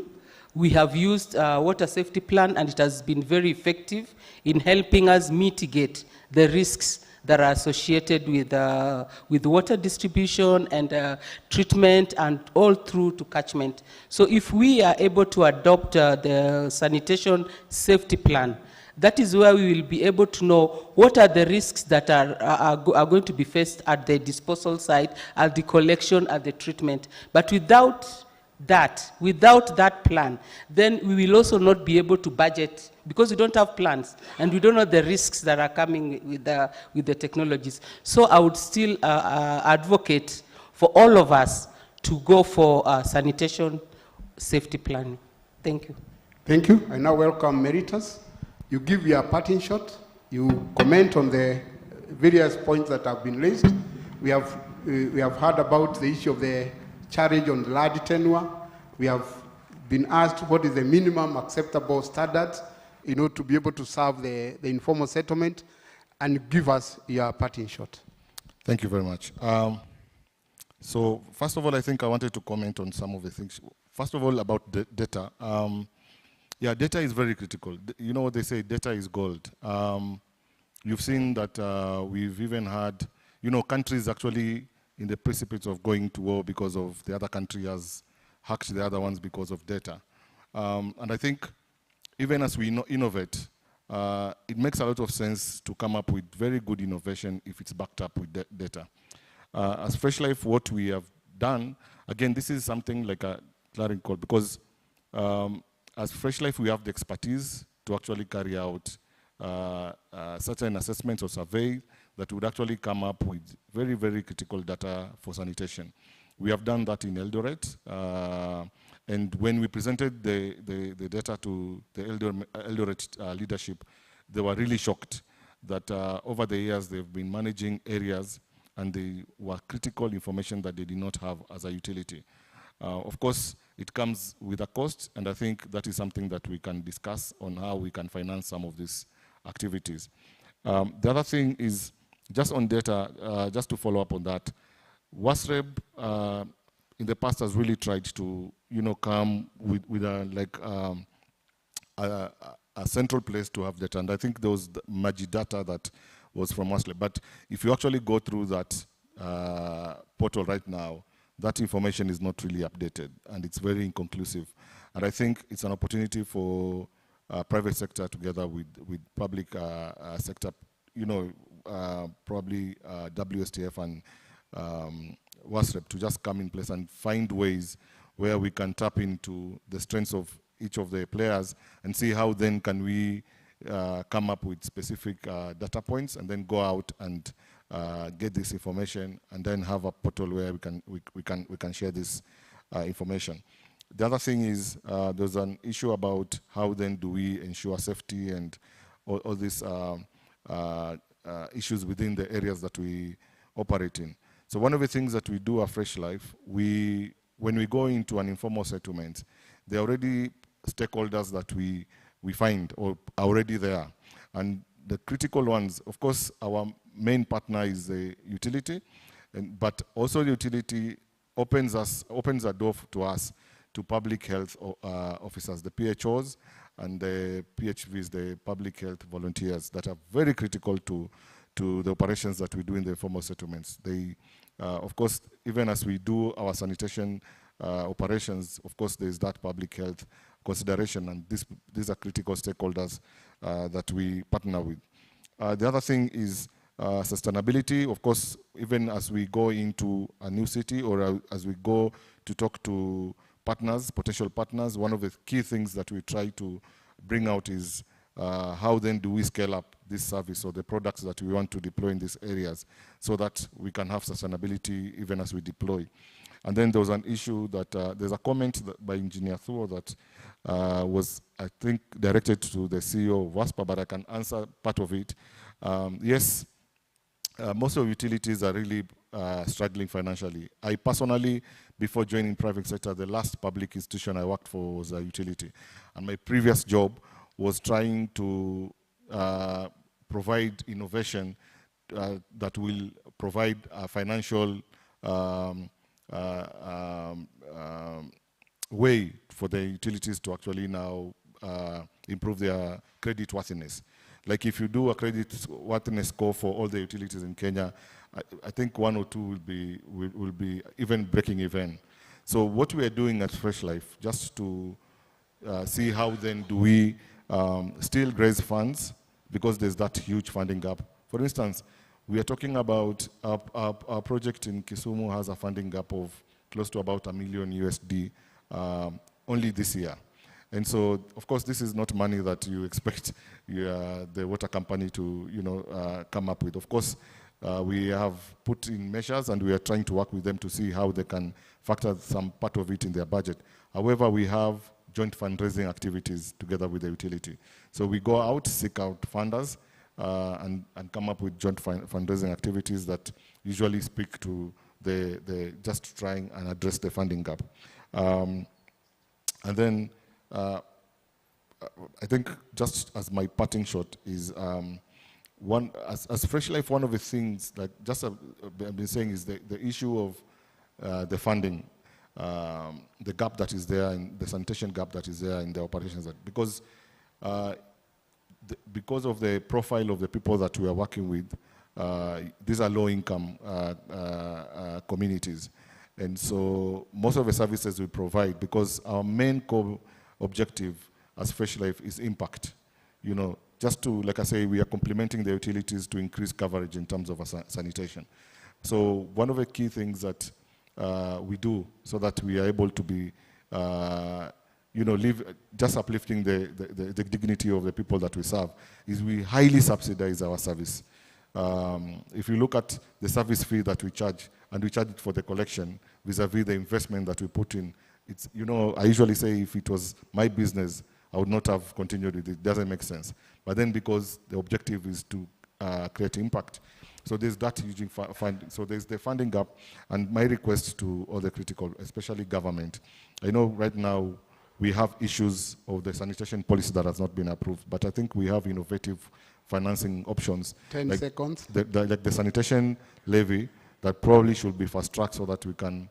We have used water safety plan, and it has been very effective in helping us mitigate the risks that are associated with water distribution and treatment, and all through to catchment. So if we are able to adopt the sanitation safety plan, that is where we will be able to know what are the risks that are going to be faced at the disposal site, at the collection, at the treatment. But without that plan, then we will also not be able to budget, because we don't have plans and we don't know the risks that are coming with the technologies. So I would still advocate for all of us to go for sanitation safety planning. Thank you. Thank you. I now welcome Meritas. You give your parting shot. You comment on the various points that have been raised. We have heard about the issue of the charge on the large tenure. We have been asked what is the minimum acceptable standards to be able to serve the informal settlement, and give us your parting shot. Thank you very much. So first of all, I think I wanted to comment on some of the things. First of all, about data. Yeah, data is very critical. You know what they say, data is gold. You've seen that we've even had, countries actually in the precipice of going to war because of the other country has hacked the other ones because of data. And I think even as we innovate, it makes a lot of sense to come up with very good innovation if it's backed up with data. As Fresh Life, what we have done, again, this is something like a clarion call, because as Fresh Life, we have the expertise to actually carry out certain assessments or survey that would actually come up with very, very critical data for sanitation. We have done that in Eldoret, and when we presented the data to the Eldoret leadership, they were really shocked that over the years they've been managing areas and they were critical information that they did not have as a utility. Of course, it comes with a cost, and I think that is something that we can discuss on how we can finance some of these activities. The other thing is Just on data, just to follow up on that, WASREB in the past has really tried to, come with a central place to have data. And I think there was the Magi data that was from WASREB. But if you actually go through that portal right now, that information is not really updated, and it's very inconclusive. And I think it's an opportunity for private sector together with public sector, probably WSTF and WASREB to just come in place and find ways where we can tap into the strengths of each of the players and see how then can we come up with specific data points and then go out and get this information and then have a portal where we can share this information. The other thing is there's an issue about how then do we ensure safety and all these issues within the areas that we operate in. So one of the things that we do at Fresh Life, when we go into an informal settlement, there are already stakeholders that we find or are already there. And the critical ones, of course, our main partner is the utility, but also the utility opens a door to us, to public health officers, the PHOs and the PHVs, the public health volunteers, that are very critical to the operations that we do in the informal settlements. They, of course, even as we do our sanitation operations, of course, there's that public health consideration, and these are critical stakeholders that we partner with. The other thing is sustainability. Of course, even as we go into a new city or as we go to talk to partners, potential partners, one of the key things that we try to bring out is how then do we scale up this service or the products that we want to deploy in these areas so that we can have sustainability even as we deploy. And then there was an issue that there's a comment by Engineer Thuo that was, I think, directed to the CEO of WASPA, but I can answer part of it. Yes, most of utilities are really struggling financially. I personally, before joining private sector, the last public institution I worked for was a utility. And my previous job was trying to provide innovation that will provide a financial way for the utilities to actually now improve their credit worthiness. Like if you do a credit worthiness score for all the utilities in Kenya, I think 1 or 2 will be even breaking even. So what we are doing at Fresh Life, just to see how then do we still raise funds, because there's that huge funding gap. For instance, we are talking about our project in Kisumu has a funding gap of close to about $1 million USD only this year. And so, of course, this is not money that you expect the water company to, come up with. Of course, we have put in measures and we are trying to work with them to see how they can factor some part of it in their budget. However, we have joint fundraising activities together with the utility. So we go out, seek out funders, and come up with joint fundraising activities that usually speak to the just trying and address the funding gap. And then I think just as my parting shot is as Fresh Life, one of the things that just I've been saying is the issue of the funding, the gap that is there, and the sanitation gap that is there in the operations. Because of the profile of the people that we are working with, these are low-income communities. And so most of the services we provide, because our main core objective as Fresh Life is impact. Just to, like I say, we are complementing the utilities to increase coverage in terms of sanitation. So one of the key things that we do so that we are able to be, live just uplifting the dignity of the people that we serve is we highly subsidize our service. If you look at the service fee that we charge, and we charge it for the collection vis-a-vis the investment that we put in, it's, I usually say if it was my business, I would not have continued with it. It doesn't make sense. But then because the objective is to create impact, so there's that huge funding. So there's the funding gap, and my request to all the critical, especially government. I know right now we have issues of the sanitation policy that has not been approved, but I think we have innovative financing options. 10 like seconds. Like the sanitation levy that probably should be fast-tracked so that we can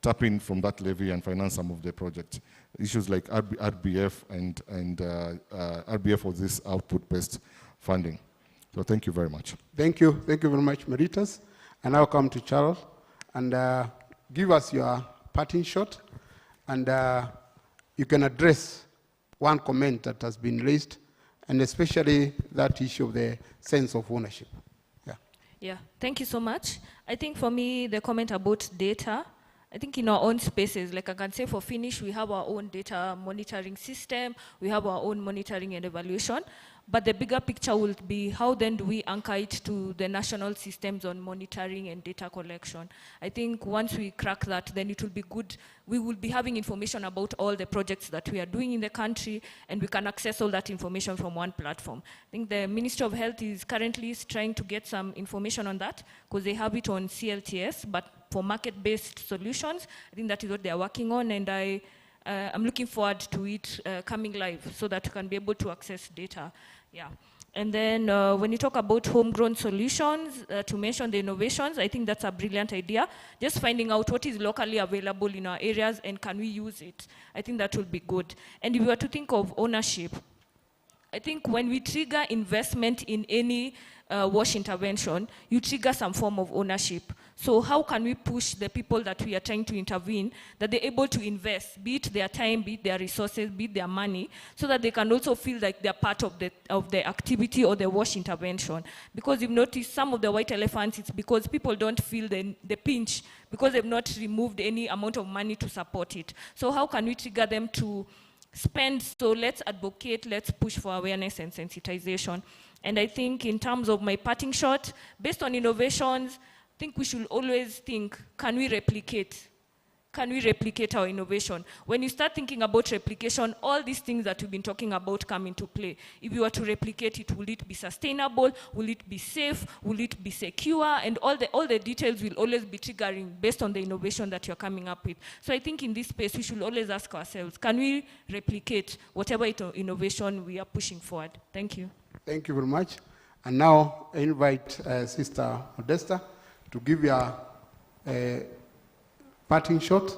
tap in from that levy and finance some of the projects. Issues like RBF and RBF for this output-based funding. So thank you very much. Thank you very much, Meritus. And now come to Charles and give us your parting shot, and you can address one comment that has been raised, and especially that issue of the sense of ownership. Yeah, thank you so much. I think for me, the comment about data, I think in our own spaces, like I can say for Finish, we have our own data monitoring system, we have our own monitoring and evaluation, but the bigger picture will be how then do we anchor it to the national systems on monitoring and data collection. I think once we crack that, then it will be good. We will be having information about all the projects that we are doing in the country, and we can access all that information from one platform. I think the Ministry of Health is currently trying to get some information on that, because they have it on CLTS, but for market-based solutions, I think that is what they are working on, and I'm looking forward to it coming live so that we can be able to access data. Yeah. And then when you talk about homegrown solutions, to mention the innovations, I think that's a brilliant idea. Just finding out what is locally available in our areas and can we use it. I think that will be good. And if you were to think of ownership, I think when we trigger investment in any wash intervention, you trigger some form of ownership. So how can we push the people that we are trying to intervene, that they're able to invest, be it their time, be it their resources, be it their money, so that they can also feel like they're part of the activity or the wash intervention. Because you've noticed some of the white elephants, it's because people don't feel the pinch, because they've not removed any amount of money to support it. So how can we trigger them to spend? So let's advocate, let's push for awareness and sensitization. And I think in terms of my parting shot, based on innovations, I think we should always think, can we replicate? Can we replicate our innovation? When you start thinking about replication, all these things that we've been talking about come into play. If you were to replicate it, will it be sustainable? Will it be safe? Will it be secure? And all the details will always be triggering based on the innovation that you're coming up with. So I think in this space, we should always ask ourselves, can we replicate whatever innovation we are pushing forward? Thank you. Thank you very much. And now I invite Sister Modesta to give you a parting shot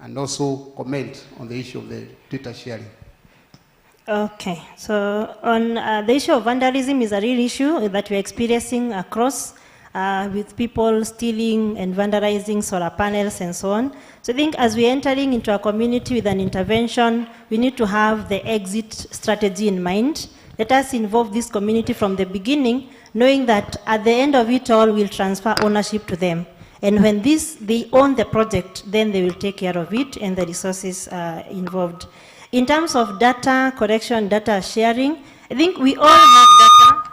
and also comment on the issue of the data sharing. Okay, so on the issue of vandalism is a real issue that we're experiencing across with people stealing and vandalizing solar panels and so on. So I think as we're entering into a community with an intervention, we need to have the exit strategy in mind. Let us involve this community from the beginning, knowing that at the end of it all, we'll transfer ownership to them. And when they own the project, then they will take care of it and the resources involved. In terms of data collection, data sharing, I think we all have data.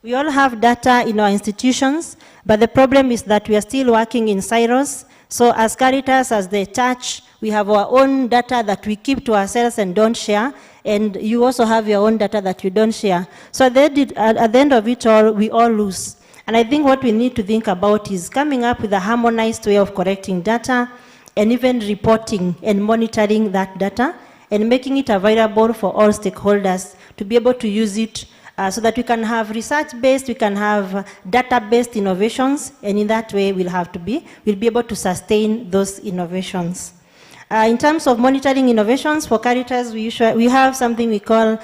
We all have data in our institutions, but the problem is that we are still working in silos. So as Caritas, as the church, we have our own data that we keep to ourselves and don't share, and you also have your own data that you don't share. So at the end of it all, we all lose. And I think what we need to think about is coming up with a harmonized way of collecting data and even reporting and monitoring that data and making it available for all stakeholders to be able to use it so that we can have research-based, we can have data-based innovations, and in that way we'll be able to sustain those innovations. In terms of monitoring innovations, for Caritas, we have something we call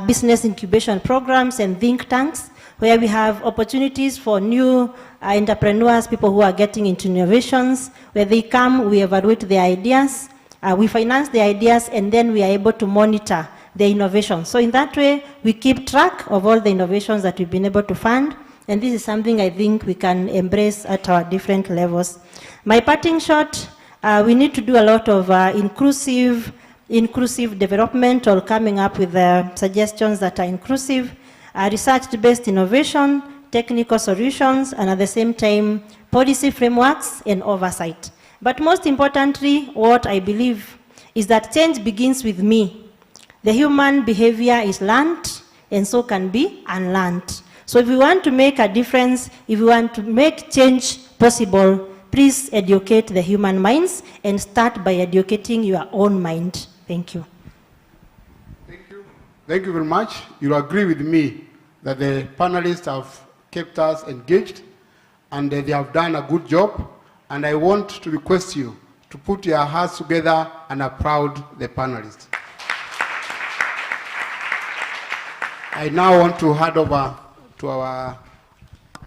business incubation programs and think tanks, where we have opportunities for new entrepreneurs, people who are getting into innovations, where they come, we evaluate their ideas, we finance the ideas, and then we are able to monitor the innovation. So in that way, we keep track of all the innovations that we've been able to fund, and this is something I think we can embrace at our different levels. My parting shot, we need to do a lot of inclusive development or coming up with suggestions that are inclusive, research-based innovation, technical solutions, and at the same time, policy frameworks and oversight. But most importantly, what I believe is that change begins with me. The human behavior is learned, and so can be unlearned. So if we want to make a difference, if we want to make change possible, please educate the human minds and start by educating your own mind. Thank you. Thank you. Thank you very much. You agree with me that the panelists have kept us engaged, and they have done a good job. And I want to request you to put your hearts together and applaud the panelists. I now want to hand over to our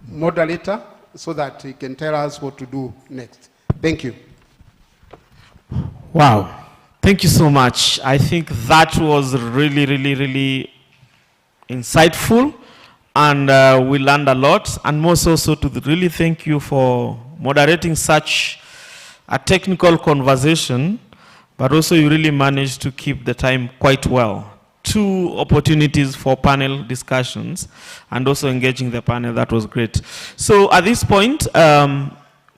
moderator so that he can tell us what to do next. Thank you. Wow. Thank you so much. I think that was really, really, really insightful, and we learned a lot. And most also to really thank you for moderating such a technical conversation, but also you really managed to keep the time quite well. 2 opportunities for panel discussions and also engaging the panel. That was great. So at this point,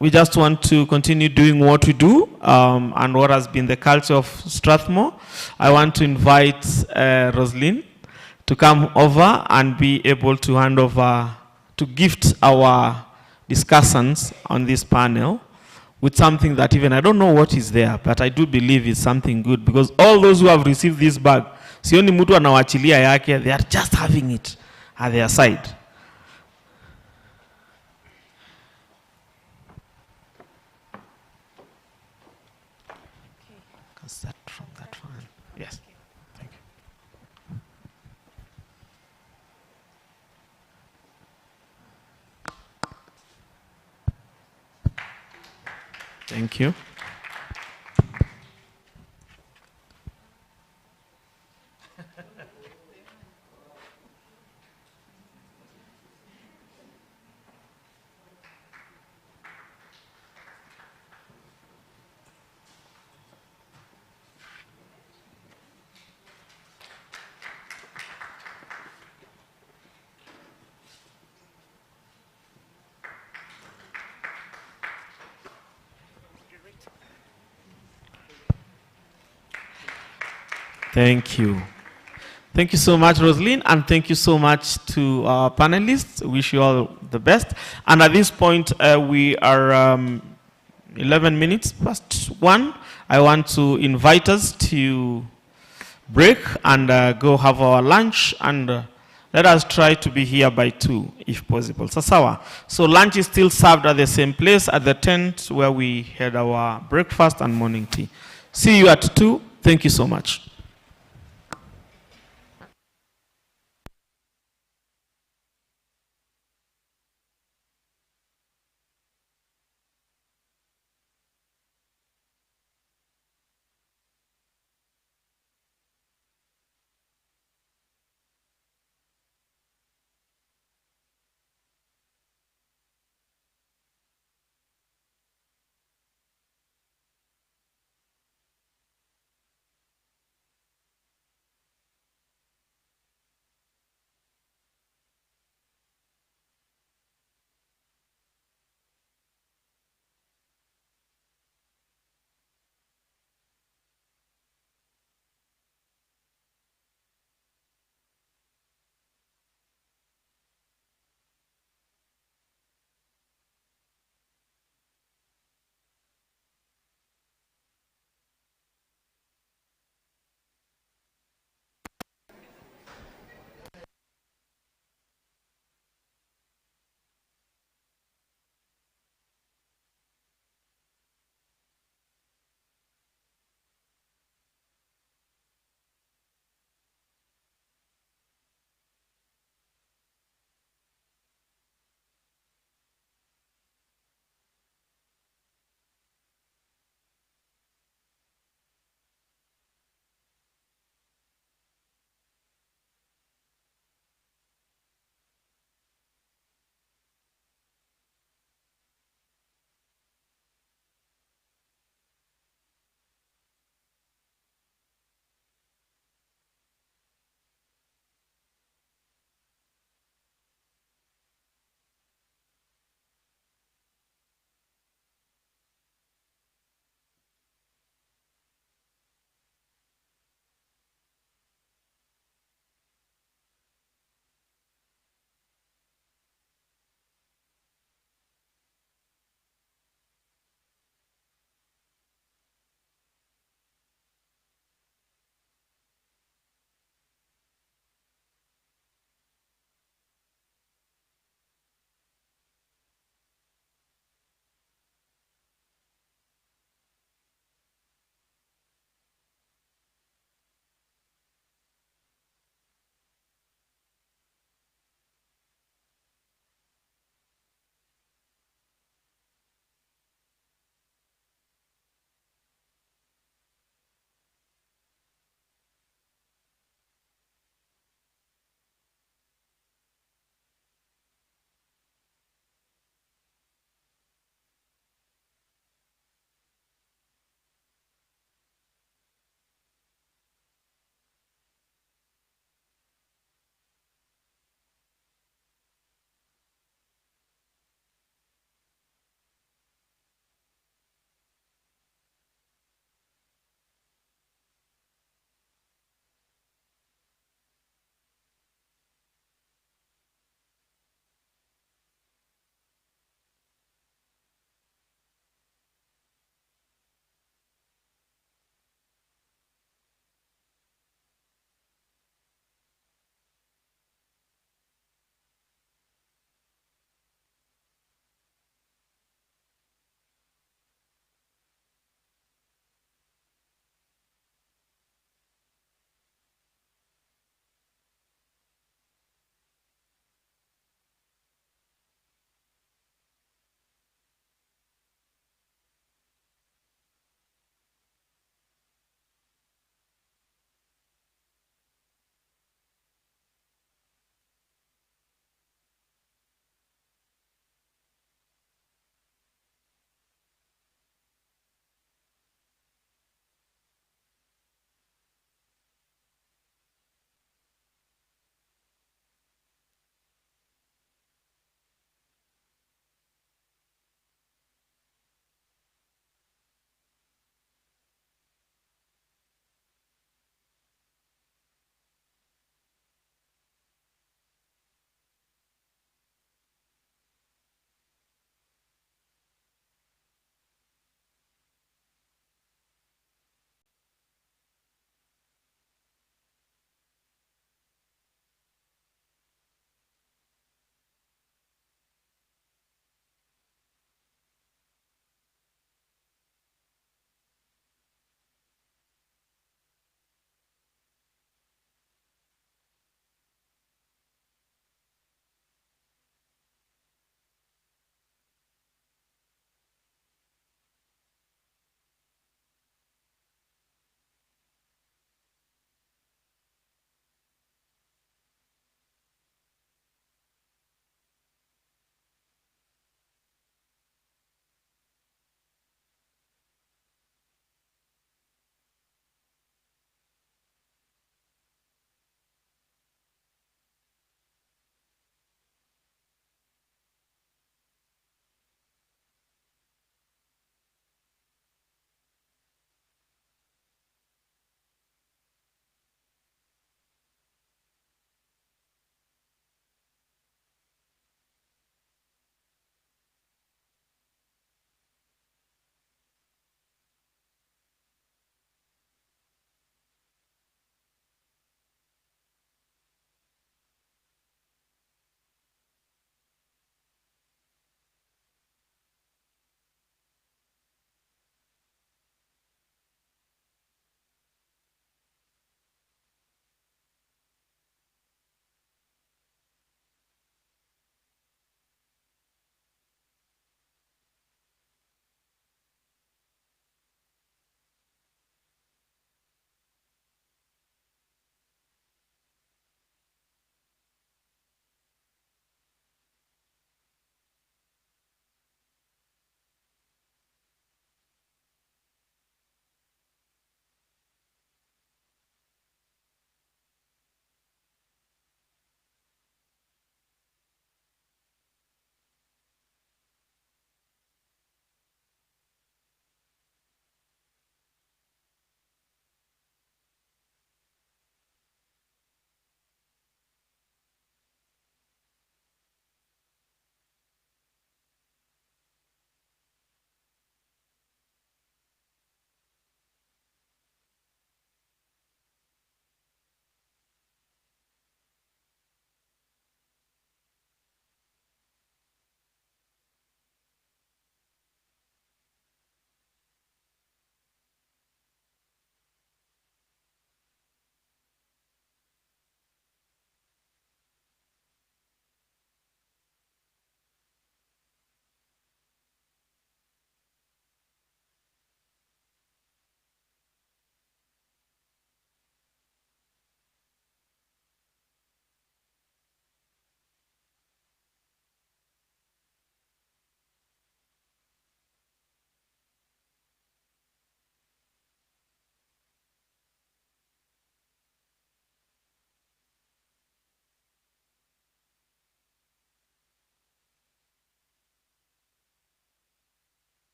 we just want to continue doing what we do and what has been the culture of Strathmore. I want to invite Roslyn to come over and be able to hand over, to gift our discussants on this panel with something that even I don't know what is there, but I do believe is something good, because all those who have received this bag, sioni mtu anawachilia yake, they are just having it at their side. Can start from that one. Yes. Thank you. Thank you. Thank you. Thank you so much, Roslyn, and thank you so much to our panelists. Wish you all the best. And at this point, we are 11 minutes past 1. I want to invite us to break and go have our lunch, and let us try to be here by 2, if possible. Sasawa. So lunch is still served at the same place, at the tent where we had our breakfast and morning tea. See you at 2. Thank you so much.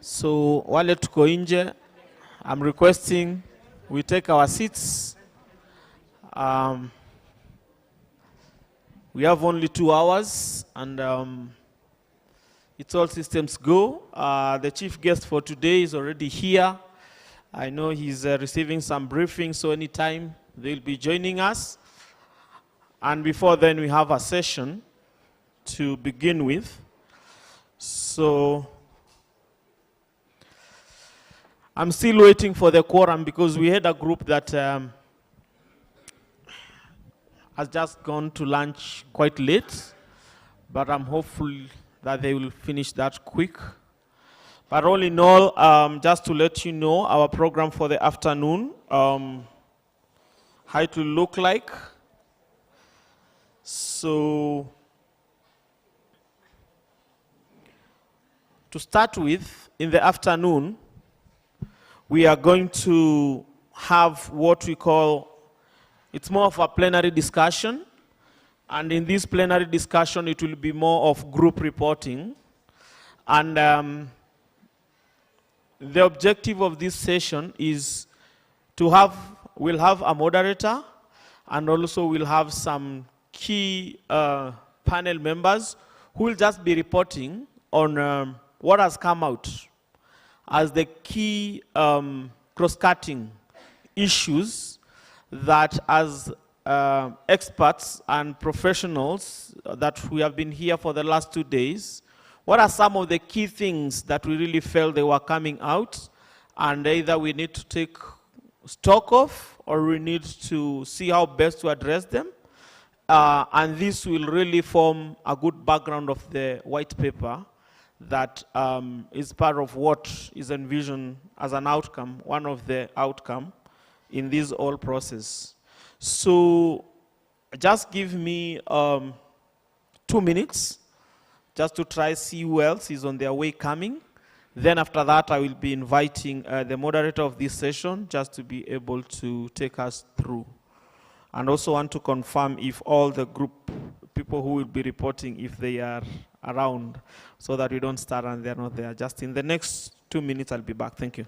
So wale tuko nje, I'm requesting we take our seats. We have only 2 hours, and it's all systems go. The chief guest for today is already here. I know he's receiving some briefing, so anytime they'll be joining us. And before then, we have a session to begin with. So I'm still waiting for the quorum because we had a group that has just gone to lunch quite late, but I'm hopeful that they will finish that quick. But all in all, just to let you know, our program for the afternoon, how it will look like. So, to start with, in the afternoon, we are going to have what we call, it's more of a plenary discussion. And in this plenary discussion, it will be more of group reporting. And the objective of this session is to have, we'll have a moderator, and also we'll have some key panel members who will just be reporting on what has come out as the key cross-cutting issues that as experts and professionals that we have been here for the last 2 days, what are some of the key things that we really felt they were coming out, and either we need to take stock of or we need to see how best to address them. And this will really form a good background of the white paper that is part of what is envisioned as an outcome, one of the outcome in this whole process. So just give me 2 minutes just to try see who else is on their way coming. Then after that, I will be inviting the moderator of this session just to be able to take us through. And also want to confirm if all the group people who will be reporting, if they are around, so that we don't start and they're not there. Just in the next 2 minutes, I'll be back. Thank you.